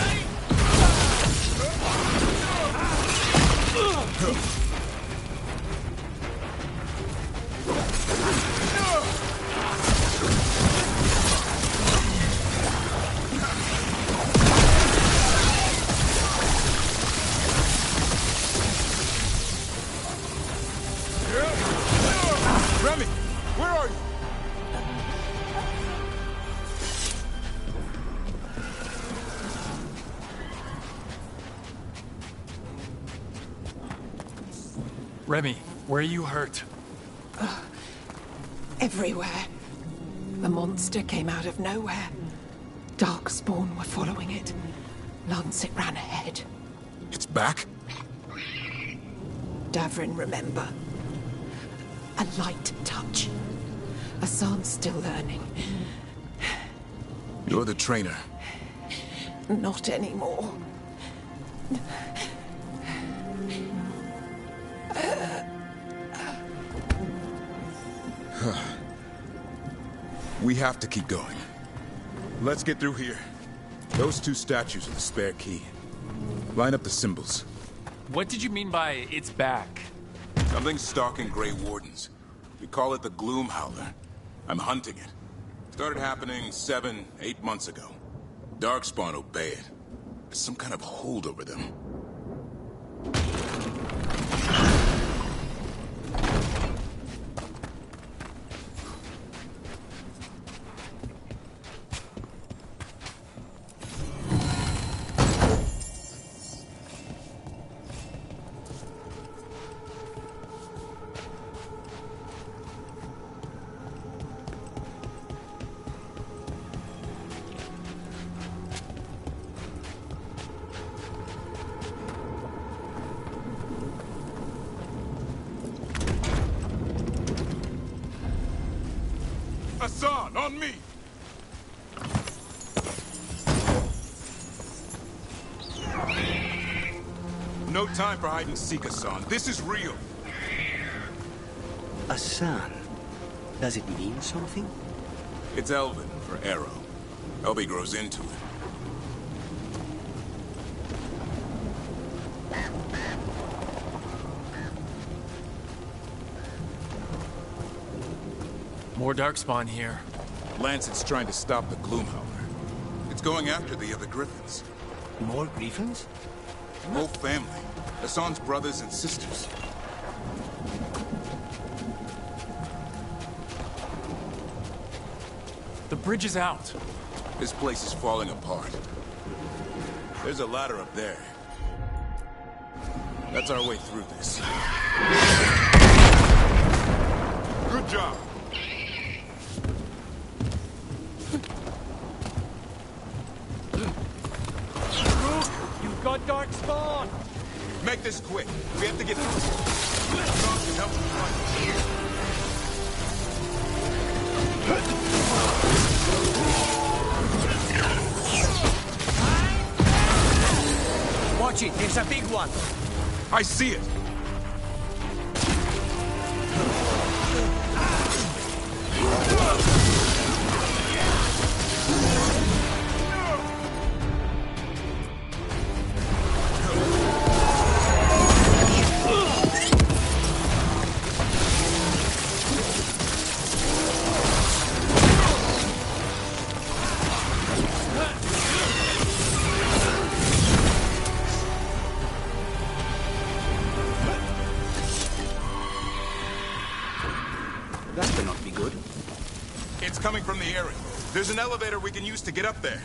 Remy, where are you hurt? Everywhere. The monster came out of nowhere. Darkspawn were following it. Lancet ran ahead. It's back? Davrin, remember. A light touch. Hassan's still learning. You're the trainer. Not anymore. We have to keep going. Let's get through here. Those two statues are the spare key. Line up the symbols. What did you mean by it's back? Something's stalking Grey Wardens. We call it the Gloom Howler. I'm hunting it. Started happening 7, 8 months ago. Darkspawn obey it. There's some kind of hold over them. Hassan, on me! No time for hide and seek, Hassan. This is real. Hassan? Does it mean something? It's Elven for arrow. Elby grows into it. More Darkspawn here. Lancet's trying to stop the Gloom Howler. It's going after the other Griffins. More Griffins? Whole family. Hassan's brothers and sisters. The bridge is out. This place is falling apart. There's a ladder up there. That's our way through this. Good job. You've got Darkspawn! Make this quick. We have to get through. Hassan can help us Watch it, there's a big one! I see it! That cannot be good. It's coming from the area. There's an elevator we can use to get up there.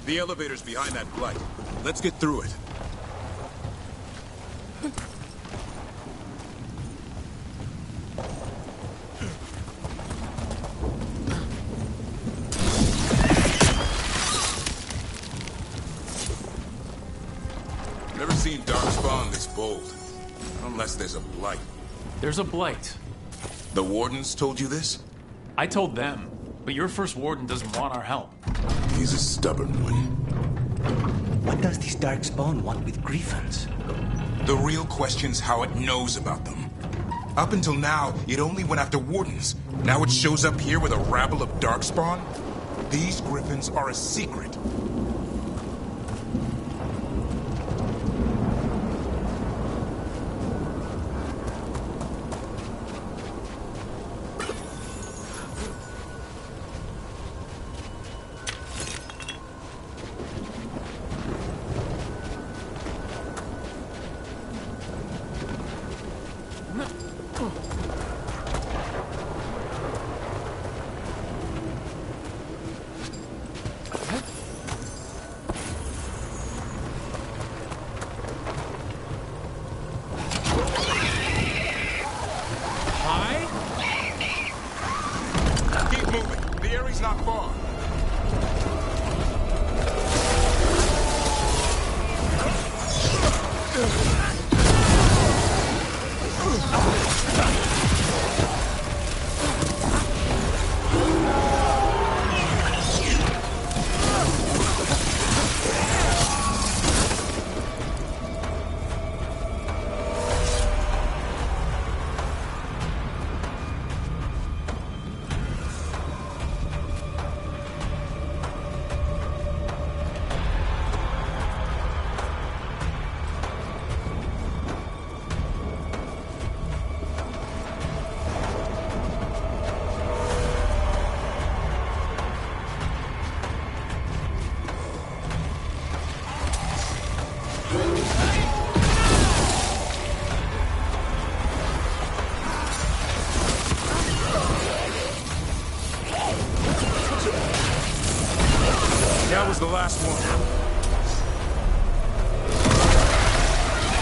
The elevator's behind that blight. Let's get through it. Never seen Darkspawn this bold. Unless there's a blight. There's a blight. The Wardens told you this? I told them, but your first Warden doesn't want our help. He's a stubborn one. What does this Darkspawn want with Griffins? The real question's how it knows about them. Up until now, it only went after Wardens. Now it shows up here with a rabble of Darkspawn? These Griffins are a secret. the last one.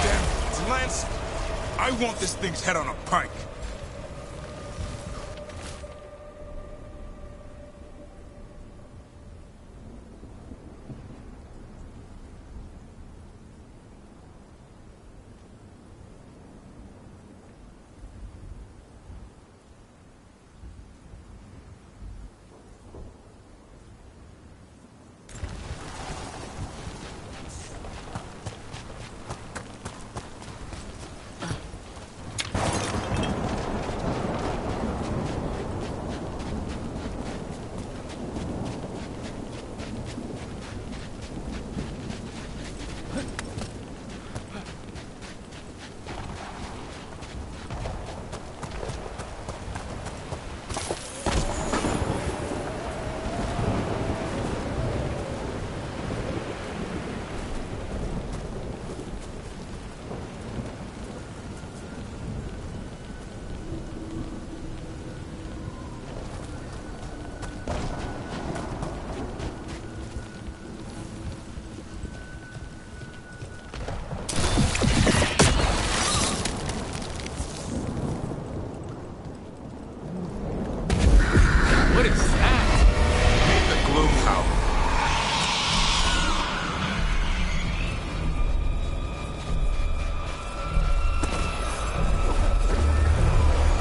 Damn it, it's Lancet. I want this thing's head on a pike.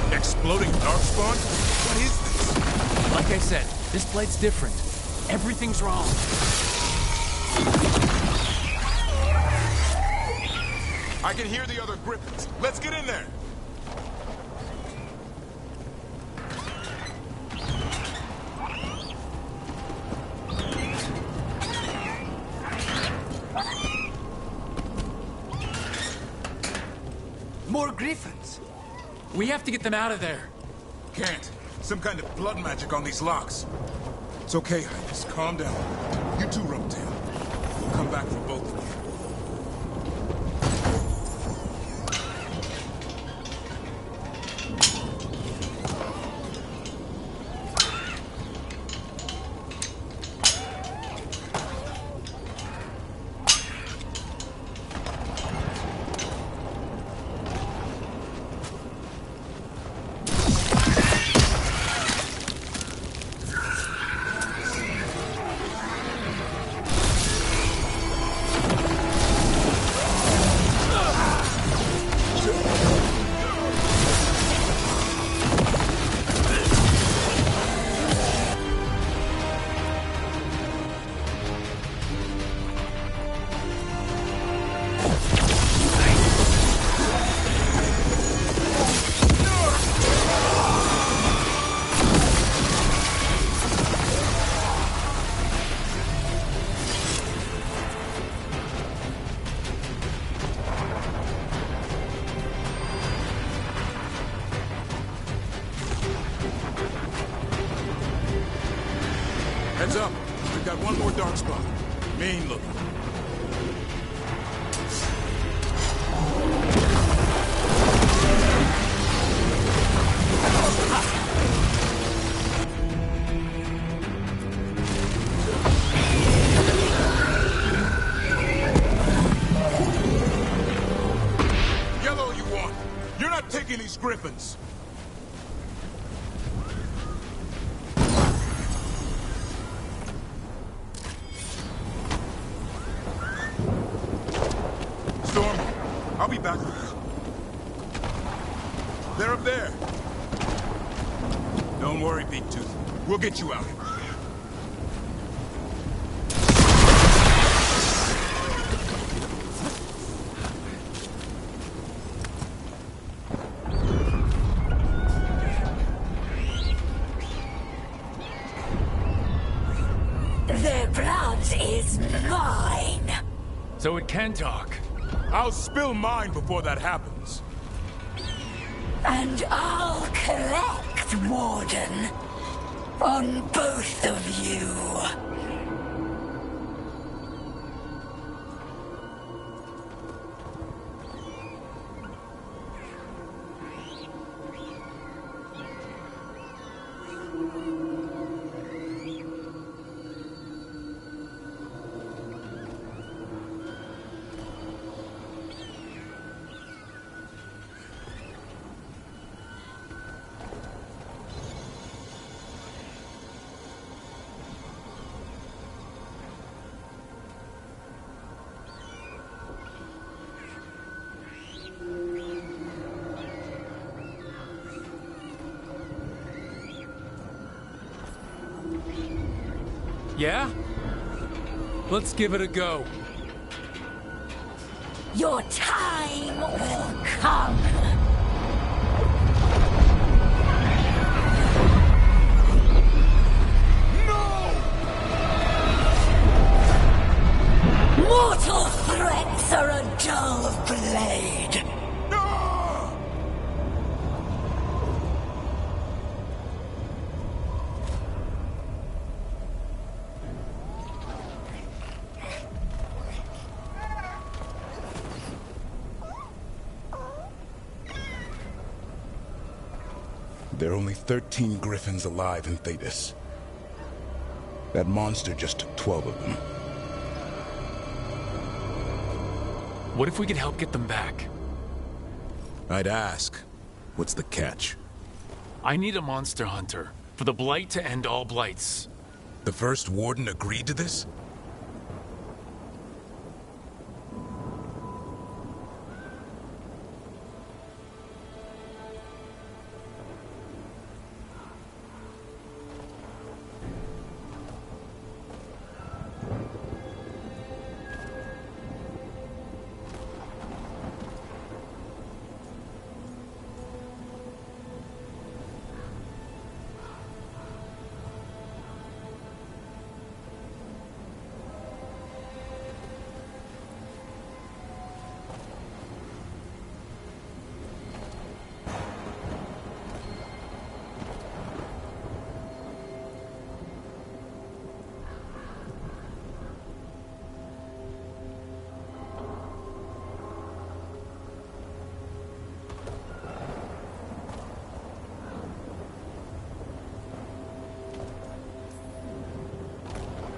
Exploding darkspawn? What is this? Like I said, this blight's different. Everything's wrong. I can hear the other griffins. Let's get in there. More griffins. We have to get them out of there. Can't. Some kind of blood magic on these locks. It's okay, Highness. Calm down. You too, Ropetail. We'll come back for both of you. Heads up. We've got one more dark spot. Mean looking. Yellow you want. You're not taking these griffins. I'll be back. They're up there. Don't worry, Big Tooth. We'll get you out. Their blood is mine. So it can talk. I'll spill mine before that happens. And I'll collect, Warden, on both of you. Yeah? Let's give it a go. Your time will come. Mortal threats are a dull blade. There are only 13 griffins alive in Thetis. That monster just took 12 of them. What if we could help get them back? I'd ask. What's the catch? I need a monster hunter for the Blight to end all blights. The first warden agreed to this?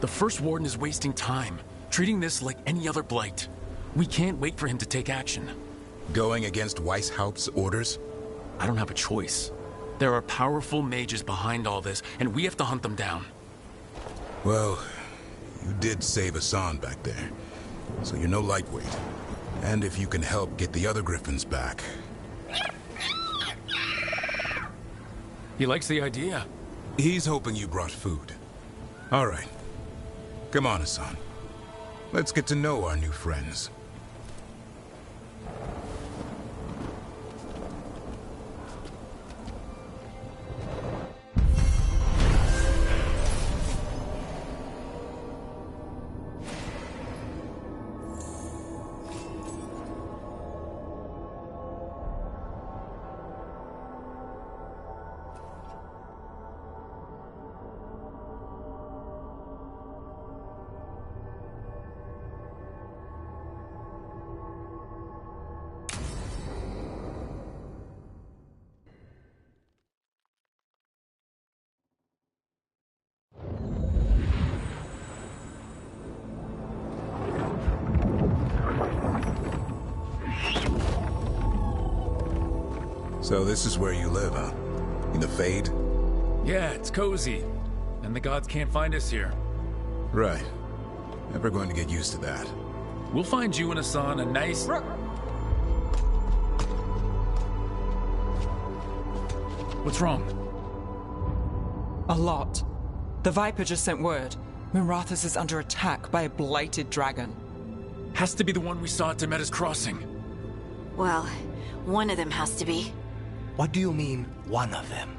The first warden is wasting time, treating this like any other blight. We can't wait for him to take action. Going against Weishaupt's orders? I don't have a choice. There are powerful mages behind all this, and we have to hunt them down. Well, you did save Hassan back there, so you're no lightweight. And if you can help get the other griffins back... He likes the idea. He's hoping you brought food. All right. Come on, Hassan. Let's get to know our new friends. So this is where you live, huh? In the Fade? Yeah, it's cozy. And the gods can't find us here. Right. Never going to get used to that. We'll find you and Hassan a nice... What's wrong? A lot. The Viper just sent word. Mirathus is under attack by a blighted dragon. Has to be the one we saw at Demeter's Crossing. Well, one of them has to be. What do you mean, one of them?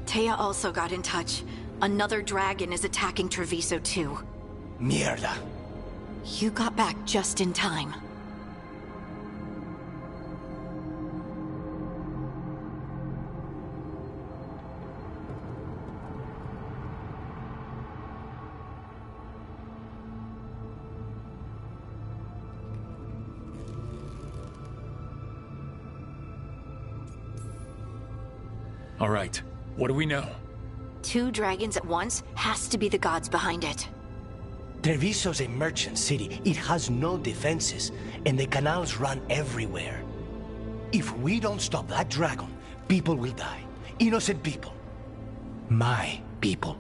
Taya also got in touch. Another dragon is attacking Treviso too. Mierda. You got back just in time. All right, what do we know? 2 dragons at once has to be the gods behind it. Treviso's a merchant city. It has no defenses, and the canals run everywhere. If we don't stop that dragon, people will die. Innocent people. My people.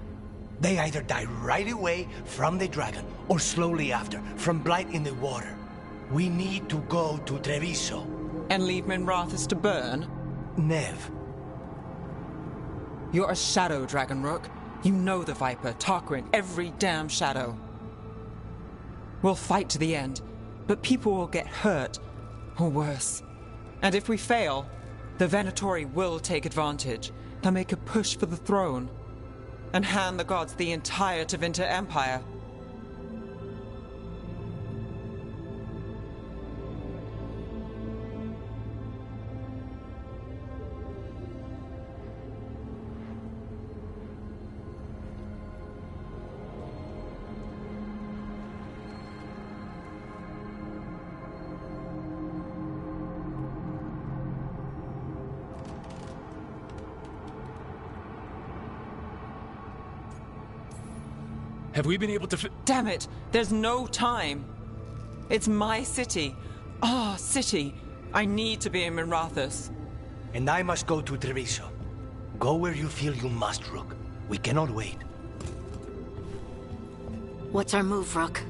They either die right away from the dragon, or slowly after, from blight in the water. We need to go to Treviso. And leave Minrathus to burn? Nev. You're a shadow dragon, Rook. You know the Viper, Tarquin, every damn shadow. We'll fight to the end, but people will get hurt, or worse. And if we fail, the Venatori will take advantage. They'll make a push for the throne, and hand the gods the entire Tevinter Empire. Have we been able to Damn it! There's no time! It's my city. Our city. I need to be in Minrathous. And I must go to Treviso. Go where you feel you must, Rook. We cannot wait. What's our move, Rook?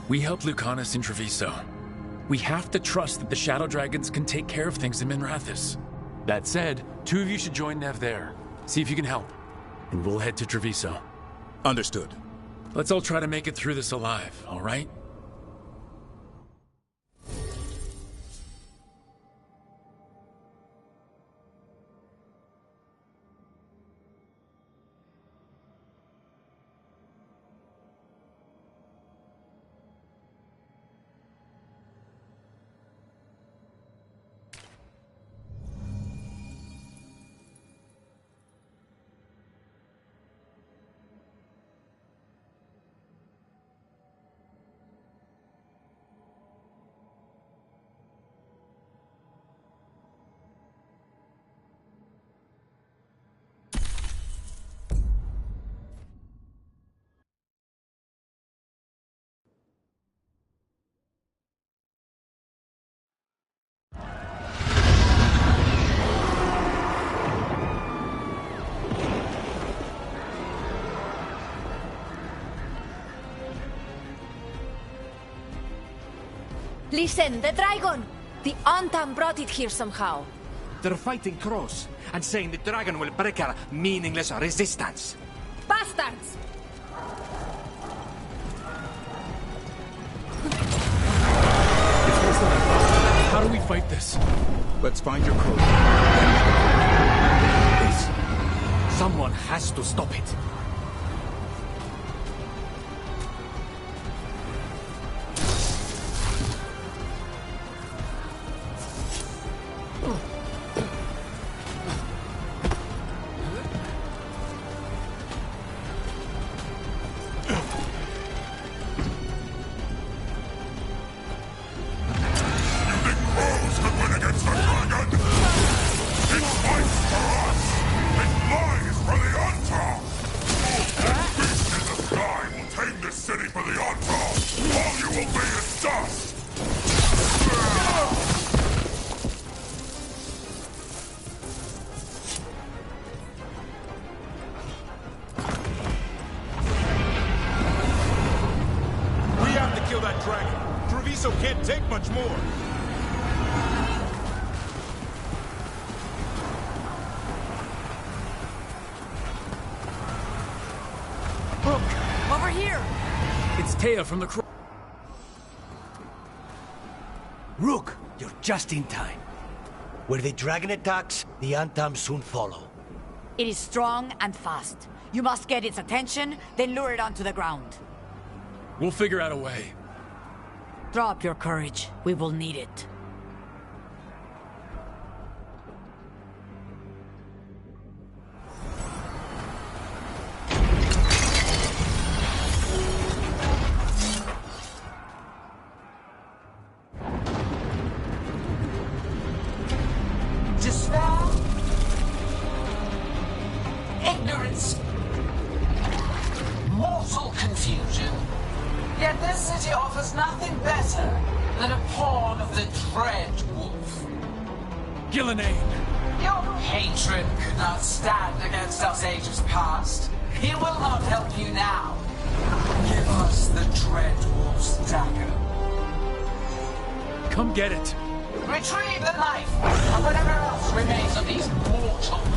We helped Lucanus in Treviso. We have to trust that the Shadow Dragons can take care of things in Minrathous. That said, 2 of you should join Nev there. See if you can help. And we'll head to Treviso. Understood. Let's all try to make it through this alive, all right? Listen, the dragon! The Antam brought it here somehow. They're fighting Cross and saying the dragon will break our meaningless resistance. Bastards! How do we fight this? Let's find your code. This. Someone has to stop it. Treviso can't take much more. Look, over here. It's Taya from the crew. Rook, you're just in time. Where the dragon attacks, the Antam soon follow. It is strong and fast. You must get its attention, then lure it onto the ground. We'll figure out a way. Drop your courage. We will need it. Despair, ignorance, mortal confusion. Yet this city offers nothing better than a pawn of the Dread Wolf. Gillenane! Your hatred could not stand against us ages past. He will not help you now. Give us the Dread Wolf's dagger. Come get it. Retrieve the knife and whatever else remains of these mortals.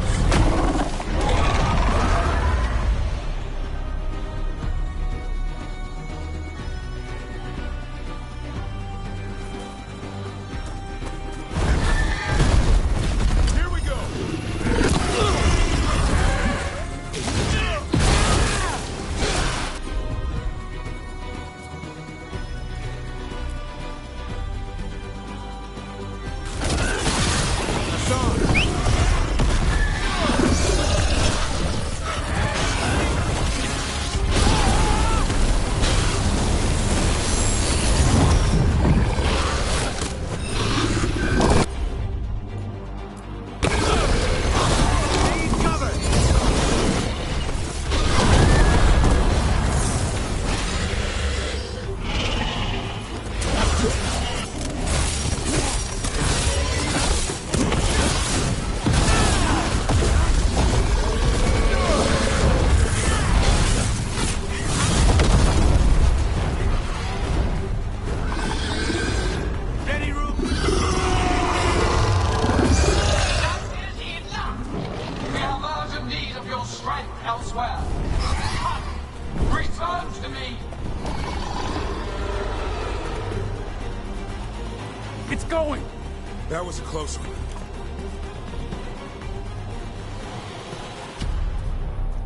That was a close one.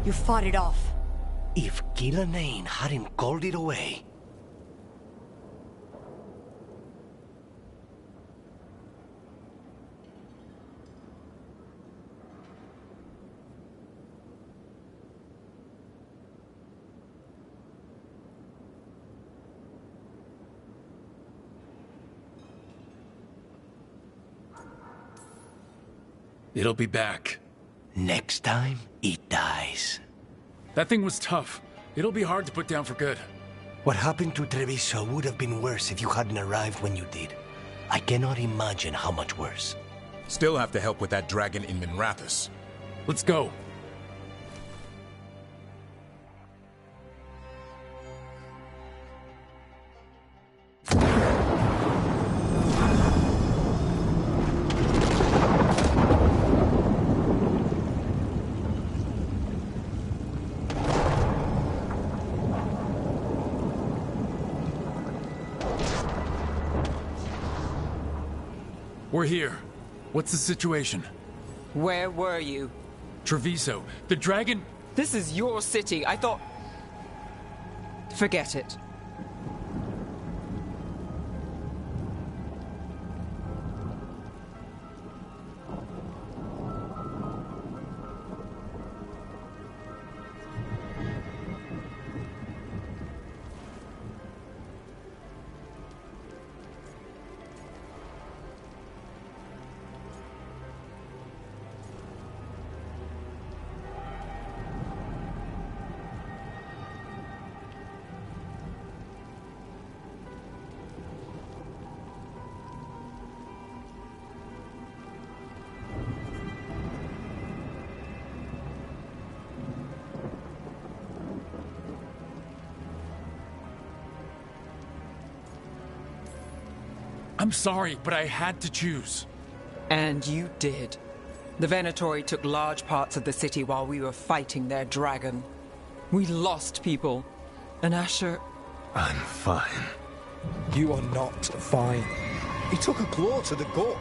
You fought it off. If Gillenane hadn't called it away... It'll be back. Next time, it dies. That thing was tough. It'll be hard to put down for good. What happened to Treviso would have been worse if you hadn't arrived when you did. I cannot imagine how much worse. Still have to help with that dragon in Minrathous. Let's go. We're here. What's the situation? Where were you? Treviso. The dragon... This is your city. I thought... Forget it. I'm sorry, but I had to choose. And you did. The Venatori took large parts of the city while we were fighting their dragon. We lost people. And Asher... I'm fine. You are not fine. He took a claw to the gut.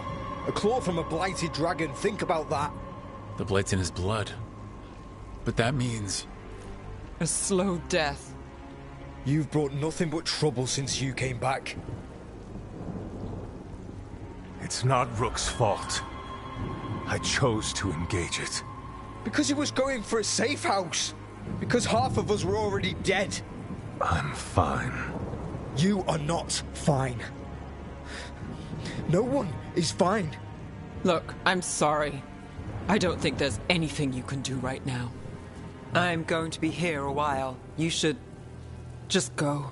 A claw from a blighted dragon. Think about that. The blight's in his blood. But that means... a slow death. You've brought nothing but trouble since you came back. It's not Rook's fault. I chose to engage it. Because he was going for a safe house. Because half of us were already dead. I'm fine. You are not fine. No one is fine. Look, I'm sorry. I don't think there's anything you can do right now. I'm going to be here a while. You should... just go.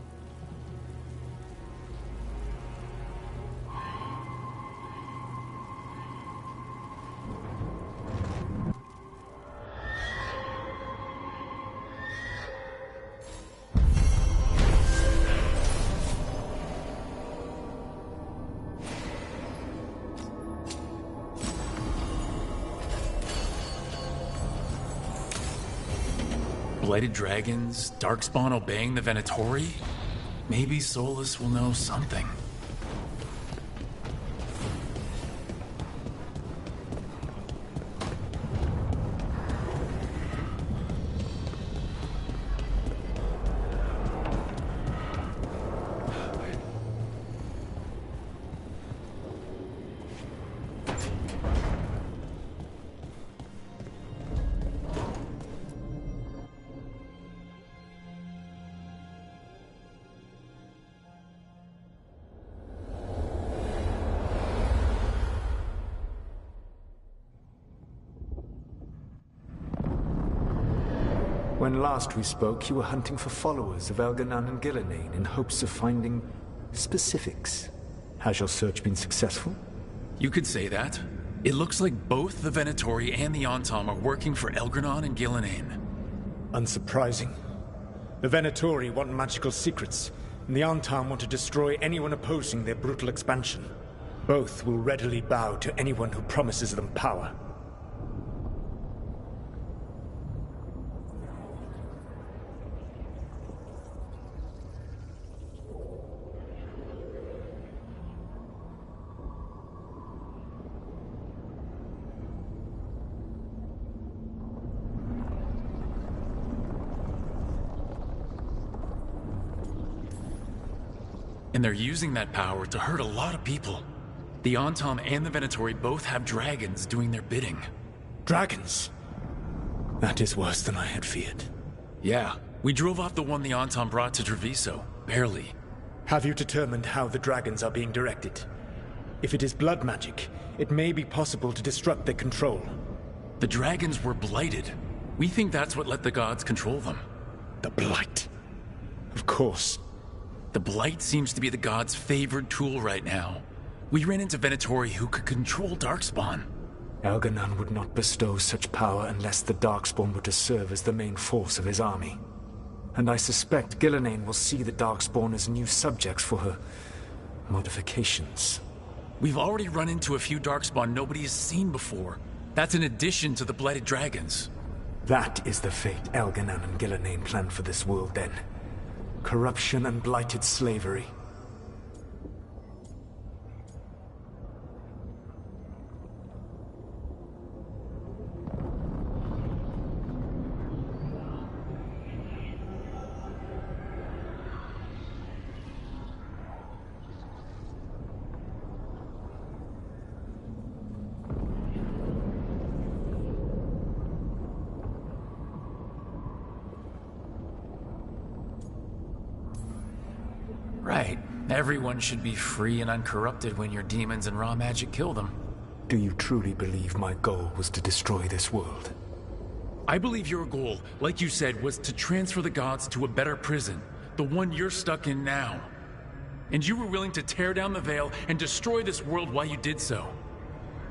Blighted dragons, Darkspawn obeying the Venatori? Maybe Solus will know something. When last we spoke, you were hunting for followers of Elganon and Gillenane in hopes of finding specifics. Has your search been successful? You could say that. It looks like both the Venatori and the Antom are working for Elganon and Gillenane. Unsurprising. The Venatori want magical secrets, and the Antom want to destroy anyone opposing their brutal expansion. Both will readily bow to anyone who promises them power. And they're using that power to hurt a lot of people. The Antom and the Venatori both have dragons doing their bidding. Dragons? That is worse than I had feared. Yeah, we drove off the one the Antom brought to Treviso. Barely. Have you determined how the dragons are being directed? If it is blood magic, it may be possible to disrupt their control. The dragons were blighted. We think that's what let the gods control them. The blight. Of course. The blight seems to be the gods' favored tool right now. We ran into Venatori who could control Darkspawn. Elganon would not bestow such power unless the Darkspawn were to serve as the main force of his army. And I suspect Gillenane will see the Darkspawn as new subjects for her modifications. We've already run into a few Darkspawn nobody has seen before. That's in addition to the blighted dragons. That is the fate Elganon and Gillenane planned for this world then. Corruption and blighted slavery. Everyone should be free and uncorrupted when your demons and raw magic kill them. Do you truly believe my goal was to destroy this world? I believe your goal, like you said, was to transfer the gods to a better prison. The one you're stuck in now. And you were willing to tear down the Veil and destroy this world while you did so.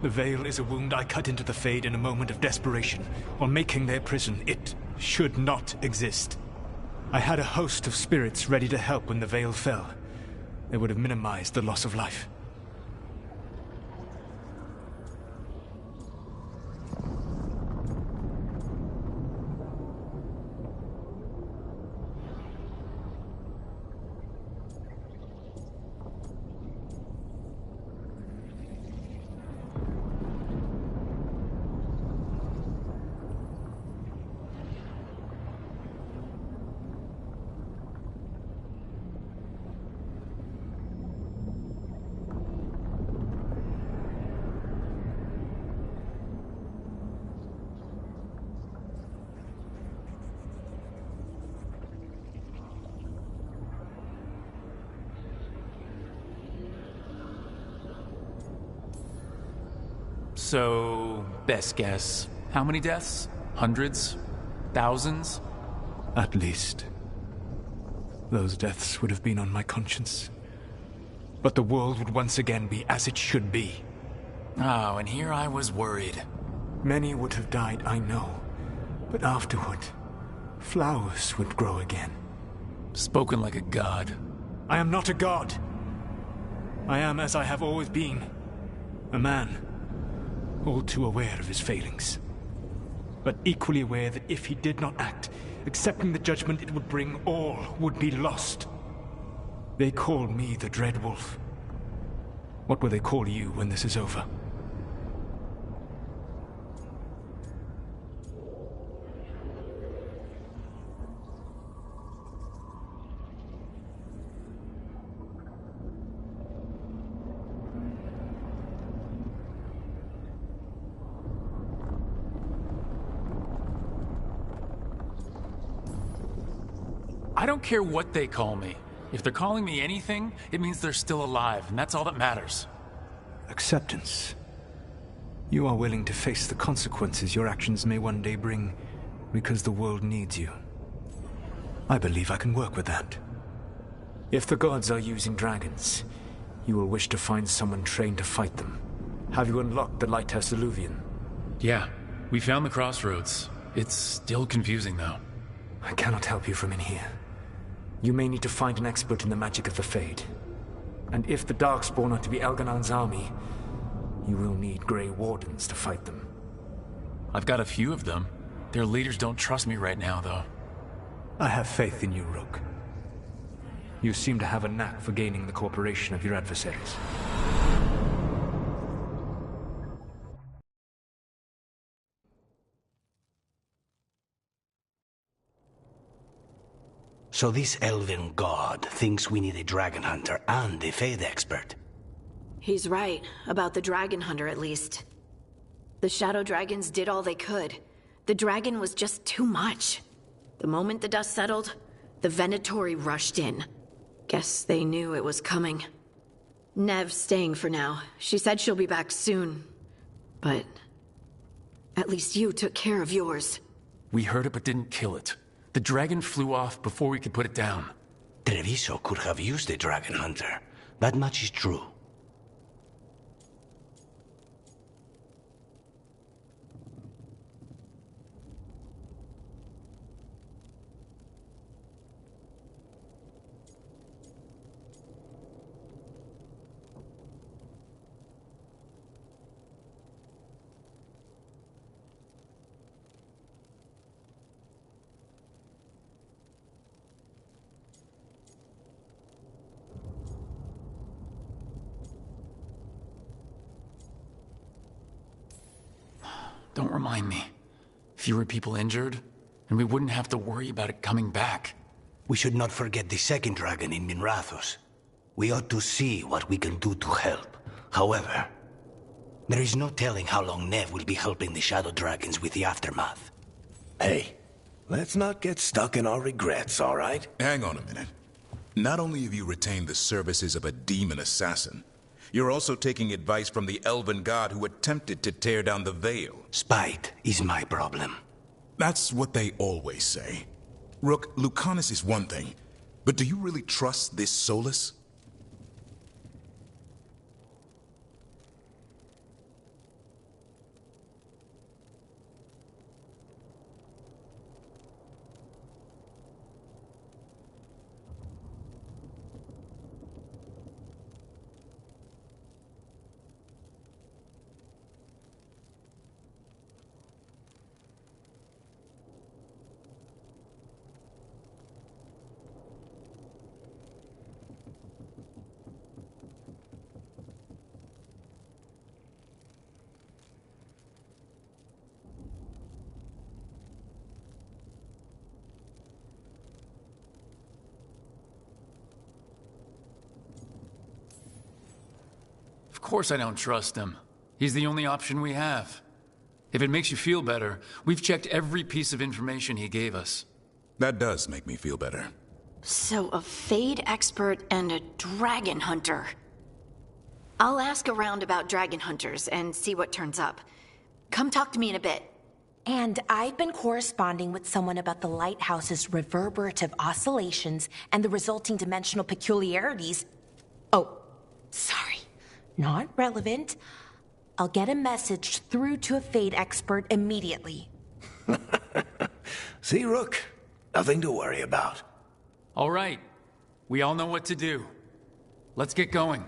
The Veil is a wound I cut into the Fade in a moment of desperation, while making their prison. It should not exist. I had a host of spirits ready to help when the Veil fell. They would have minimized the loss of life. So, best guess, how many deaths? Hundreds? Thousands? At least. Those deaths would have been on my conscience. But the world would once again be as it should be. Oh, and here I was worried. Many would have died, I know. But afterward, flowers would grow again. Spoken like a god. I am not a god. I am as I have always been. A man. All too aware of his failings. But equally aware that if he did not act, accepting the judgment it would bring, all would be lost. They call me the Dread Wolf. What will they call you when this is over? I don't care what they call me. If they're calling me anything, it means they're still alive, and that's all that matters. Acceptance. You are willing to face the consequences your actions may one day bring, because the world needs you. I believe I can work with that. If the gods are using dragons, you will wish to find someone trained to fight them. Have you unlocked the Lighthouse Illuvian? Yeah, we found the crossroads. It's still confusing, though. I cannot help you from in here. You may need to find an expert in the magic of the Fade. And if the Darkspawn are to be Elganon's army, you will need Grey Wardens to fight them. I've got a few of them. Their leaders don't trust me right now, though. I have faith in you, Rook. You seem to have a knack for gaining the cooperation of your adversaries. So this elven god thinks we need a dragon hunter and a Fade expert. He's right, about the dragon hunter at least. The shadow dragons did all they could. The dragon was just too much. The moment the dust settled, the Venatori rushed in. Guess they knew it was coming. Nev's staying for now. She said she'll be back soon. But at least you took care of yours. We heard it but didn't kill it. The dragon flew off before we could put it down. Treviso could have used a dragon hunter. That much is true. Don't remind me. Fewer people injured, and we wouldn't have to worry about it coming back. We should not forget the second dragon in Minrathos. We ought to see what we can do to help. However, there is no telling how long Nev will be helping the Shadow Dragons with the aftermath. Hey, let's not get stuck in our regrets, all right? Hang on a minute. Not only have you retained the services of a demon assassin, you're also taking advice from the elven god who attempted to tear down the Veil. Spite is my problem. That's what they always say. Rook, Lucanus is one thing, but do you really trust this Solus? Of course I don't trust him. He's the only option we have. If it makes you feel better, we've checked every piece of information he gave us. That does make me feel better. So, a Fade expert and a dragon hunter. I'll ask around about dragon hunters and see what turns up. Come talk to me in a bit. And I've been corresponding with someone about the lighthouse's reverberative oscillations and the resulting dimensional peculiarities. Oh, sorry. Not relevant. I'll get a message through to a Fade expert immediately. See, Rook? Nothing to worry about. All right. We all know what to do. Let's get going.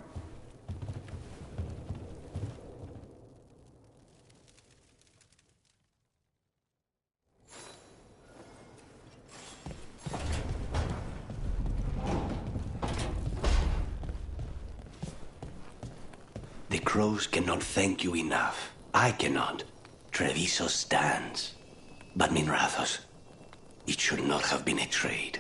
The crows cannot thank you enough. I cannot. Treviso stands. But Minrathos, it should not have been a trade.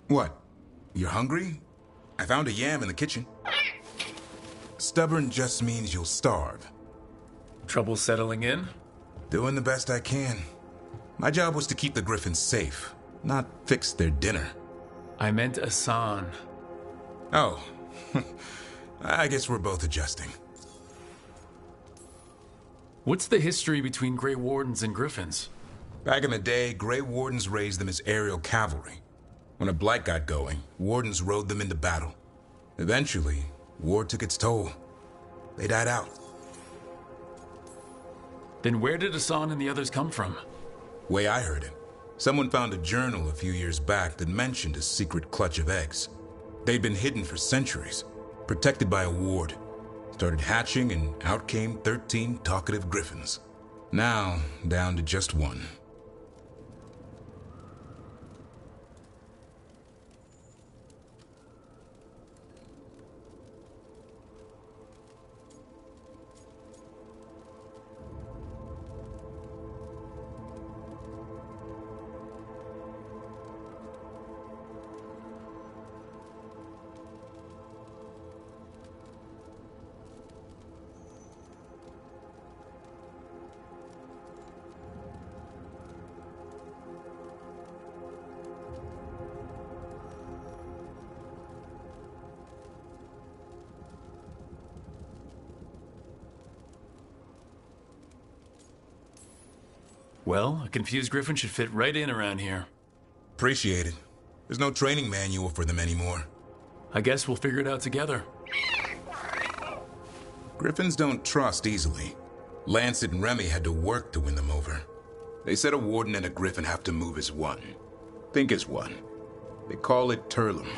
What? You're hungry? I found a yam in the kitchen. Stubborn just means you'll starve. Trouble settling in? Doing the best I can. My job was to keep the Griffins safe, not fix their dinner. I meant Asan. Oh. I guess we're both adjusting. What's the history between Grey Wardens and Griffins? Back in the day, Grey Wardens raised them as aerial cavalry. When a blight got going, Wardens rode them into battle. Eventually, war took its toll. They died out. Then where did Asan and the others come from? Way I heard it, someone found a journal a few years back that mentioned a secret clutch of eggs. They'd been hidden for centuries, protected by a ward. Started hatching and out came 13 talkative griffins. Now, down to just one. Well, a confused griffin should fit right in around here. Appreciate it. There's no training manual for them anymore. I guess we'll figure it out together. Griffins don't trust easily. Lancet and Remy had to work to win them over. They said a warden and a griffin have to move as one. Think as one. They call it Turlum.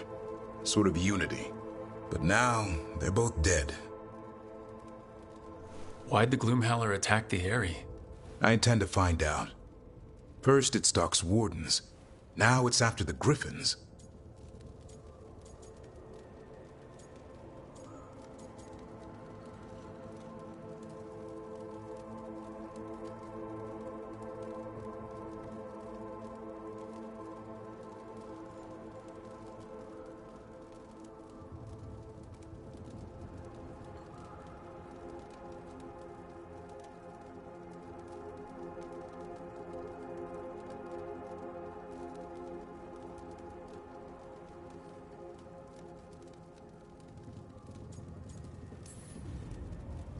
Sort of unity. But now, they're both dead. Why'd the Gloomhowler attack the Eyrie? I intend to find out. First it stalks wardens. Now it's after the griffins.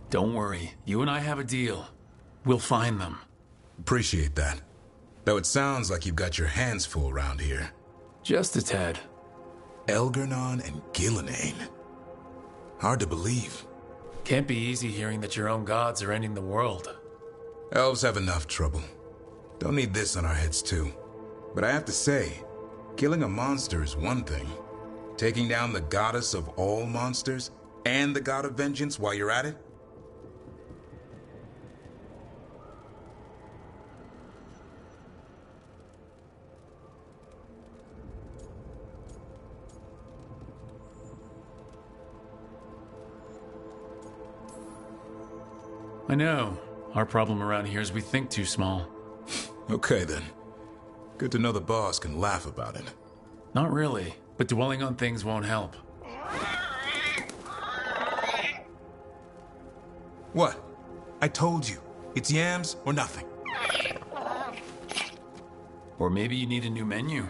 Don't worry, you and I have a deal. We'll find them. Appreciate that. Though it sounds like you've got your hands full around here. Just a tad. Elgarnon and Gillenane. Hard to believe. Can't be easy hearing that your own gods are ending the world. Elves have enough trouble. Don't need this on our heads too. But I have to say, killing a monster is one thing. Taking down the goddess of all monsters and the god of vengeance while you're at it? I know. Our problem around here is we think too small. Okay then. Good to know the boss can laugh about it. Not really, but dwelling on things won't help. What? I told you. It's yams or nothing. Or maybe you need a new menu.